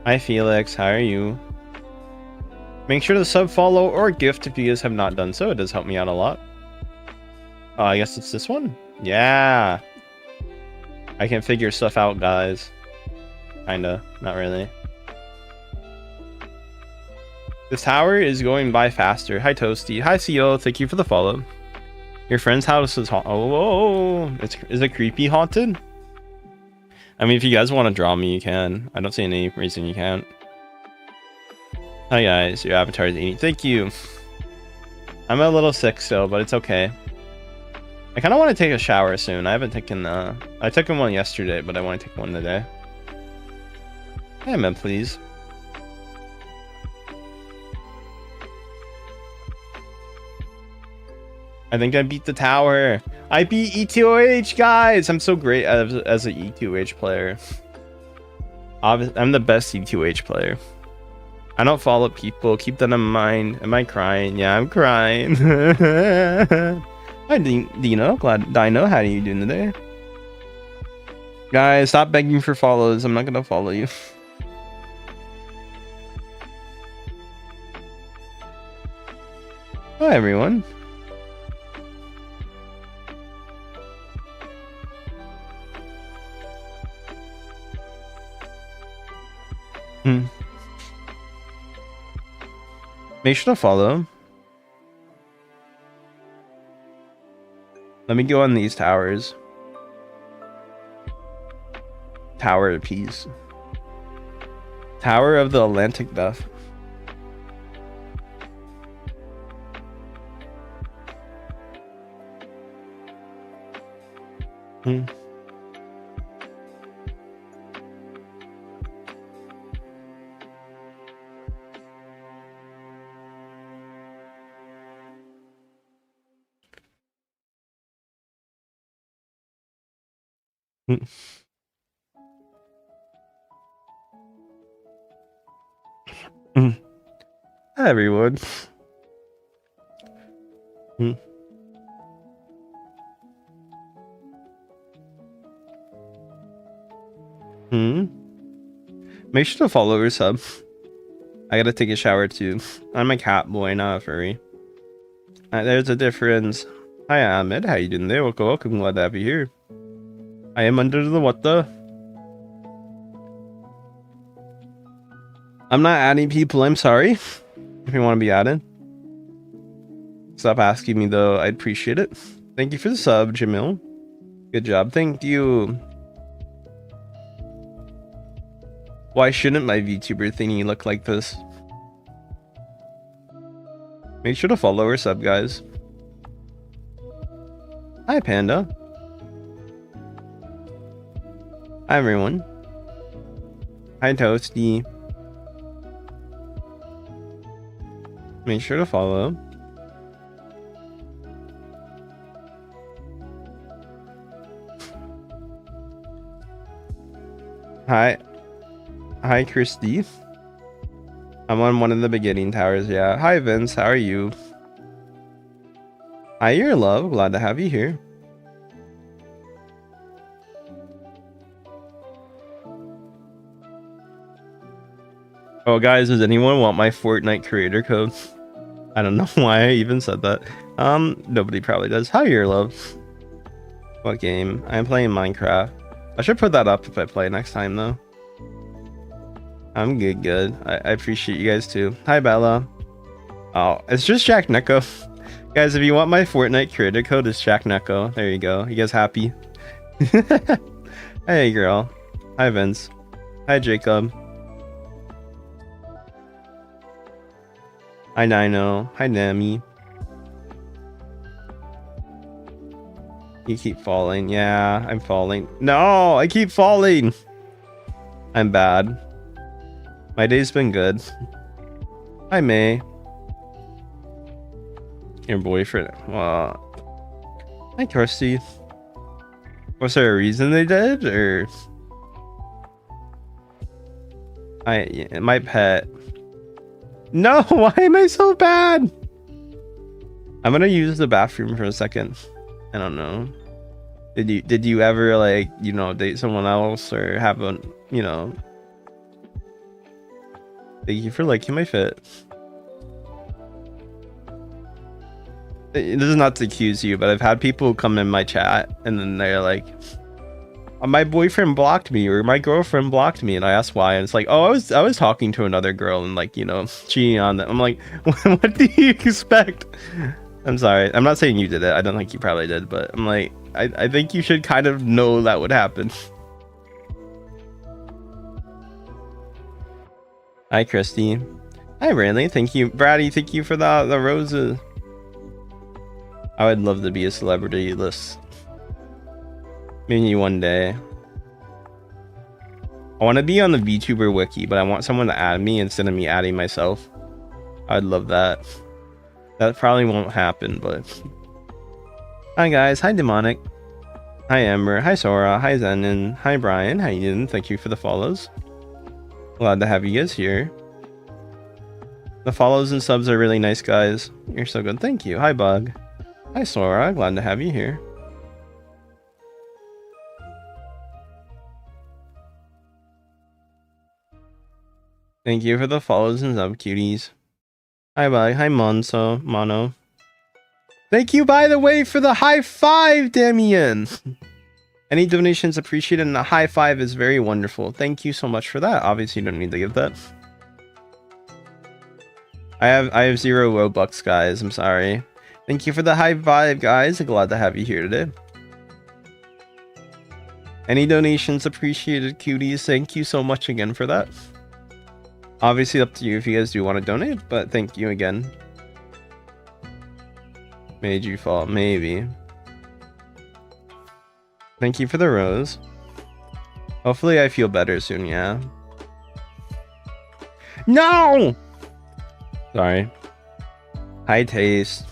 Hi, Felix. How are you? Make sure to sub, follow, or gift if you guys have not done so. It does help me out a lot. Oh, I guess it's this one? Yeah. I can figure stuff out, guys. Kinda. Not really. This tower is going by faster. Hi, Toasty. Hi, CO. Thank you for the follow. Your friend's house is haunted. Oh, is it creepy haunted? I mean, if you guys want to draw me, you can. I don't see any reason you can't. Hi, guys. Your avatar is eating. Thank you. I'm a little sick still, but it's okay. I kind of want to take a shower soon. I haven't taken... I took one yesterday, but I want to take one today. Hey, man, please. I think I beat the tower. I beat E2H, guys. I'm so great as an E2H player. I'm the best E2H player. I don't follow people. Keep that in mind. Am I crying? Yeah, I'm crying. Hi, Dino. Dino, how are you doing today? Guys, stop begging for follows. I'm not gonna follow you. Hi, everyone. Make sure to follow. Let me go on these towers. Tower of Peace. Tower of the Atlantic Death. Hi, everyone. Make sure to follow or sub. I gotta take a shower too. I'm a cat boy, not a furry. There's a difference. Hi, Ahmed. How you doing there? Welcome, welcome. Glad to have you here. I am under the what the? I'm not adding people, I'm sorry. If you want to be added. Stop asking me though, I'd appreciate it. Thank you for the sub, Jamil. Good job, thank you. Why shouldn't my VTuber thingy look like this? Make sure to follow or sub, guys. Hi, Panda. Hi, everyone. Hi, Toasty. Make sure to follow. Hi. Hi, Christy. I'm on one of the beginning towers, yeah. Hi, Vince. How are you? Hi, your love. Glad to have you here. Oh, guys, does anyone want my Fortnite creator code? I don't know why I even said that. Nobody probably does. Hi, your love. What game? I'm playing Minecraft. I should put that up if I play next time, though. I'm good. I appreciate you guys, too. Hi, Bella. Oh, it's just Jack Neko. Guys, if you want my Fortnite creator code, it's Jack Neko. There you go. You guys happy? Hey, girl. Hi, Vince. Hi, Jacob. Hi, Nino. Hi, Nami. You keep falling. Yeah, I'm falling. No, I keep falling. I'm bad. My day's been good. Hi, May. Your boyfriend. Hi, Kirsty. Was there a reason they did, or? My pet. No, why am I so bad? I'm gonna use the bathroom for a second. I don't know. Did you ever, like, you know, date someone else or have a, you know? Thank you for liking my fit. This is not to accuse you, but I've had people come in my chat and then they're like, my boyfriend blocked me or my girlfriend blocked me, and I asked why, and it's like, oh, I was talking to another girl and, like, you know, cheating on them. I'm like, what do you expect? I'm sorry, I'm not saying you did it. I don't think you probably did, but I'm like, I think you should kind of know that would happen. Hi, Christy. Hi, Randy. Thank you, Brady. Thank you for the roses. I would love to be a celebrity list. Maybe one day. I want to be on the VTuber wiki, but I want someone to add me instead of me adding myself. I'd love that. That probably won't happen, but... Hi, guys. Hi, Demonic. Hi, Ember. Hi, Sora. Hi, Zenon. Hi, Brian. How you doing? Thank you for the follows. Glad to have you guys here. The follows and subs are really nice, guys. You're so good. Thank you. Hi, Bug. Hi, Sora. Glad to have you here. Thank you for the follows and sub, cuties. Hi, Bug. Hi, Mono. Thank you, by the way, for the high five, Damien. Any donations appreciated, and a high five is very wonderful. Thank you so much for that. Obviously, you don't need to give that. I have 0 Robux, guys. I'm sorry. Thank you for the high five, guys. Glad to have you here today. Any donations appreciated, cuties. Thank you so much again for that. Obviously, up to you if you guys do want to donate, but thank you again. Made you fall, maybe. Thank you for the rose. Hopefully I feel better soon, yeah. No! Sorry. High taste.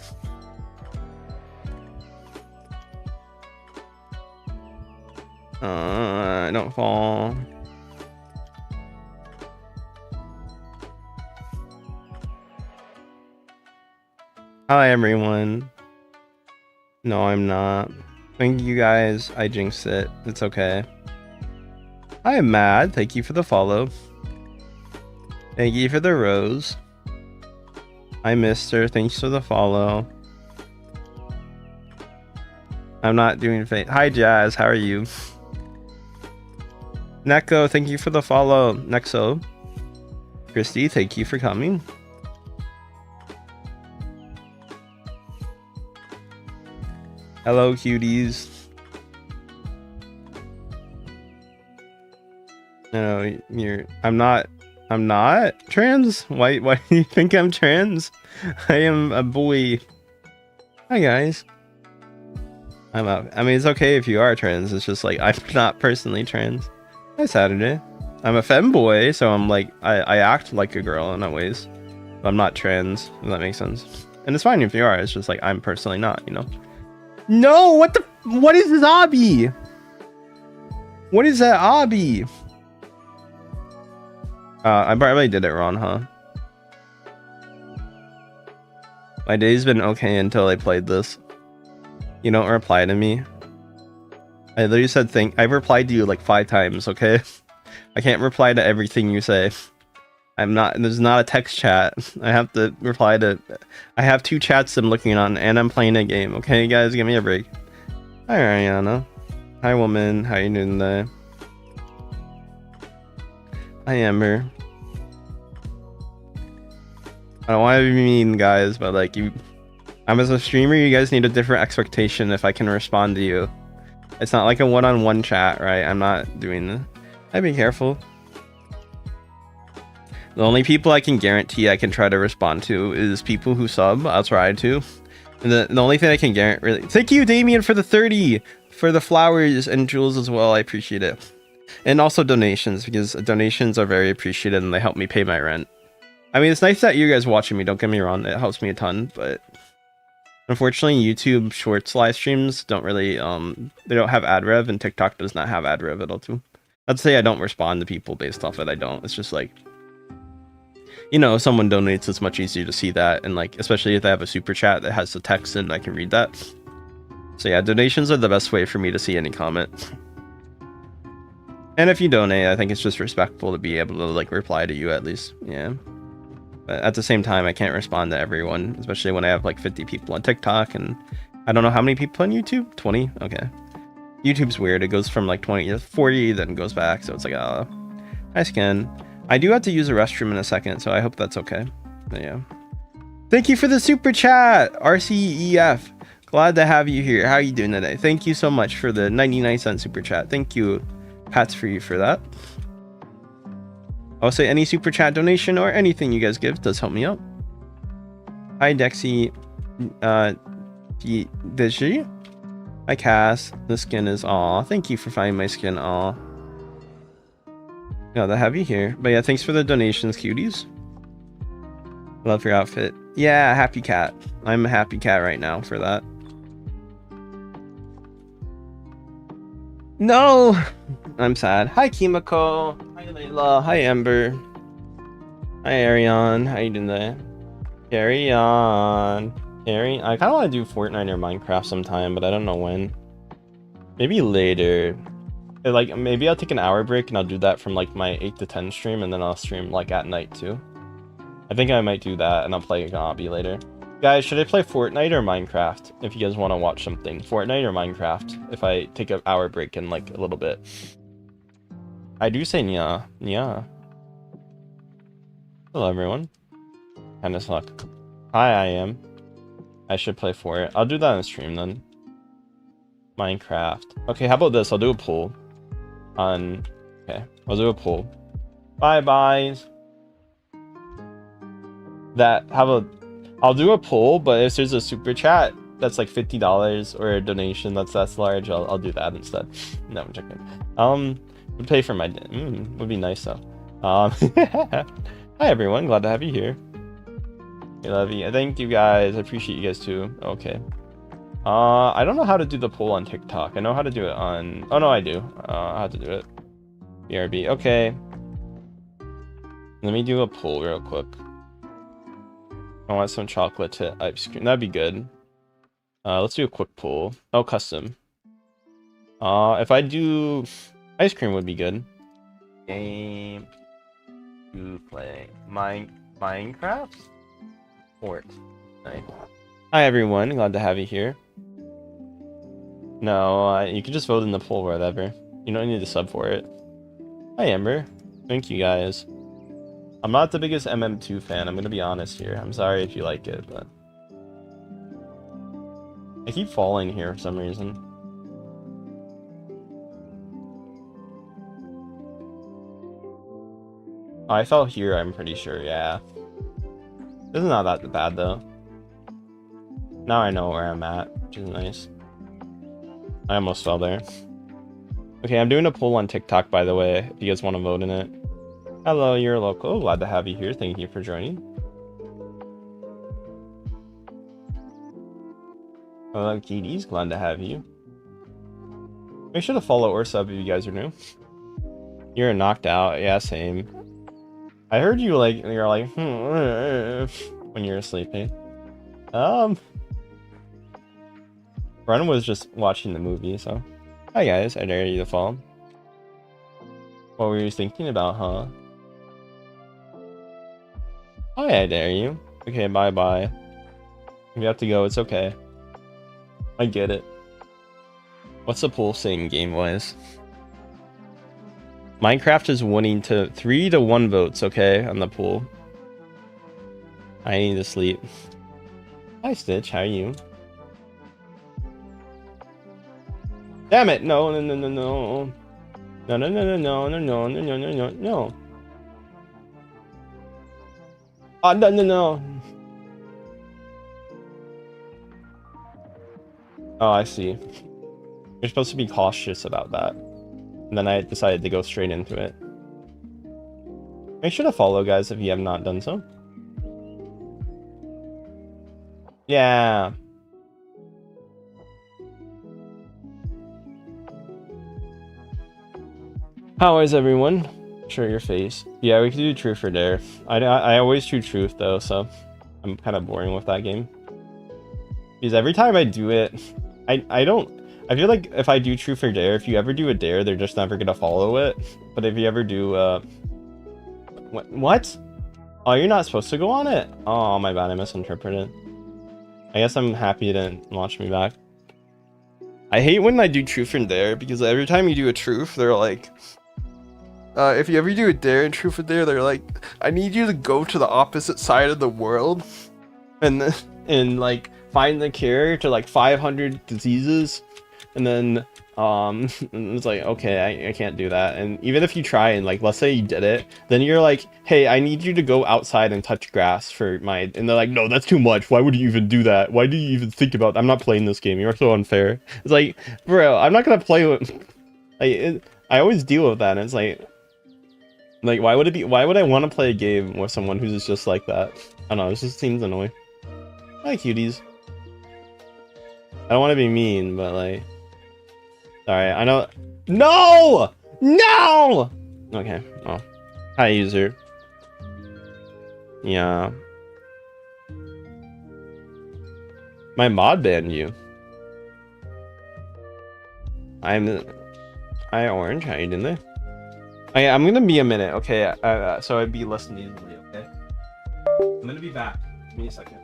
Don't fall. Hi, everyone. No, I'm not. Thank you, guys. I jinxed it. It's okay. I am mad. Thank you for the follow. Thank you for the rose. Hi, mister. Thanks for the follow. I'm not doing fake. Hi, Jazz. How are you? Neko, thank you for the follow. Nexo. Christy, thank you for coming. Hello, cuties. No, I'm not trans. Why do you think I'm trans? I am a boy. Hi guys. I mean, it's okay if you are trans. It's just like I'm not personally trans. Hi Saturday. I'm a femboy, so I'm like I act like a girl in a ways. But I'm not trans, if that makes sense. And it's fine if you are. It's just like I'm personally not, you know. No, what is this obby? What is that obby? I probably did it wrong, huh? My day's been okay until I played this. You don't reply to me. I literally said I've replied to you like 5 times, okay? I can't reply to everything you say. There's not a text chat. I have to reply to... I have 2 chats I'm looking on, and I'm playing a game, okay, guys? Give me a break. Hi, Ariana. Hi, woman. How you doing today? Hi, Amber. I don't want to be mean, guys, but like I'm as a streamer, you guys need a different expectation if I can respond to you. It's not like a one-on-one chat, right? I'm not doing this. I'd be careful. The only people I can guarantee I can try to respond to is people who sub. I'll try to. And the only thing I can guarantee, really. Thank you, Damien, for the 30, for the flowers and jewels as well. I appreciate it. And also donations, because donations are very appreciated and they help me pay my rent. I mean, it's nice that you guys watching me, don't get me wrong, it helps me a ton, but unfortunately YouTube Shorts live streams don't really, they don't have ad rev, and TikTok does not have ad rev at all too. I'd say I don't respond to people based off it, I don't. It's just like, you know, if someone donates, it's much easier to see that, and like, especially if they have a super chat that has the text in, I can read that. So yeah, donations are the best way for me to see any comment. And if you donate, I think it's just respectful to be able to like reply to you at least, yeah. But at the same time, I can't respond to everyone, especially when I have like 50 people on TikTok, and I don't know how many people on YouTube. 20? Okay. YouTube's weird. It goes from like 20 to 40, then goes back. So it's like, hi, Skin. I do have to use a restroom in a second, so I hope that's okay. But yeah. Thank you for the super chat, RCEF. Glad to have you here. How are you doing today? Thank you so much for the 99-cent super chat. Thank you, Pats, for you for that. I'll say any super chat donation or anything you guys give does help me out. Hi, Dexy. Digi. Hi, Cass. The skin is aw. Thank you for finding my skin. Aw. Glad to have you here. But yeah, thanks for the donations, cuties. Love your outfit. Yeah, happy cat. I'm a happy cat right now for that. No! I'm sad. Hi, Kimiko. Hi, Layla. Hi, Ember. Hi, Ariane. How you doing there? Carry on. I kind of want to do Fortnite or Minecraft sometime, but I don't know when. Maybe later. Like, maybe I'll take an hour break and I'll do that from like my 8 to 10 stream, and then I'll stream like at night too. I think I might do that, and I'll play a obby later. Guys, should I play Fortnite or Minecraft? If you guys want to watch something. Fortnite or Minecraft? If I take an hour break in like a little bit. I do say nya. Nya. Hello, everyone. Kinda suck. Hi, I am. I should play for it. I'll do that on stream then. Minecraft. Okay, how about this? I'll do a poll. Okay, I'll do a poll. Bye. I'll do a poll, but if there's a super chat that's like $50 or a donation that's large, I'll do that instead. No, I'm joking. Would pay for my would be nice though. Hi everyone, glad to have you here. I love you. Thank you guys. I appreciate you guys too. Okay. I don't know how to do the poll on TikTok. I know how to do it on... Oh no, I do. I have to do it. BRB. Okay. Let me do a poll real quick. I want some chocolate to ice cream. That'd be good. Let's do a quick poll. Oh, custom. If I do ice cream would be good. Game to play Minecraft? Fortnite. Hi everyone, glad to have you here. No, you can just vote in the poll, whatever. You don't need to sub for it. Hi, Amber. Thank you, guys. I'm not the biggest MM2 fan, I'm gonna be honest here. I'm sorry if you like it, but... I keep falling here for some reason. Oh, I fell here, I'm pretty sure, yeah. This is not that bad, though. Now I know where I'm at, which is nice. I almost fell there. Okay, I'm doing a poll on TikTok, by the way, if you guys want to vote in it. Hello, you're local. Glad to have you here. Thank you for joining. Hello, GD's. Glad to have you. Make sure to follow or sub if you guys are new. You're knocked out. Yeah, same. I heard you like, you're like, when you're sleeping. Ren was just watching the movie, so. Hi guys, I dare you to follow. What were you thinking about, huh? Hi, I dare you. Okay, bye-bye. You have to go, it's okay. I get it. What's the poll saying game-wise? Minecraft is winning to 3 to 1 votes, okay, on the poll. I need to sleep. Hi, Stitch, how are you? Damn it! No, no, no, no, no. No, no, no, no, no, no, no, no, no, no, no. Oh, no, no, no. Oh, I see. You're supposed to be cautious about that. And then I decided to go straight into it. Make sure to follow, guys, if you have not done so. Yeah. How is everyone? Show your face. Yeah, we could do truth or dare. I always choose truth though, so I'm kind of boring with that game. Because every time I do it, I feel like if I do truth or dare, if you ever do a dare, they're just never gonna follow it. But if you ever do what? Oh, you're not supposed to go on it? Oh, my bad, I misinterpreted. I guess I'm happy you didn't launch me back. I hate when I do truth and dare, because every time you do a truth, they're like, if you ever do a dare and truth or dare, they're like, I need you to go to the opposite side of the world and like find the cure to like 500 diseases, and then it's like, okay, I can't do that. And even if you try and like, let's say you did it, then you're like, hey, I need you to go outside and touch grass for my, and they're like, no, that's too much. Why would you even do that? Why do you even think about I'm not playing this game. You're so unfair. It's like, bro, I'm not gonna play with like I always deal with that, and it's like why would I want to play a game with someone who's just like that? I don't know, this just seems annoying. Hi, cuties. I don't want to be mean, but like, alright, I know. No! No! Okay, well. Hi, user. Yeah. My mod banned you. I orange, how you doing there? Okay, I'm gonna be a minute, okay? So I'd be listening easily, okay? I'm gonna be back. Give me a second.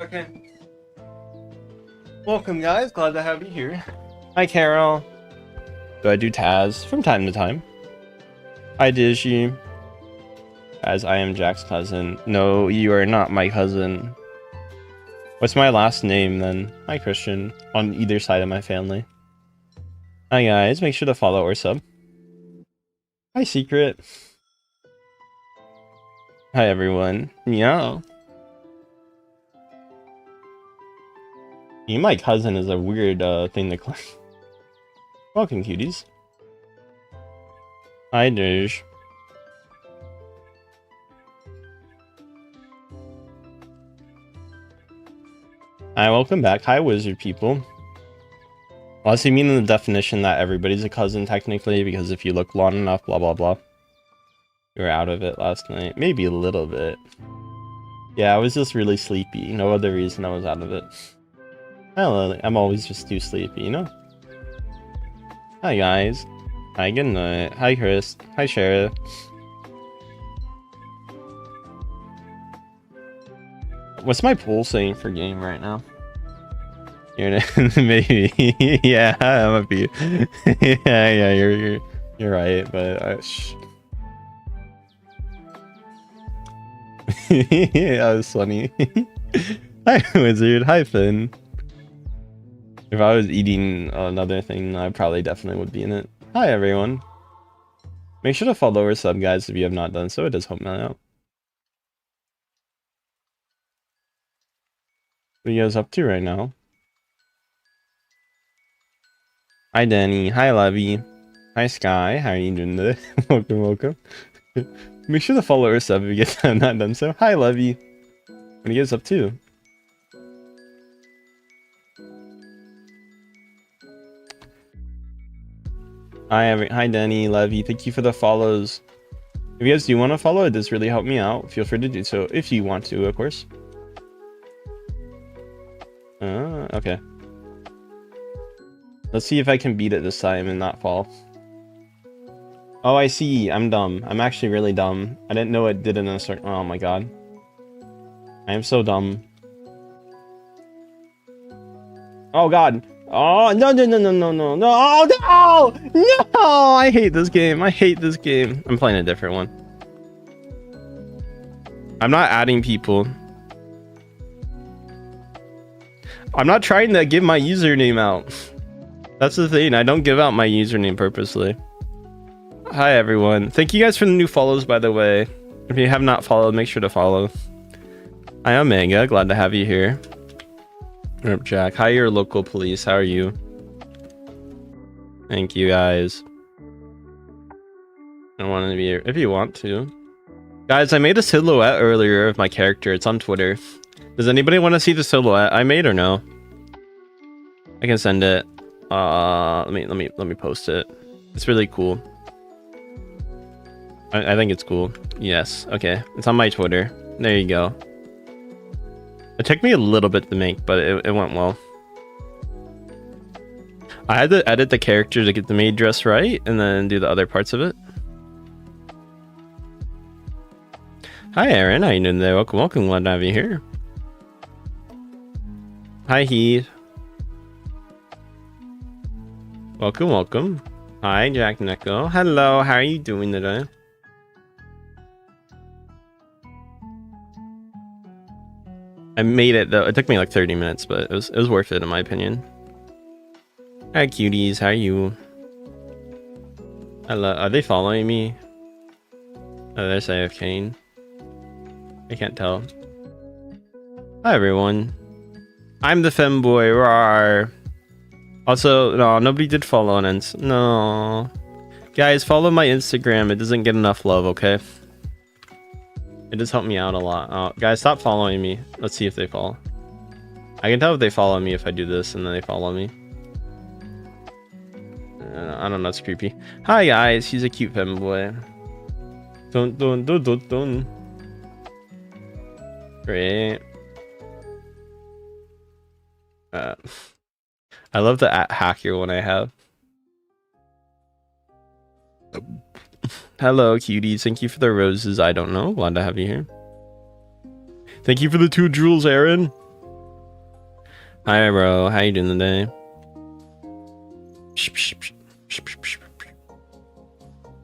Okay. Welcome, guys. Glad to have you here. Hi, Carol. Do I do Taz from time to time? Hi, Digi. As I am Jack's cousin. No, you are not my cousin. What's my last name then? Hi, Christian. On either side of my family. Hi, guys. Make sure to follow or sub. Hi, Secret. Hi, everyone. Meow. My cousin is a weird thing to claim. Welcome, cuties. Hi, Dirge. Hi, welcome back. Hi, wizard people. Unless you mean in the definition that everybody's a cousin, technically, because if you look long enough, blah, blah, blah. You were out of it last night. Maybe a little bit. Yeah, I was just really sleepy. No other reason I was out of it. I'm always just too sleepy, you know? Hi, guys. Hi, good night. Hi, Chris. Hi, Sheriff. What's my poll saying for game right now? Maybe. Yeah, I'm a few. yeah, you're right, but that was funny. Hi, Wizard. Hi, Finn. If I was eating another thing, I probably definitely would be in it. Hi, everyone. Make sure to follow or sub, guys, if you have not done so. It does help me out. What are you guys up to right now? Hi, Danny. Hi, Levy. Hi, Sky. How are you doing today? welcome. Make sure to follow or sub if you guys have not done so. Hi, Levy. What are you guys up to? Hi, Danny, Levy. Thank you for the follows. If you guys do want to follow, it does really help me out. Feel free to do so if you want to, of course. Okay. Let's see if I can beat it this time and not fall. Oh, I see. I'm dumb. I'm actually really dumb. I didn't know it did it in a certain... Oh my god. I am so dumb. Oh god. Oh, no. Oh, no! No! I hate this game. I hate this game. I'm playing a different one. I'm not adding people. I'm not trying to give my username out. That's the thing. I don't give out my username purposely. Hi, everyone. Thank you guys for the new follows, by the way. If you have not followed, make sure to follow. Hi, Omega. Glad to have you here. Rip Jack. Hi, your local police. How are you? Thank you, guys. I want to be here if you want to. Guys, I made a silhouette earlier of my character. It's on Twitter. Does anybody want to see the silhouette I made or no? I can send it. Let me post it. It's really cool. I think it's cool. Yes. Okay. It's on my Twitter. There you go. It took me a little bit to make, but it went well. I had to edit the character to get the maid dress right and then do the other parts of it. Hi, Aaron. How you doing today? Welcome. Glad to have you here. Hi, Heath. Welcome. Hi, Jack Neko. Hello. How are you doing today? I made it though. It took me like 30 minutes, but it was worth it in my opinion. Hi, cuties. How are you? Hello. Are they following me? Oh, there's AFK. I can't tell. Hi, everyone. I'm the femboy. Rawr. Also, no, nobody did follow on Ins. No. Guys, follow my Instagram. It doesn't get enough love, okay? It does help me out a lot. Guys, stop following me. Let's see if they follow. I can tell if they follow me if I do this and then they follow me. I don't know, it's creepy. Hi, guys. He's a cute femboy. Dun. Great. I love the @hacker one I have. Hello, cuties. Thank you for the roses. I don't know. Glad to have you here. Thank you for the 2 jewels, Aaron. Hi, bro. How you doing today?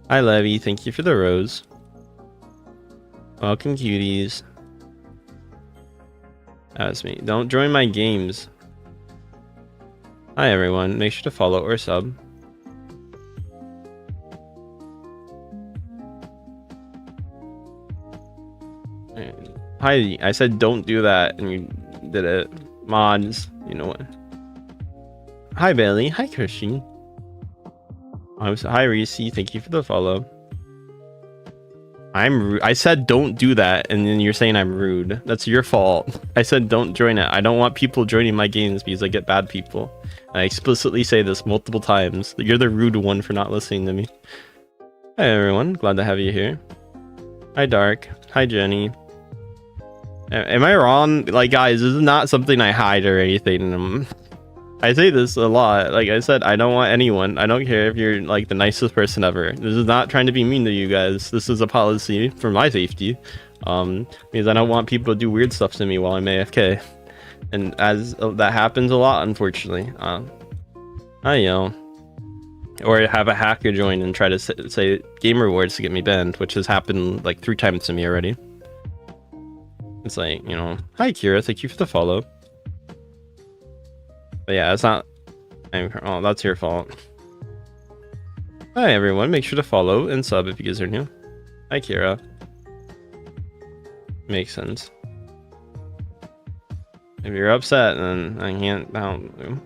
Hi, Levy. Thank you for the rose. Welcome, cuties. That's me. Don't join my games. Hi everyone, make sure to follow or sub. Hi, I said don't do that and you did it. Mods, you know what? Hi Bailey, hi Christian. Hi Reese, thank you for the follow. I said don't do that, and then you're saying I'm rude. That's your fault. I said don't join it. I don't want people joining my games because I get bad people. I explicitly say this multiple times. You're the rude one for not listening to me. Hi everyone, glad to have you here. Hi Dark, hi Jenny. Am I wrong? Like guys, this is not something I hide or anything. I say this a lot. Like I said, I don't want anyone. I don't care if you're like the nicest person ever. This is not trying to be mean to you guys. This is a policy for my safety. Because I don't want people to do weird stuff to me while I'm AFK. And as that happens a lot, unfortunately. I yell. Or have a hacker join and try to say game rewards to get me banned, which has happened like 3 times to me already. It's like, you know, hi Kira, thank you for the follow. But yeah, it's not. Oh, that's your fault. Hi everyone, make sure to follow and sub if you guys are new. Hi Kira. Makes sense. If you're upset, then I can't.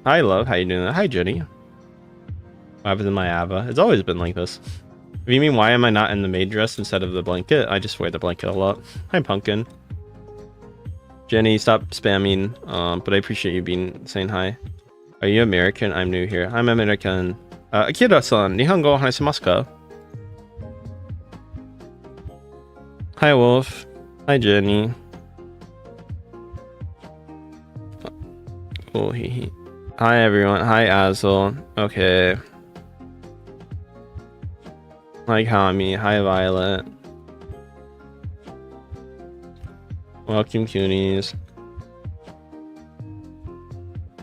Hi love, how you doing? Hi Jenny. What happened to my Ava? It's always been like this. If you mean why am I not in the maid dress instead of the blanket? I just wear the blanket a lot. Hi Pumpkin. Jenny, stop spamming. But I appreciate you saying hi. Are you American? I'm new here. I'm American. Akira-san, Nihongo hanashimasu ka? Hi Wolf. Hi Jenny. Cool. Hi everyone. Hi Azel. Okay. Hi Kami. Hi Violet. Welcome Coonies.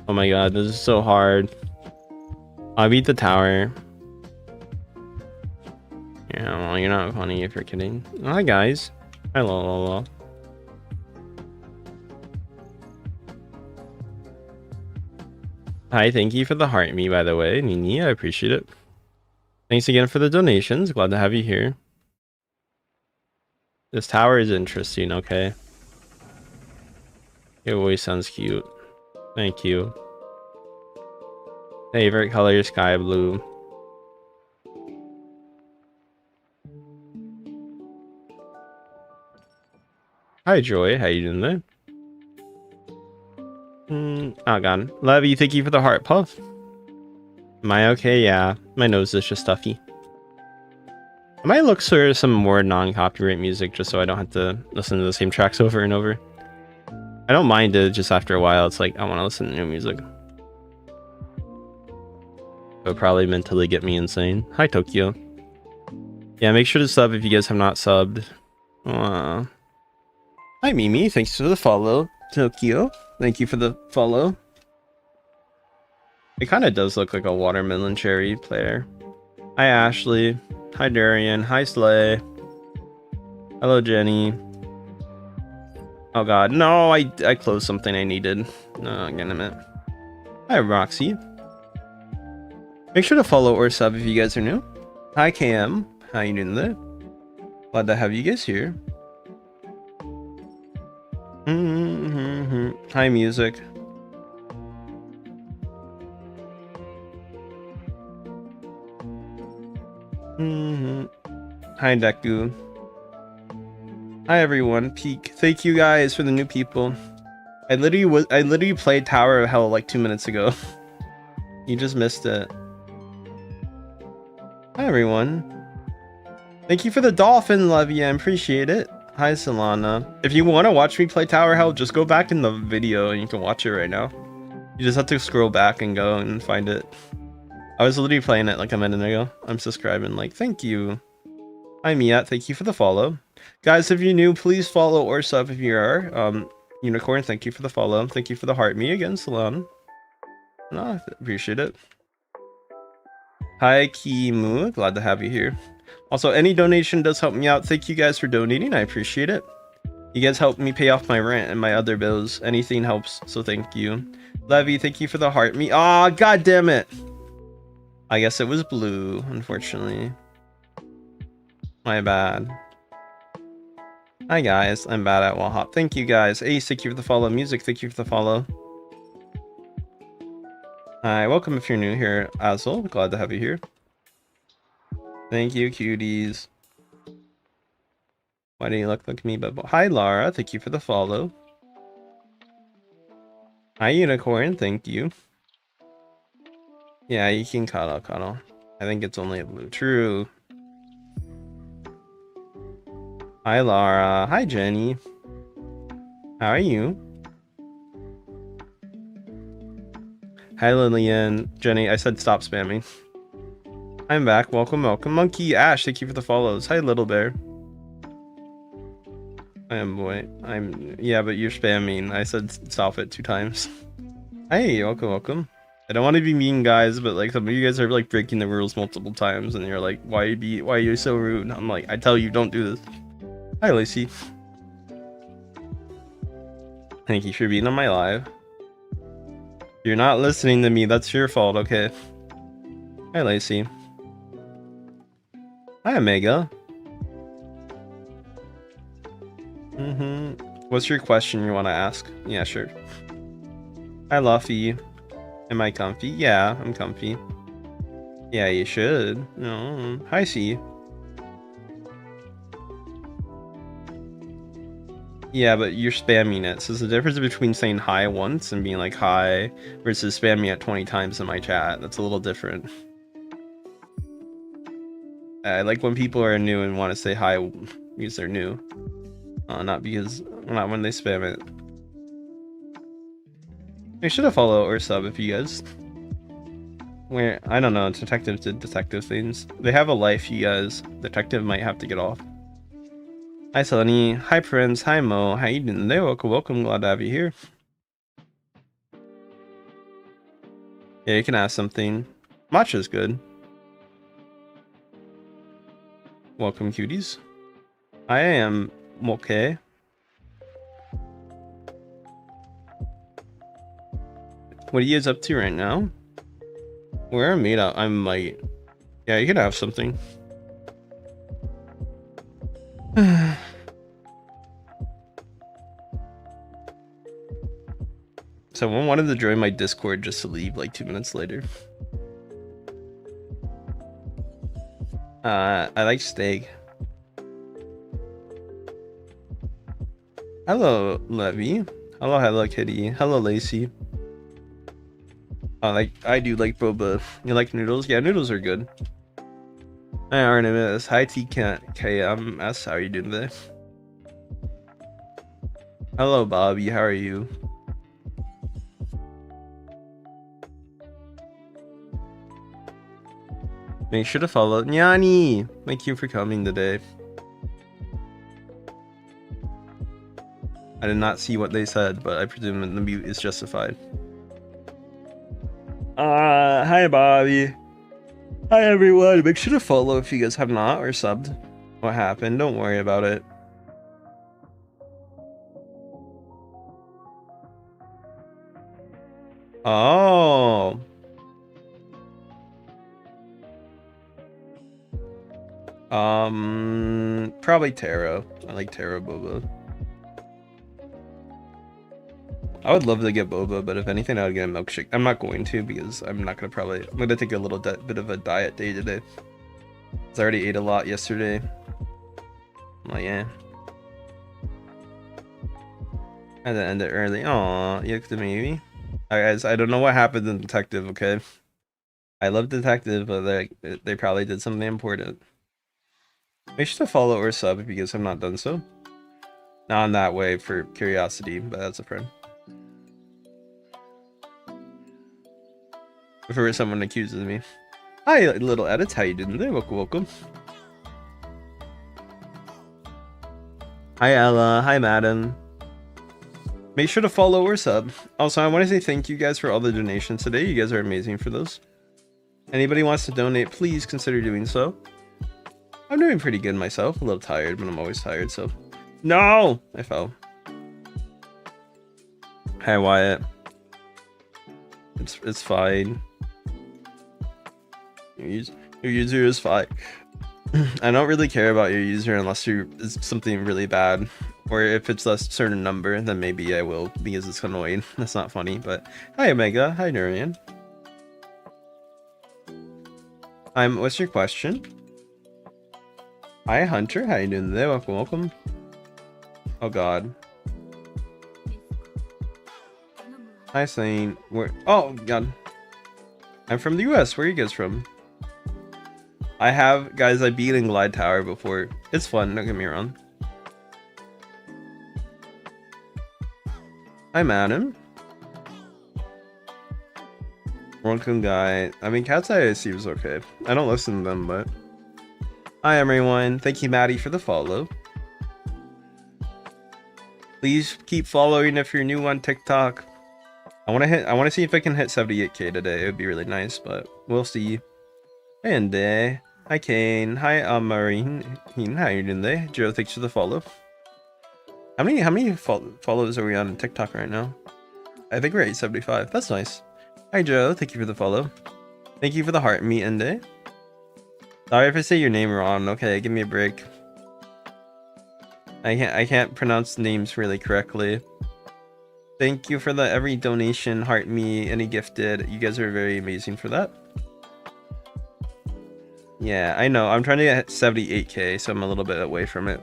Oh my god, this is so hard. I beat the tower. Yeah, well, you're not funny if you're kidding. Hi guys. Hi lol. Hi, thank you for the heart me by the way, Nini. I appreciate it. Thanks again for the donations. Glad to have you here. This tower is interesting, okay. Your voice sounds cute. Thank you. Favorite color sky blue. Hi Joy, how you doing there? Oh god. Love you, thank you for the heart puff. Am I okay? Yeah. My nose is just stuffy. I might look for some more non-copyright music just so I don't have to listen to the same tracks over and over. I don't mind it, just after a while it's like I want to listen to new music. It'll probably mentally get me insane. Hi Tokyo. Yeah, make sure to sub if you guys have not subbed. Hi Mimi, thanks for the follow. Tokyo, thank you for the follow. It kind of does look like a watermelon cherry player. Hi Ashley. Hi Darian. Hi Slay. Hello Jenny. Oh god, no, I closed something I needed. No, get a minute. Hi Roxy. Make sure to follow or sub if you guys are new. Hi Cam, how you doing there? Glad to have you guys here. Hi music. Hi Deku. Hi everyone. Peek. Thank you guys for the new people. I literally played Tower of Hell like 2 minutes ago. You just missed it. Hi everyone. Thank you for the dolphin, love you. I appreciate it. Hi Solana. If you want to watch me play Tower of Hell, just go back in the video and you can watch it right now. You just have to scroll back and go and find it. I was literally playing it like a minute ago. I'm subscribing. Like, thank you. Hi Mia, thank you for the follow. Guys, if you're new, please follow or sub if you are. Unicorn, thank you for the follow. Thank you for the heart me again, Salon. No, I appreciate it. Hi Kimu, glad to have you here. Also, any donation does help me out. Thank you guys for donating. I appreciate it. You guys helped me pay off my rent and my other bills. Anything helps, so thank you. Levy, thank you for the heart. Me, ah, god damn it. I guess it was blue, unfortunately. My bad. Hi guys, I'm bad at wall hop. Thank you guys. Ace, thank you for the follow. Music, thank you for the follow. Hi, welcome if you're new here, Azel. Glad to have you here. Thank you, cuties. Why do you look like me? But hi, Lara. Thank you for the follow. Hi, Unicorn. Thank you. Yeah, you can cuddle. I think it's only a blue. True. Hi, Lara. Hi, Jenny. How are you? Hi, Lillian. Jenny, I said stop spamming. I'm back. Welcome. Monkey Ash, thank you for the follows. Hi, Little Bear. I am boy. Yeah, but you're spamming. I said stop it 2 times. Hey, welcome. I don't want to be mean, guys, but like some of you guys are like breaking the rules multiple times, and you're like, why are you so rude? I'm like, I tell you, don't do this. Hi, Lacey. Thank you for being on my live. You're not listening to me. That's your fault, okay? Hi, Lacey. Hi, Omega. What's your question you want to ask? Yeah, sure. Hi, Luffy. Am I comfy? Yeah, I'm comfy. Yeah, you should. No. Hi, C. Yeah, but you're spamming it. So there's a difference between saying hi once and being like hi versus spamming it 20 times in my chat. That's a little different. I like when people are new and want to say hi because they're new. Not when they spam it. Make sure to follow or sub if you guys. I don't know, detectives did detective things. They have a life, you guys. Detective might have to get off. Hi, Sunny. Hi, Prince. Hi, Mo. How you doing today? Welcome. Glad to have you here. Yeah, you can ask something. Matcha's good. Welcome, cuties. I am okay. What are you guys up to right now? We're a meetup. I might. Yeah, you can have something. Someone wanted to join my Discord just to leave like 2 minutes later. I like steak. Hello, Levy. Hello, Kitty. Hello, Lacey. I do like boba. You like noodles? Yeah, noodles are good. Hi, Artemis. Hi, TKMS. How are you doing today? Hello, Bobby. How are you? Make sure to follow Nyani. Thank you for coming today. I did not see what they said, but I presume the mute is justified. Hi, Bobby. Hi, everyone. Make sure to follow if you guys have not or subbed. What happened? Don't worry about it. Oh. Probably taro. I like taro boba. I would love to get boba, but if anything, I would get a milkshake. I'm not going to because I'm gonna take a little bit of a diet day today. I already ate a lot yesterday. I'm like, yeah. I had to end it early. Aw, you looked at me. Alright, guys, I don't know what happened in Detective, okay? I love Detective, but they probably did something important. Make sure to follow or sub if you guys have not done so. Not in that way for curiosity, but that's a friend. Before someone accuses me. Hi, little edits. How you doing today? Welcome. Hi, Ella. Hi, madam. Make sure to follow or sub. Also, I want to say thank you guys for all the donations today. You guys are amazing for those. Anybody wants to donate, please consider doing so. I'm doing pretty good myself. A little tired, but I'm always tired, so No! I fell. Hi, Wyatt. It's fine. Your user is fine. I don't really care about your user unless it's something really bad. Or if it's a certain number, then maybe I will, because it's annoying. That's not funny, but... Hi, Omega. Hi, Nurian. What's your question? Hi, Hunter. How you doing today? Welcome, welcome. Oh, God. Hi, Saint. Where... Oh, God. I'm from the US. Where are you guys from? Guys, I beat in Glide Tower before. It's fun, don't get me wrong. I'm Adam. Welcome, guy. I mean, Cat's Eye seems okay. I don't listen to them, but... Hi, everyone. Thank you, Maddie, for the follow. Please keep following if you're new on TikTok. I want to see if I can hit 78k today. It would be really nice, but we'll see. And hi, Kane. Hi, Marine. How you doing today? Joe, thanks for the follow. How many follows are we on TikTok right now? I think we're at 75. That's nice. Hi, Joe. Thank you for the follow. Thank you for the heart meet, Ende. Sorry if I say your name wrong. Okay, give me a break. I can't pronounce names really correctly. Thank you for every donation, heart me, any gifted. You guys are very amazing for that. Yeah, I know. I'm trying to get 78k, so I'm a little bit away from it.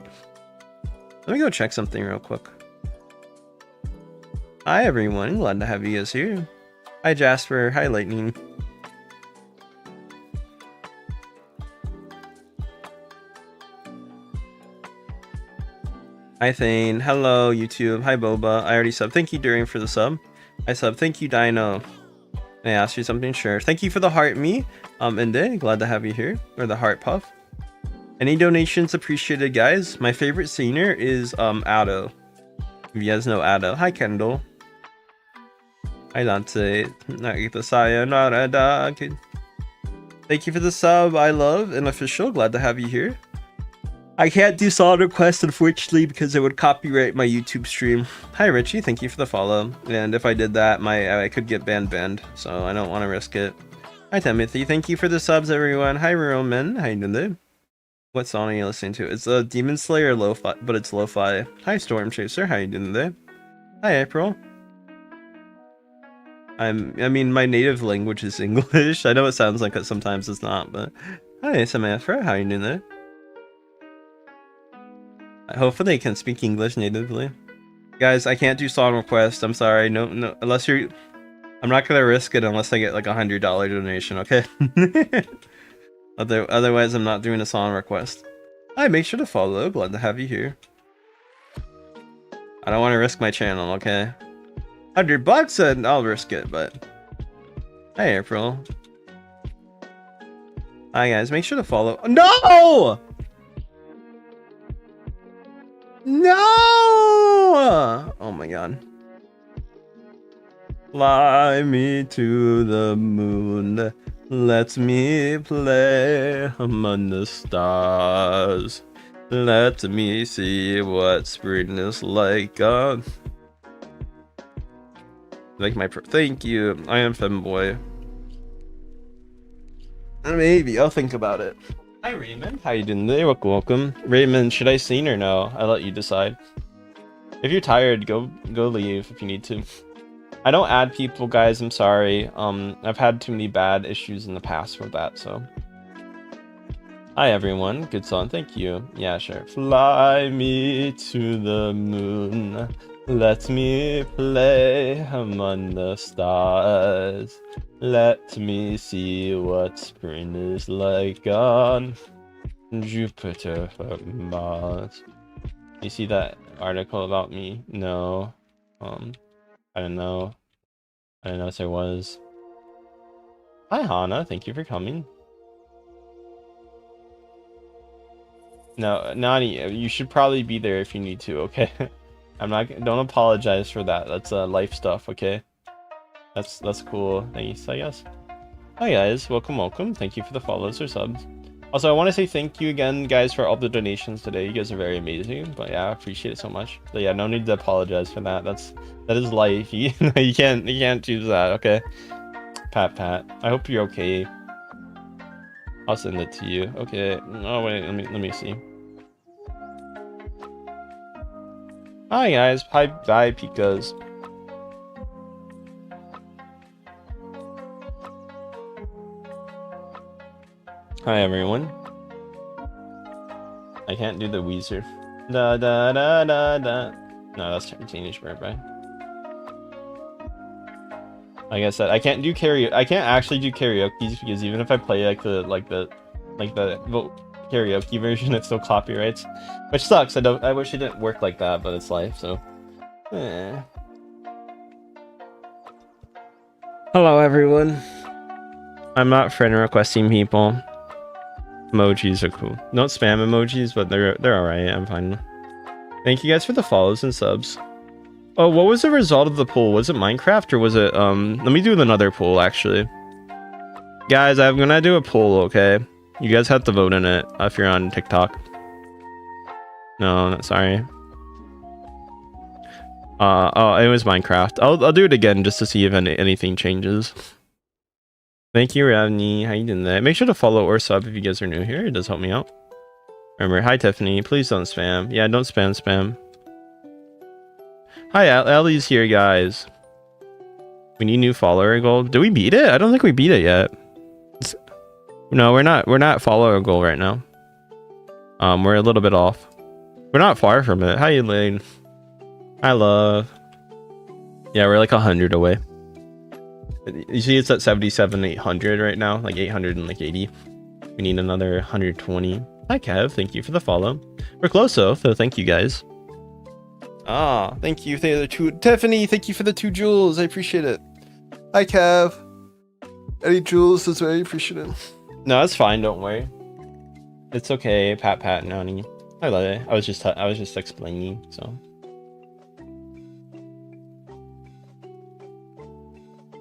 Let me go check something real quick. Hi, everyone. Glad to have you guys here. Hi, Jasper. Hi, Lightning. Hi, Thane. Hello, YouTube. Hi, Boba. I already subbed. Thank you, Durian, for the sub. I subbed. Thank you, Dino. Can I ask you something? Sure. Thank you for the heart me. Inde. Glad to have you here. Or the heart puff. Any donations appreciated, guys. My favorite singer is Ado. If you guys know Ado. Hi, Kendall. Hi, Dante. Thank you for the sub. I love and official. Glad to have you here. I can't do solid requests, unfortunately, because it would copyright my YouTube stream. Hi, Richie. Thank you for the follow. And if I did that, I could get banned, so I don't want to risk it. Hi, Timothy. Thank you for the subs, everyone. Hi, Roman. How you doing today? What song are you listening to? It's a Demon Slayer lo-fi, but it's lo-fi. Hi, Storm Chaser. How you doing today? Hi, April. I mean, my native language is English. I know it sounds like it sometimes it's not, but... Hi, Samantha. How you doing today? Hopefully they can speak English natively. Guys, I can't do song requests. I'm sorry. No, unless you're... I'm not gonna risk it unless I get like $100 donation, okay? Otherwise, I'm not doing a song request. Hi, make sure to follow. Glad to have you here. I don't want to risk my channel, okay? $100 and I'll risk it, but... Hi, April. Hi, guys. Make sure to follow. No! No! Oh my god. Fly me to the moon. Let me play among the stars. Let me see what spring is like. Thank you. I am femboy. Maybe I'll think about it. Hi, Raymond. How you doing today? Welcome. Raymond, should I sing or no? I'll let you decide. If you're tired, go leave if you need to. I don't add people, guys. I'm sorry. I've had too many bad issues in the past with that, so. Hi, everyone. Good song. Thank you. Yeah, sure. Fly me to the moon. Let me play among the stars. Let me see what spring is like on Jupiter or Mars. You see that article about me? No. I don't know. I don't know if there was. Hi, Hana. Thank you for coming. No, Nani, you should probably be there if you need to, okay? Don't apologize for that. That's life stuff, okay? That's cool. Thanks, I guess. Hi guys, welcome. Thank you for the follows or subs. Also, I want to say thank you again, guys, for all the donations today. You guys are very amazing. But yeah, I appreciate it so much. But yeah, no need to apologize for that. That is life. You can't choose that. Okay, Pat. I hope you're okay. I'll send it to you. Okay. Oh wait, let me see. Hi guys. Bye Pikas. Hi everyone. I can't do the Weezer. Da da da da da. No, that's Teenage Bird, right? Like I said, I can't do karaoke. I can't actually do karaoke because even if I play like the karaoke version, it still copyrights, which sucks. I wish it didn't work like that, but it's life. So, Hello everyone. I'm not friend requesting people. Emojis are cool. Don't spam emojis, but they're alright. I'm fine. Thank you guys for the follows and subs. Oh, what was the result of the poll? Was it Minecraft or was it let me do another poll actually. Guys, I'm gonna do a poll, okay? You guys have to vote in it if you're on TikTok. No, sorry. Oh, it was Minecraft. I'll do it again just to see if anything changes. Thank you, Ravni. How you doing there? Make sure to follow or sub if you guys are new here. It does help me out. Remember, hi Tiffany. Please don't spam. Yeah, don't spam. Hi, Ellie's here, guys. We need new follower goal. Did we beat it? I don't think we beat it yet. No, we're not follower goal right now. We're a little bit off. We're not far from it. Hi, Elaine. Hi, love. Yeah, we're like 100 away. You see, it's at 77,800 right now, like 880. We need another 120. Hi, Kev. Thank you for the follow. We're close though, so thank you guys. Ah, thank you. Tiffany, thank you for the 2 jewels. I appreciate it. Hi, Kev. Any jewels is very appreciated. No, it's fine. Don't worry. It's okay, Pat, Nani. I love it. I was just explaining. So.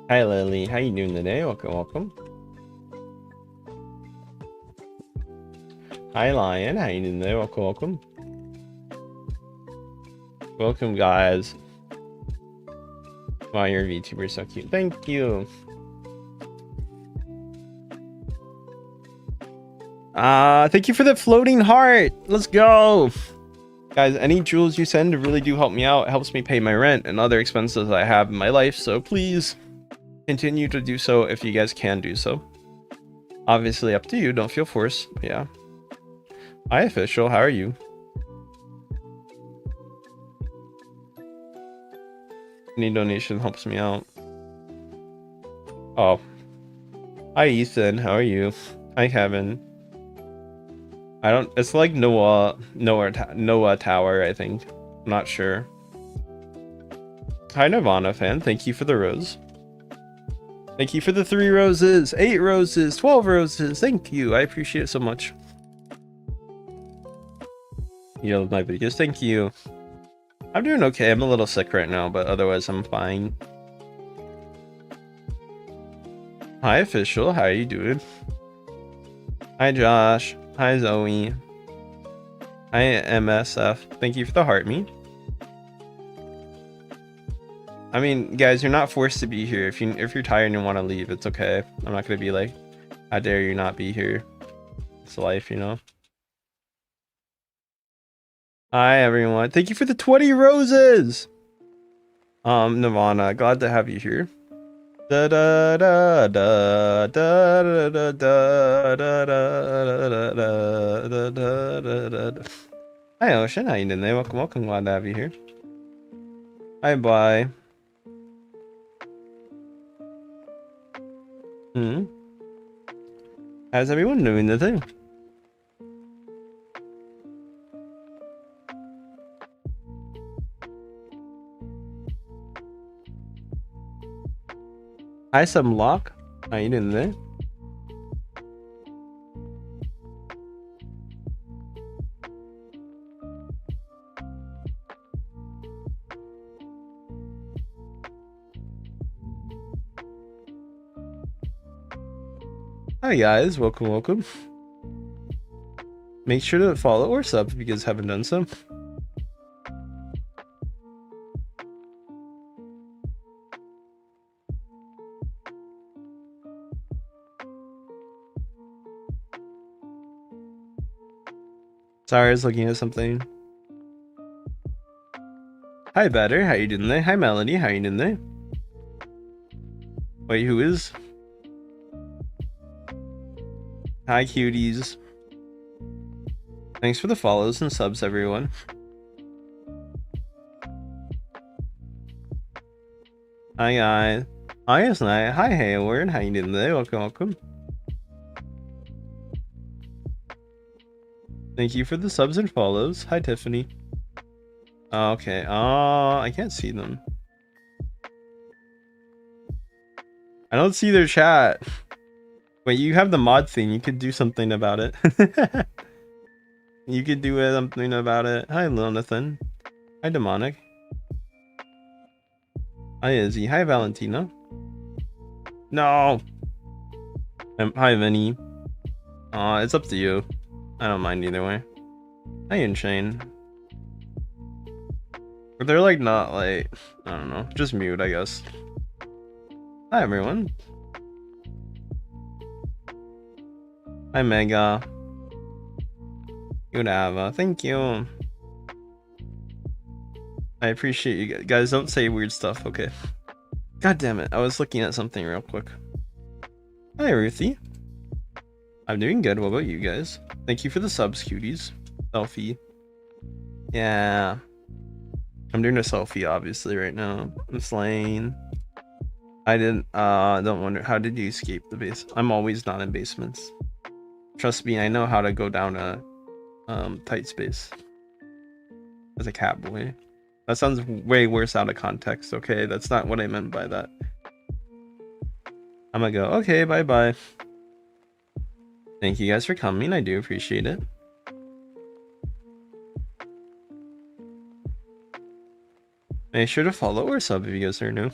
Hi, Lily. How you doing today? Welcome. Hi, Lion. How you doing today? Welcome. Welcome, guys. Wow, your VTuber so cute. Thank you. Thank you for the floating heart. Let's go. Guys, any jewels you send really do help me out. It helps me pay my rent and other expenses I have in my life. So please continue to do so if you guys can do so. Obviously up to you. Don't feel forced. Yeah. Hi, official. How are you? Any donation helps me out. Oh. Hi, Ethan. How are you? Hi, Kevin. It's like Noah Tower, I think. I'm not sure. Hi, Nirvana fan. Thank you for the rose. Thank you for the 3 roses, 8 roses, 12 roses. Thank you. I appreciate it so much. You love my videos. Thank you. I'm doing okay. I'm a little sick right now, but otherwise I'm fine. Hi, official. How are you doing? Hi, Josh. Hi, Zoe. Hi, MSF. Thank you for the heart me. I mean, guys, you're not forced to be here. If you're tired and you want to leave, it's okay. I'm not gonna be like, how dare you not be here. It's life, you know. Hi, everyone. Thank you for the 20 roses. Nirvana, glad to have you here. Da da da da da da da da da da da da. Hi, Ocean. How you doing there? Welcome. Glad to have you here. Hi, bye. How's everyone doing today? Hi, some lock. How you doing there? Hi guys, welcome. Make sure to follow or sub if you guys haven't done so. Sorry, I was looking at something. Hi, Better. How you doing there? Hi, Melody. How you doing there? Wait, who is? Hi, cuties. Thanks for the follows and subs, everyone. Hi, guys. Hi, it's night. Hi, Hayward. How you doing today? Welcome, welcome. Thank you for the subs and follows. Hi, Tiffany. Okay. I can't see them. I don't see their chat. Wait, you have the mod thing. You could do something about it. You could do something about it. Hi, Lonathan. Hi, Demonic. Hi, Izzy. Hi, Valentina. No. Hi, Vinny. It's up to you. I don't mind either way. Hi, Inshane. But they're like not like, I don't know, just mute, I guess. Hi, everyone. Hi, Mega. Good, thank you. I appreciate you guys. Don't say weird stuff, okay? God damn it, I was looking at something real quick. Hi, Ruthie. I'm doing good. What about you guys? Thank you for the subs, cuties. Selfie. Yeah. I'm doing a selfie, obviously, right now. I'm slaying. I didn't, don't wonder, how did you escape the base? I'm always not in basements. Trust me, I know how to go down a, tight space. As a catboy. That sounds way worse out of context, okay? That's not what I meant by that. I'm gonna go, okay, bye-bye. Thank you guys for coming, I do appreciate it. Make sure to follow or sub if you guys are new.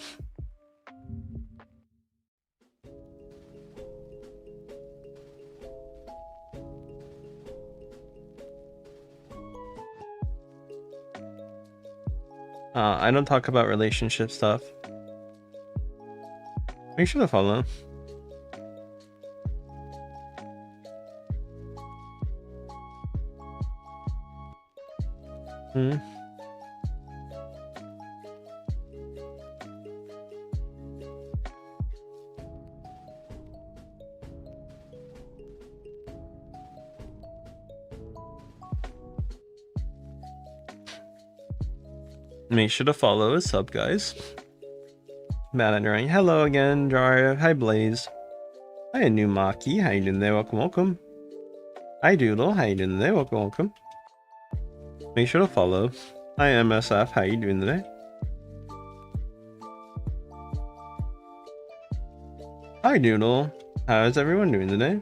I don't talk about relationship stuff. Make sure to follow. Make sure to follow us up, guys. Mad and Ryan. Hello again, Jaria. Hi, Blaze. Hi, New Maki. How you doing there? Welcome, welcome. Hi, Doodle. How you doing there? Welcome, welcome. Make sure to follow. Hi, MSF. How you doing today? Hi, Doodle. How is everyone doing today?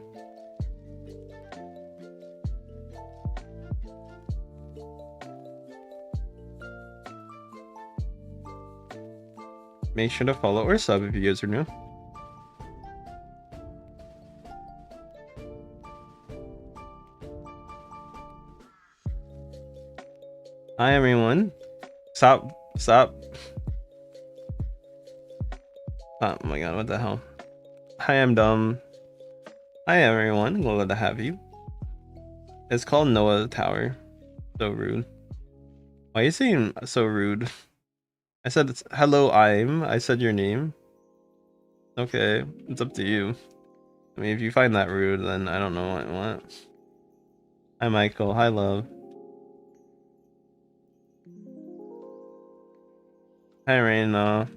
Make sure to follow or sub if you guys are new. Hi, everyone. Stop. Oh my god, what the hell? Hi, I'm dumb. Hi, everyone. Glad to have you. It's called Noah Tower. So rude. Why are you saying so rude? I said it's hello, I said your name. Okay, it's up to you. I mean, if you find that rude, then I don't know what I want. Hi, Michael. Hi, love. Hi, Raina.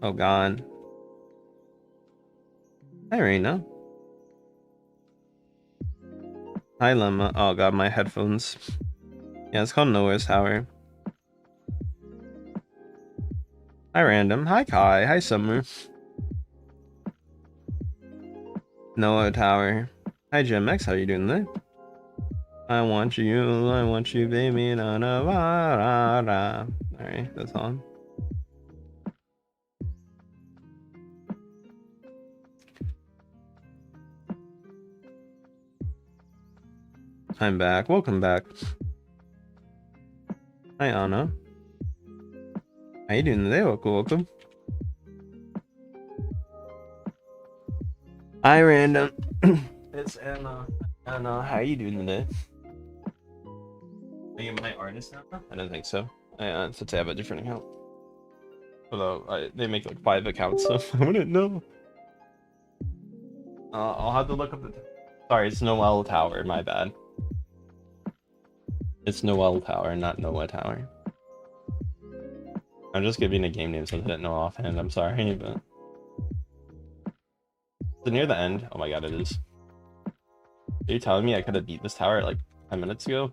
Oh, God. Hi, Raina. Hi, Lemma. Oh, God, my headphones. Yeah, it's called Noah's Tower. Hi, Random. Hi, Kai. Hi, Summer. Noah Tower. Hi, Jim X. How you doing there? I want you, baby. Na, na, ra, ra, ra. Alright, that's on. I'm back. Welcome back. Hi, Anna. How you doing today? Welcome. Hi, Random. It's Anna. Anna, how you doing today? Are you my artist now? I don't think so. Since I have a different account. Although they make like 5 accounts, so I wouldn't know. I'll have to look up the. Sorry, it's Noel Tower. My bad. It's Noel Tower, not Noah Tower. I'm just giving a game name since I didn't know offhand. I'm sorry, but. Is it near the end? Oh my god, it is. Are you telling me I could have beat this tower like 10 minutes ago?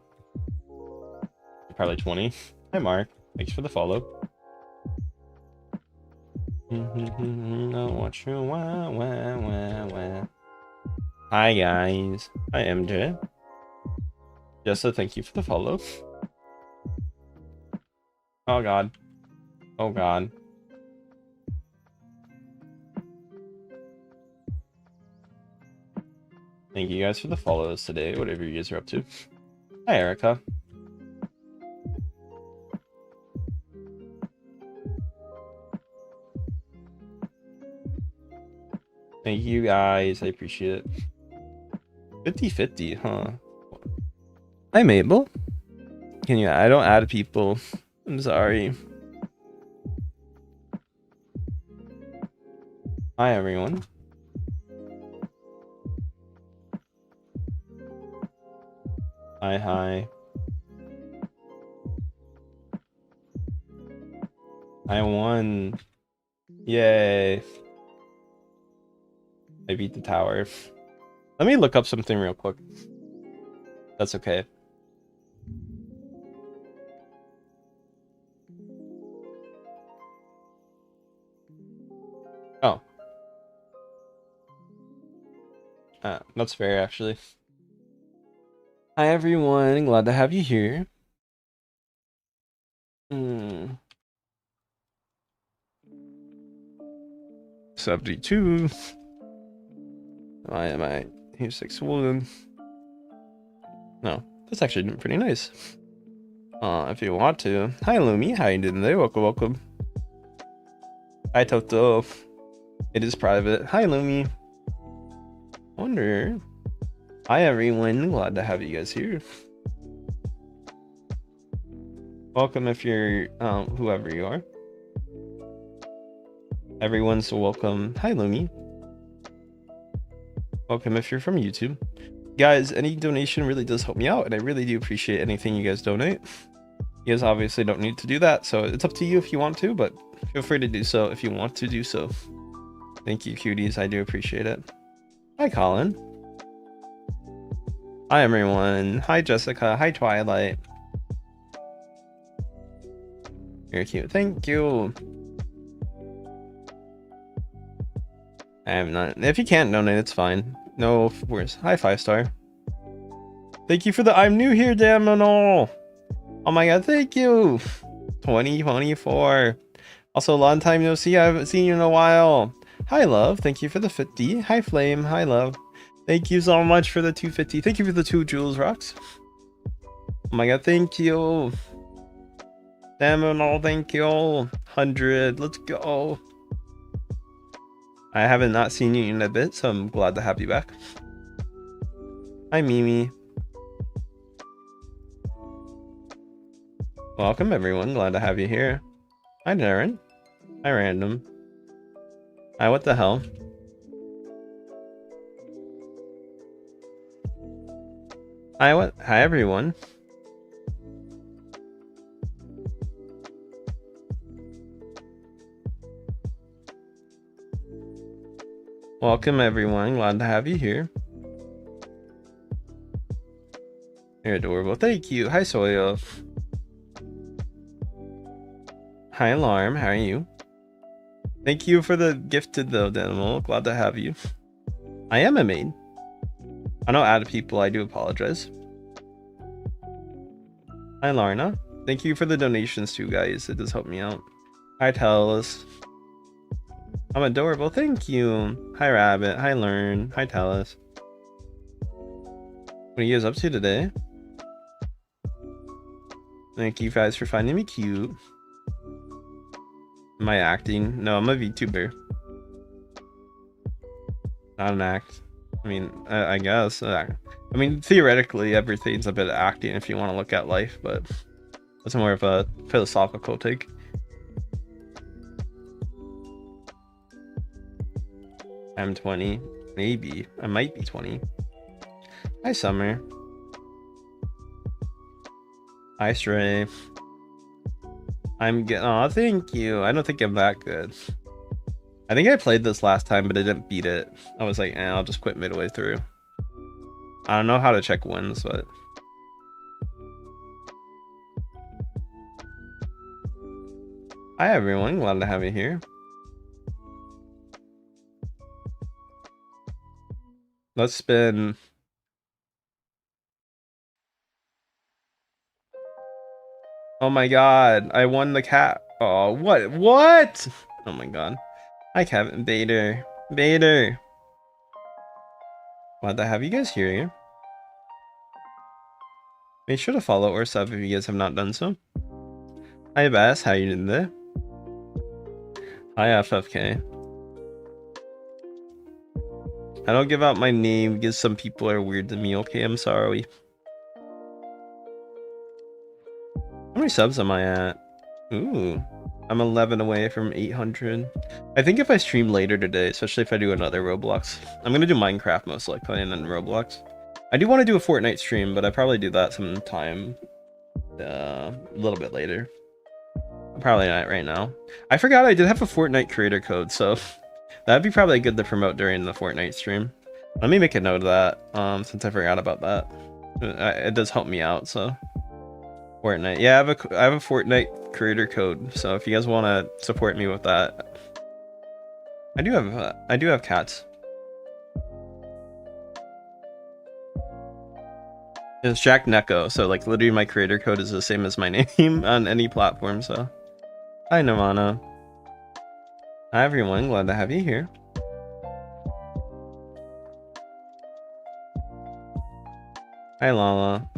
Probably 20. Hi, Mark. Thanks for the follow. No, what you want. Hi, guys. Hi, MJ. Jessa, thank you for the follow. Oh, God. Oh, God. Thank you guys for the follows today, whatever you guys are up to. Hi, Erica. Thank you guys, I appreciate it. 50-50, huh? Hi, Mabel. I don't add people. I'm sorry. Hi, everyone. Hi. I won. Yay. I beat the tower. Let me look up something real quick. That's okay. Oh. That's fair, actually. Hi, everyone. Glad to have you here. 72. Why am I? Here's 6-1. No, that's actually pretty nice. If you want to. Hi, Lumi. How you doing today? Welcome. Hi, Toto. It is private. Hi, Lumi. Wonder. Hi, everyone. Glad to have you guys here. Welcome if you're whoever you are. Everyone's welcome. Hi, Lumi. Welcome if you're from YouTube. Guys, any donation really does help me out, and I really do appreciate anything you guys donate. You guys obviously don't need to do that, so it's up to you if you want to, but feel free to do so if you want to do so. Thank you, cuties. I do appreciate it. Hi, Colin. Hi, everyone. Hi, Jessica. Hi, Twilight. You're cute. Thank you. I have not. If you can't donate, it's fine. No worries. Hi, 5-star. Thank you for the I'm new here, damn and all. Oh my god, thank you. 2024. Also, long time no see. I haven't seen you in a while. Hi, love. Thank you for the 50. Hi, Flame. Hi, love. Thank you so much for the 250. Thank you for the 2 Jules Rocks. Oh my god, thank you. Damn and all, thank you. 100. Let's go. I haven't not seen you in a bit, so I'm glad to have you back. Hi, Mimi. Welcome, everyone. Glad to have you here. Hi, Darren. Hi, Random. Hi, what the hell? Hi, what? Hi, everyone. Welcome, everyone. Glad to have you here. You're adorable. Thank you. Hi, Soyo. Hi, Alarm. How are you? Thank you for the gifted, though, Danimal. Glad to have you. I am a maid. I don't add people. I do apologize. Hi, Larna. Thank you for the donations, too, guys. It does help me out. Hi, Telus. I'm adorable. Thank you. Hi, Rabbit. Hi, Learn. Hi, Telus. What are you guys up to today? Thank you guys for finding me cute. Am I acting? No, I'm a VTuber. Not an act. I mean, I guess. I mean, theoretically, everything's a bit of acting if you want to look at life, but that's more of a philosophical take. I'm 20. Maybe. I might be 20. Hi, Summer. Hi, Stray. I'm getting. Oh, thank you. I don't think I'm that good. I think I played this last time, but I didn't beat it. I was like, I'll just quit midway through. I don't know how to check wins, but. Hi, everyone. Glad to have you here. Let's spin. Oh my god, I won the cat. Oh, what? What? Oh my god. Hi, Kevin. Bader. Bader. Glad to have you guys here. Make sure to follow or sub if you guys have not done so. Hi, Bass. How you doing there? Hi, FFK. I don't give out my name because some people are weird to me. Okay, I'm sorry. How many subs am I at? Ooh, I'm 11 away from 800. I think if I stream later today, especially if I do another Roblox, I'm gonna do Minecraft most likely and then Roblox. I do want to do a Fortnite stream, but I probably do that sometime a little bit later. Probably not right now. I forgot I did have a Fortnite creator code, so that'd be probably good to promote during the Fortnite stream. Let me make a note of that, since I forgot about that. It does help me out, so. Fortnite. Yeah, I have a Fortnite creator code, so if you guys want to support me with that. I do have cats. It's Jack Neko, so like literally my creator code is the same as my name on any platform, so. Hi, Nirvana. Hi, everyone. Glad to have you here. Hi, Lala.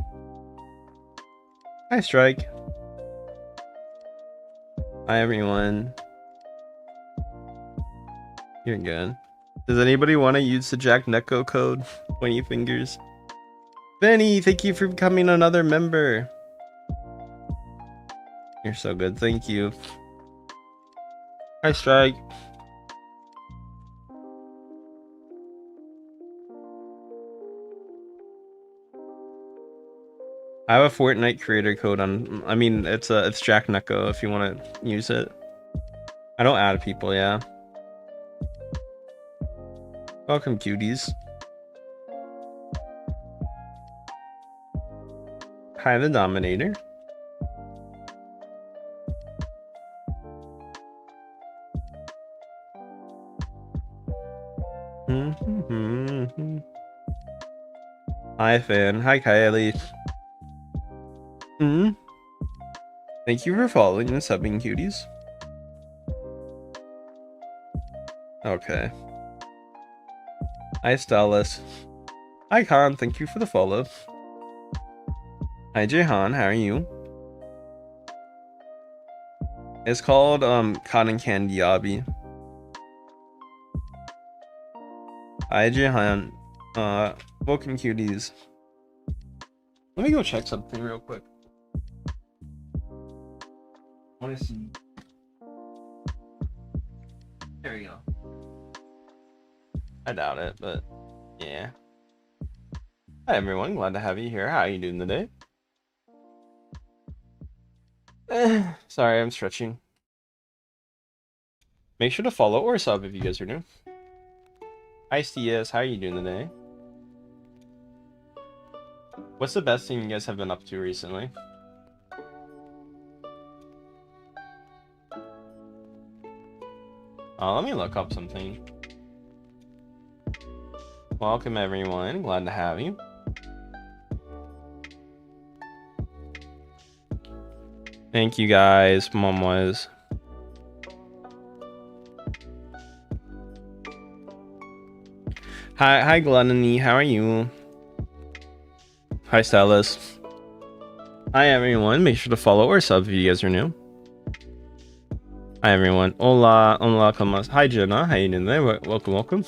Hi, Strike. Hi, everyone. You're good. Does anybody want to use the Jack Neko code? 20 fingers. Benny, thank you for becoming another member. You're so good. Thank you. Hi, Strike. I have a Fortnite creator code on. I mean, it's Jack Neko if you want to use it. I don't add people, yeah. Welcome, cuties. Hi, the Dominator. Hi, Fan. Hi, Kylie. Thank you for following and subbing, cuties. Okay. Hi, Stellas. Hi, Khan. Thank you for the follow. Hi, Jehan. How are you? It's called Cotton Candy Obby. Hi, Jehan. Welcome, cuties. Let me go check something real quick. I want to see. There we go. I doubt it, but yeah. Hi, everyone. Glad to have you here. How are you doing today? Sorry, I'm stretching. Make sure to follow or sub if you guys are new. Hi, CS. How are you doing today? What's the best thing you guys have been up to recently? Let me look up something. Welcome, everyone. Glad to have you. Thank you, guys. Mom was. Hi, Gluttony. How are you? Hi, Stylist. Hi, everyone. Make sure to follow or sub if you guys are new. Hi, everyone. Hola, hola, como. Hi, Jenna. How you doing there? Welcome, welcome.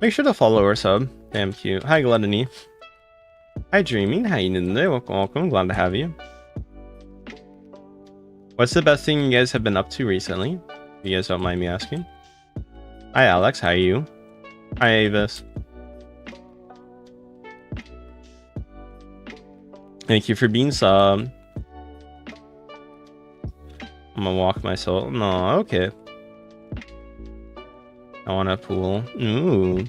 Make sure to follow or sub. Damn cute. Hi, Gluttony. Hi, Dreaming. How you doing there? Welcome, welcome. Glad to have you. What's the best thing you guys have been up to recently? If you guys don't mind me asking. Hi, Alex. How are you? Hi, Avis. Thank you for being subbed. I'm gonna walk my soul. No, okay. I want a pool. Ooh.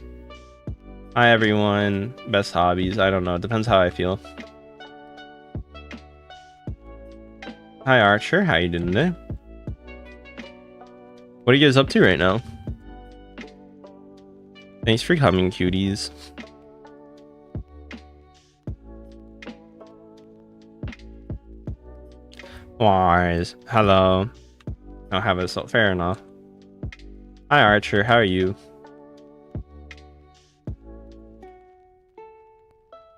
Hi, everyone. Best hobbies. I don't know. It depends how I feel. Hi, Archer. How you doing today? What are you guys up to right now? Thanks for coming, cuties. Wise. Hello. Don't have it, so fair enough. Hi, Archer. How are you?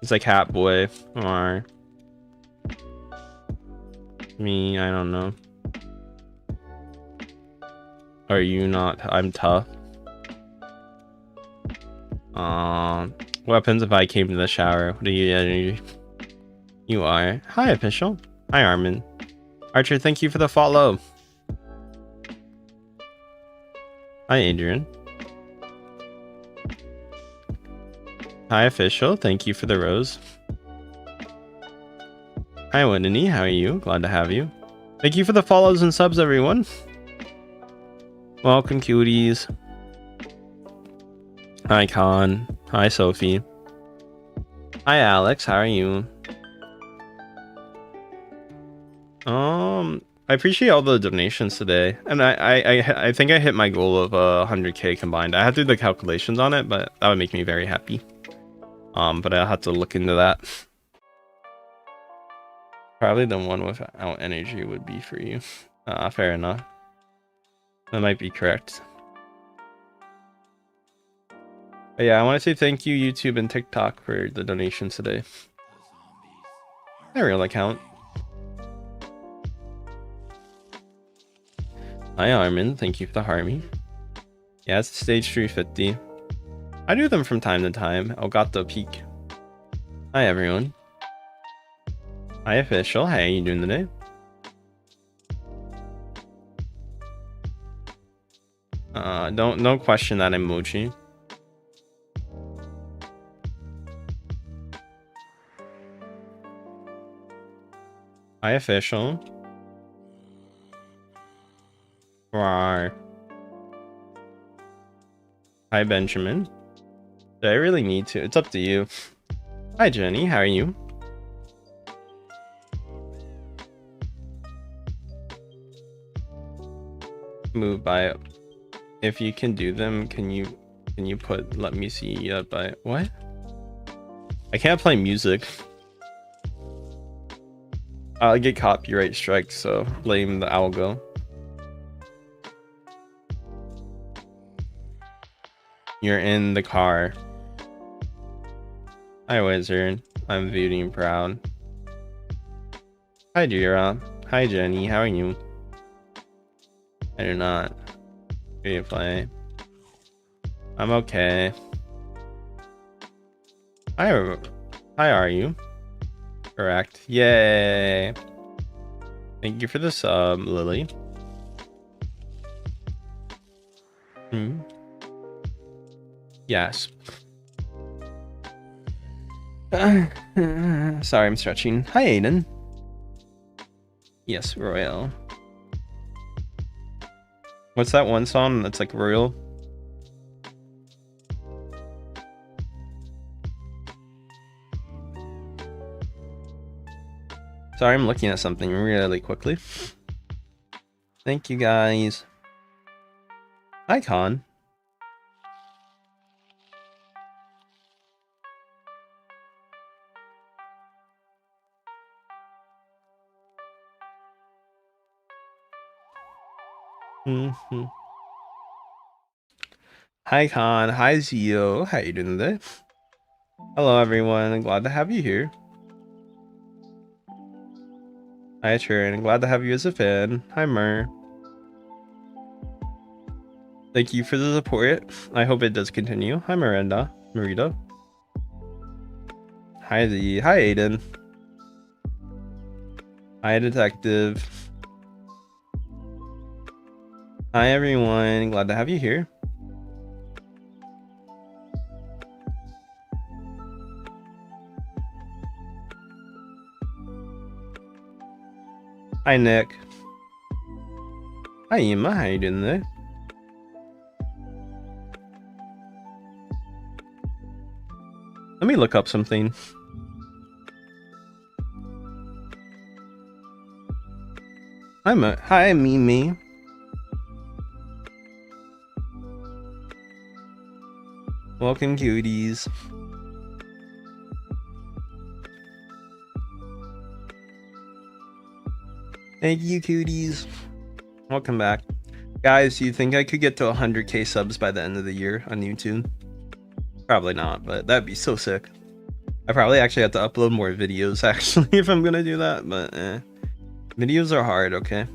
It's like Catboy. Or me, I don't know. Are you not? I'm tough. What happens if I came to the shower? What do you? You are. Hi, official. Hi, Armin. Archer, thank you for the follow. Hi, Adrian. Hi, official. Thank you for the rose. Hi, Winnie. How are you? Glad to have you. Thank you for the follows and subs, everyone. Welcome, cuties. Hi, Con. Hi, Sophie. Hi, Alex. How are you? I appreciate all the donations today, and I think I hit my goal of 100k combined. I had to do the calculations on it, but that would make me very happy. But I'll have to look into that. Probably the one without energy would be for you. Fair enough. That might be correct. But yeah, I want to say thank you, YouTube and TikTok, for the donations today. My real account. Hi, Armin. Thank you for the Harmy. Yeah, it's stage 350. I do them from time to time. Elgato Peak. Hi, everyone. Hi, official. How are you doing today? Don't question that emoji. Hi, official. Rawr. Hi, Benjamin. Do I really need to? It's up to you. Hi, Jenny. How are you? Move by. If you can do them, can you put? Let me see. By what? I can't play music. I'll get copyright strikes, so blame the algo. You're in the car. Hi, Wizard. I'm Beauty Proud. Hi, Jira. Hi, Jenny. How are you? I do not. Do you play? I'm okay. Hi, are you? Correct. Yay. Thank you for the sub, Lily. Yes. Sorry, I'm stretching. Hi, Aiden. Yes, Royal. What's that one song that's like Royal? Sorry, I'm looking at something really quickly. Thank you, guys. Hi, Con. Hi, Con. Hi, Zio. How you doing today? Hello, everyone. Glad to have you here. Hi, Sharon. Glad to have you as a fan. Hi, Mer. Thank you for the support. I hope it does continue. Hi, Miranda. Marita. Hi, Z. Hi, Aiden. Hi, Detective. Hi, everyone. Glad to have you here. Hi, Nick. Hi, Emma. How you doing there? Let me look up something. Hi, Mimi. Welcome, cuties. Thank you, cuties. Welcome back. Guys, do you think I could get to 100k subs by the end of the year on YouTube? Probably not, but that'd be so sick. I probably actually have to upload more videos, actually, if I'm gonna do that, but videos are hard, okay?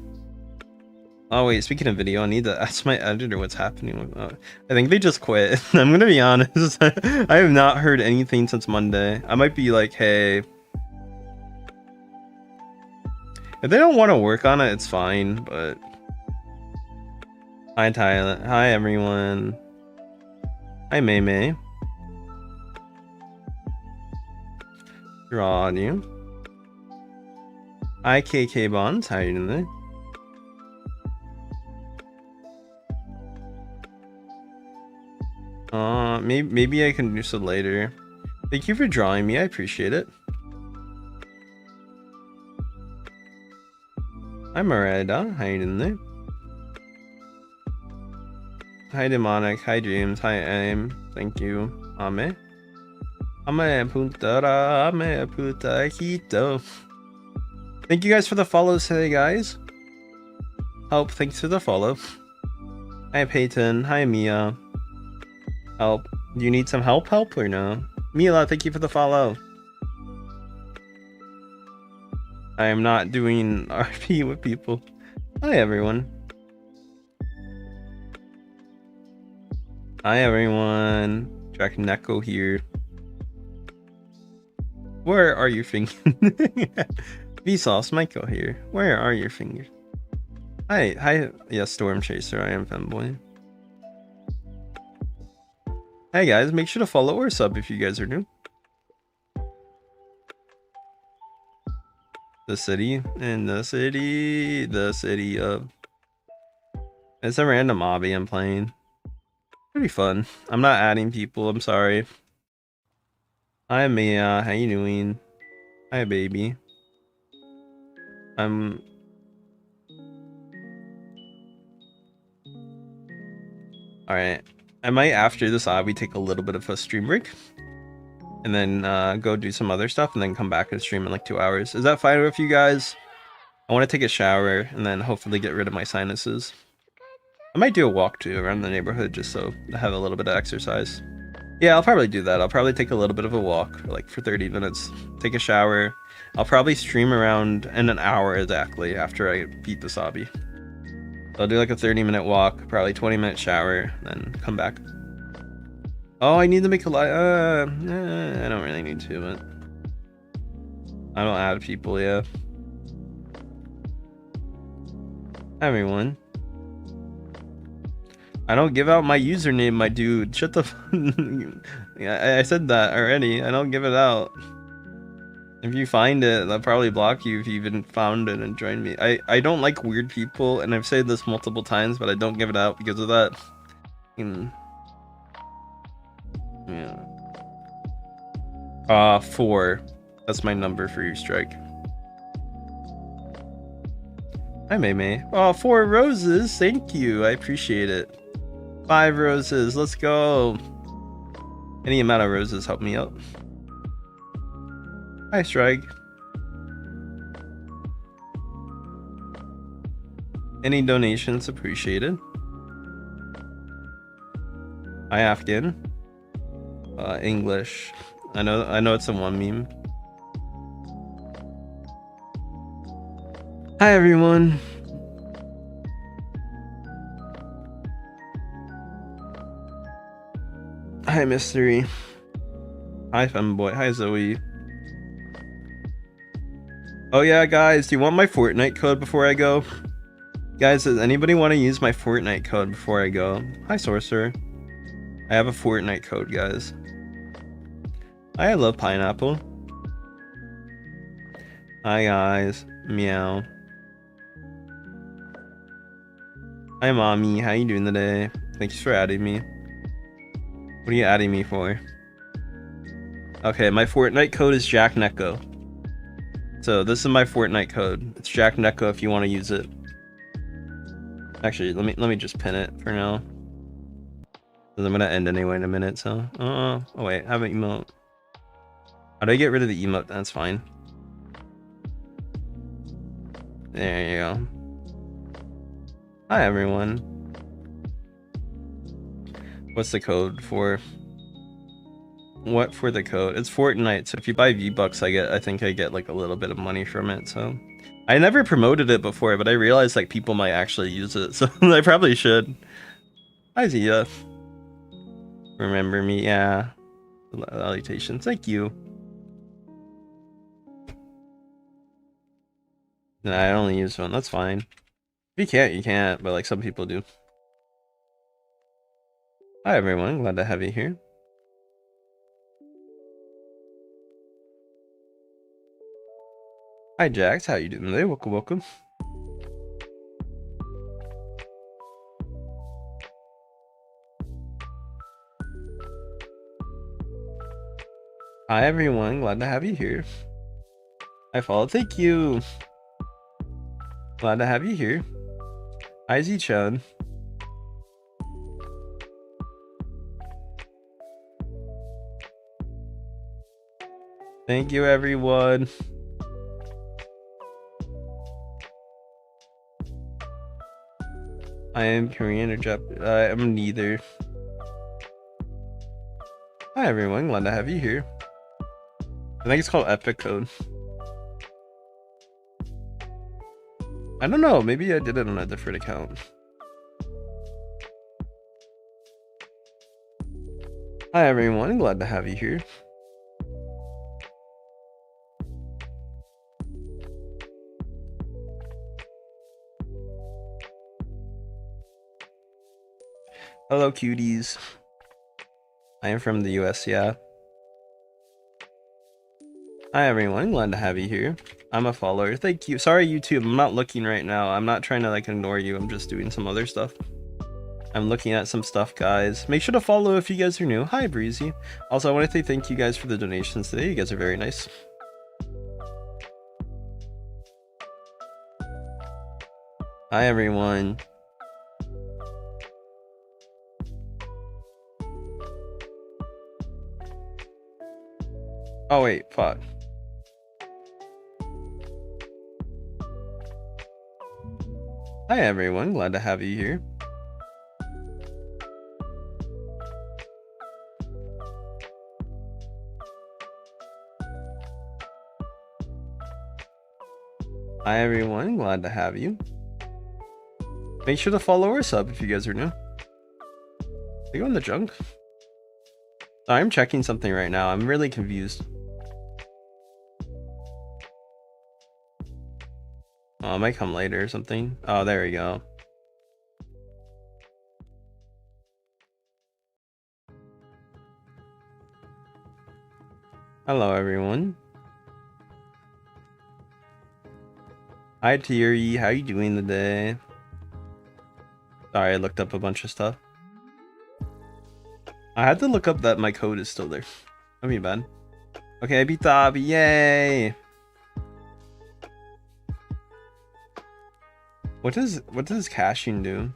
Oh wait, speaking of video, I need to ask my editor what's happening with I think they just quit. I'm gonna be honest. I have not heard anything since Monday. I might be like, hey, if they don't want to work on it, it's fine, but hi Tyler. Hi everyone. Hi May May. Draw on you. Hi KK Bonds. How you doing there? Maybe I can do so later. Thank you for drawing me. I appreciate it. Hi Miranda. How you doing there? Hi Demonic. Hi James. Hi Aim. Thank you. Ame. Ame puntara. Ame putajito. Thank you guys for the follows today, guys. Help. Thanks for the follow. Hi Peyton. Hi Mia. Help. Do you need some help or no? Mila, thank you for the follow. I am not doing RP with people. Hi everyone. Hi everyone. Jack Neko here. Where are your fingers? Vsauce Michael here. Where are your fingers? Hi. Yes, Storm Chaser. I am Femboy. Hey guys, make sure to follow or sub if you guys are new. The city of. It's a random obby I'm playing. Pretty fun. I'm not adding people. I'm sorry. Hi Mia. How you doing? Hi baby. All right. I might after this obby take a little bit of a stream break, and then go do some other stuff, and then come back and stream in like 2 hours. Is that fine with you guys? I want to take a shower and then hopefully get rid of my sinuses. I might do a walk too around the neighborhood just so I have a little bit of exercise. Yeah, I'll probably do that. I'll probably take a little bit of a walk, like for 30 minutes. Take a shower. I'll probably stream around in an hour exactly after I beat the obby. So I'll do like a 30-minute walk, probably 20-minute shower, then come back. Oh, I need to make a live. I don't really need to, but I don't add people yet. Everyone. I don't give out my username, my dude. Shut the I said that already. I don't give it out. If you find it, I'll probably block you if you even found it and joined me. I don't like weird people, and I've said this multiple times, but I don't give it out because of that. Yeah. 4. That's my number for your strike. Hi, May May. Oh, 4 roses. Thank you. I appreciate it. 5 roses. Let's go. Any amount of roses help me out. Hi, Strike. Any donations appreciated. Hi, Afghan. English. I know it's a one meme. Hi everyone. Hi Mystery. Hi Femboy. Hi Zoe. Oh yeah, guys, do you want my Fortnite code before I go? Guys, does anybody want to use my Fortnite code before I go? Hi Sorcerer. I have a Fortnite code, guys. I love pineapple. Hi guys. Meow. Hi mommy, how you doing today? Thanks for adding me. What are you adding me for? Okay, my Fortnite code is Jack Neko. So this is my Fortnite code. It's Jack Neko if you want to use it. Actually, let me just pin it for now. Because I'm gonna end anyway in a minute, so. Oh wait, I have an emote. How do I get rid of the emote? That's fine. There you go. Hi everyone. What's the code for? What for the code? It's Fortnite, so if you buy V-Bucks, I think I get like a little bit of money from it, so. I never promoted it before, but I realized like people might actually use it, so I probably should. Hi Zia. Remember me, yeah. Salutations, thank you. Nah, I only use one, that's fine. If you can't, you can't, but like some people do. Hi everyone, glad to have you here. Hi Jax, how you doing today? Welcome, welcome. Hi everyone, glad to have you here. Hi follow, thank you. Glad to have you here. Hi Z-chan. Thank you everyone. I am Korean or Japanese. I'm neither. Hi everyone, glad to have you here. I think it's called Epic Code. I don't know, maybe I did it on a different account. Hi everyone, glad to have you here. Hello cuties. I am from the US, yeah. Hi everyone, glad to have you here. I'm a follower, thank you. Sorry YouTube, I'm not looking right now. I'm not trying to like ignore you, I'm just doing some other stuff. I'm looking at some stuff, guys. Make sure to follow if you guys are new. Hi Breezy. Also, I want to say thank you guys for the donations today. You guys are very nice. Hi everyone. Oh wait, fuck. Hi everyone, glad to have you here. Hi everyone, glad to have you. Make sure to follow or sub if you guys are new. Are you in the junk? Sorry, I'm checking something right now. I'm really confused. Oh, it might come later or something. Oh, there we go. Hello everyone. Hi Thierry, how you doing today? Sorry, I looked up a bunch of stuff. I had to look up that my code is still there. That'd be bad. Okay, I beat the obby, yay! What does caching do?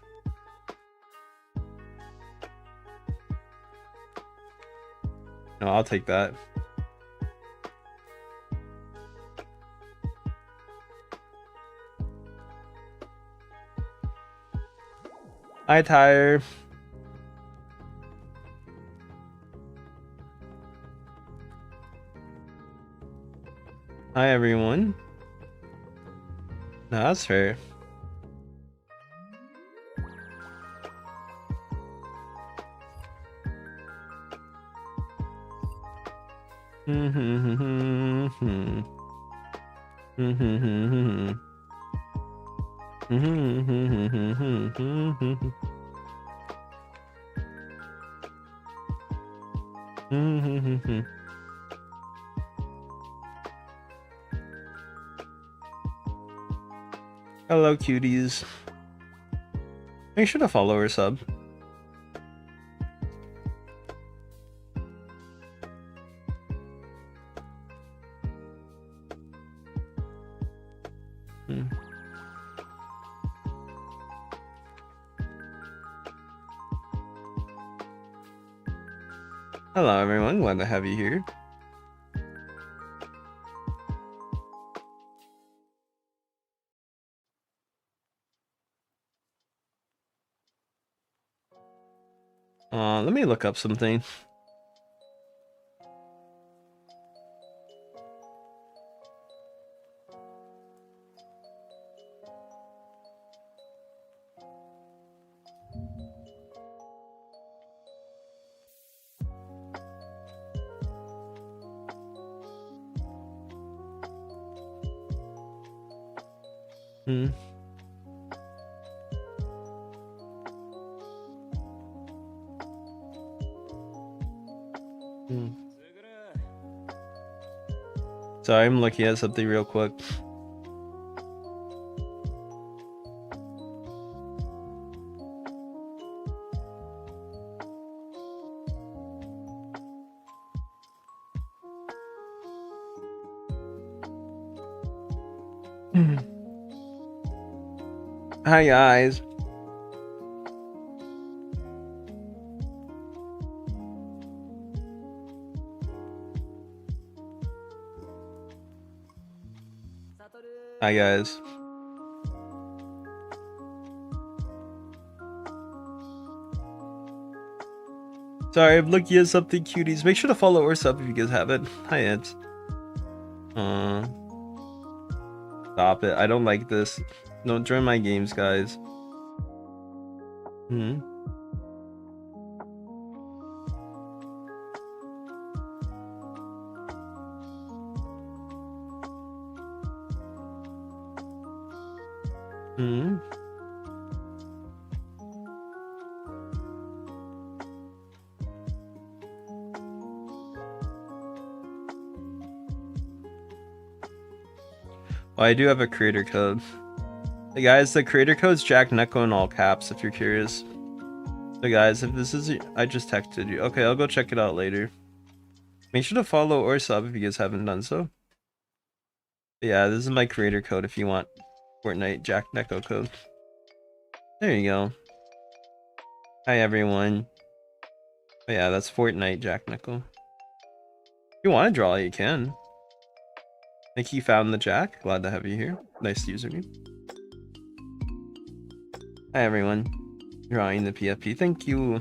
No, I'll take that. Hi Tyre. Hi everyone. No, that's fair. Hello, cuties. Make sure to follow or sub. Hello, everyone. Glad to have you here. Let me look up something. Sorry, I'm looking at something real quick. Hi, guys. Hi, guys. Sorry, I'm looking at something, cuties. Make sure to follow or sub if you guys haven't. Hi, Eds. Stop it. I don't like this. Don't join my games, guys. Oh, I do have a creator code. Hey guys, the creator code's Jack Neko in all caps if you're curious. So guys, if this is, I just texted you. Okay, I'll go check it out later. Make sure to follow or sub if you guys haven't done so. But yeah, this is my creator code if you want Fortnite Jack Neko code. There you go. Hi everyone. But yeah, that's Fortnite Jack Neko. If you want to draw, you can. Thank you, found the Jack. Glad to have you here. Nice username. Hi everyone. Drawing the PFP. Thank you.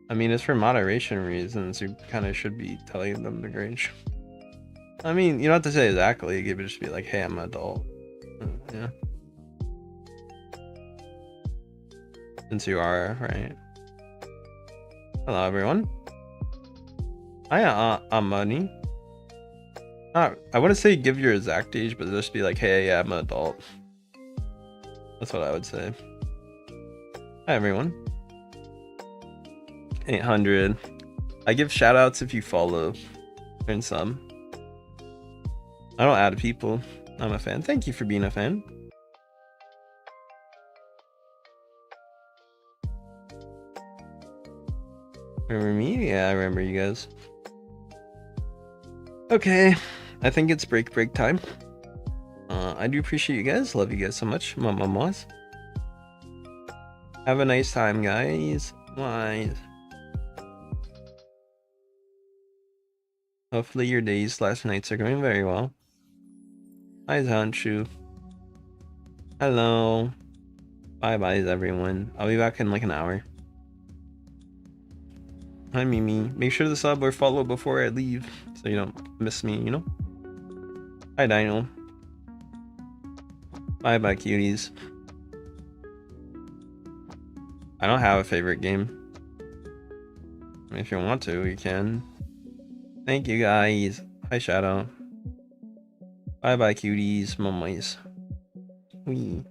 I mean, it's for moderation reasons. You kind of should be telling them the grade. I mean, you don't have to say exactly. You could just be like, hey, I'm an adult. Yeah. Since you are, right? Hello, everyone. Hi, Amani. I wouldn't say give your exact age, but just be like, hey, yeah, I'm an adult. That's what I would say. Hi, everyone. 800. I give shout outs if you follow. And some. I don't add people. I'm a fan. Thank you for being a fan. Remember me? Yeah, I remember you guys. Okay. I think it's break time. I do appreciate you guys. Love you guys so much. Mamas. Have a nice time, guys. Bye. Hopefully your days / nights are going very well. Hi, Zanshu. Hello. Bye-byes, everyone. I'll be back in like an hour. Hi, Mimi. Make sure to sub or follow before I leave so you don't miss me, you know? Hi, Daniel. Bye-bye, cuties. I don't have a favorite game. I mean, if you want to, you can. Thank you, guys. Hi, Shadow. Bye-bye, cuties. Mummies. Wee.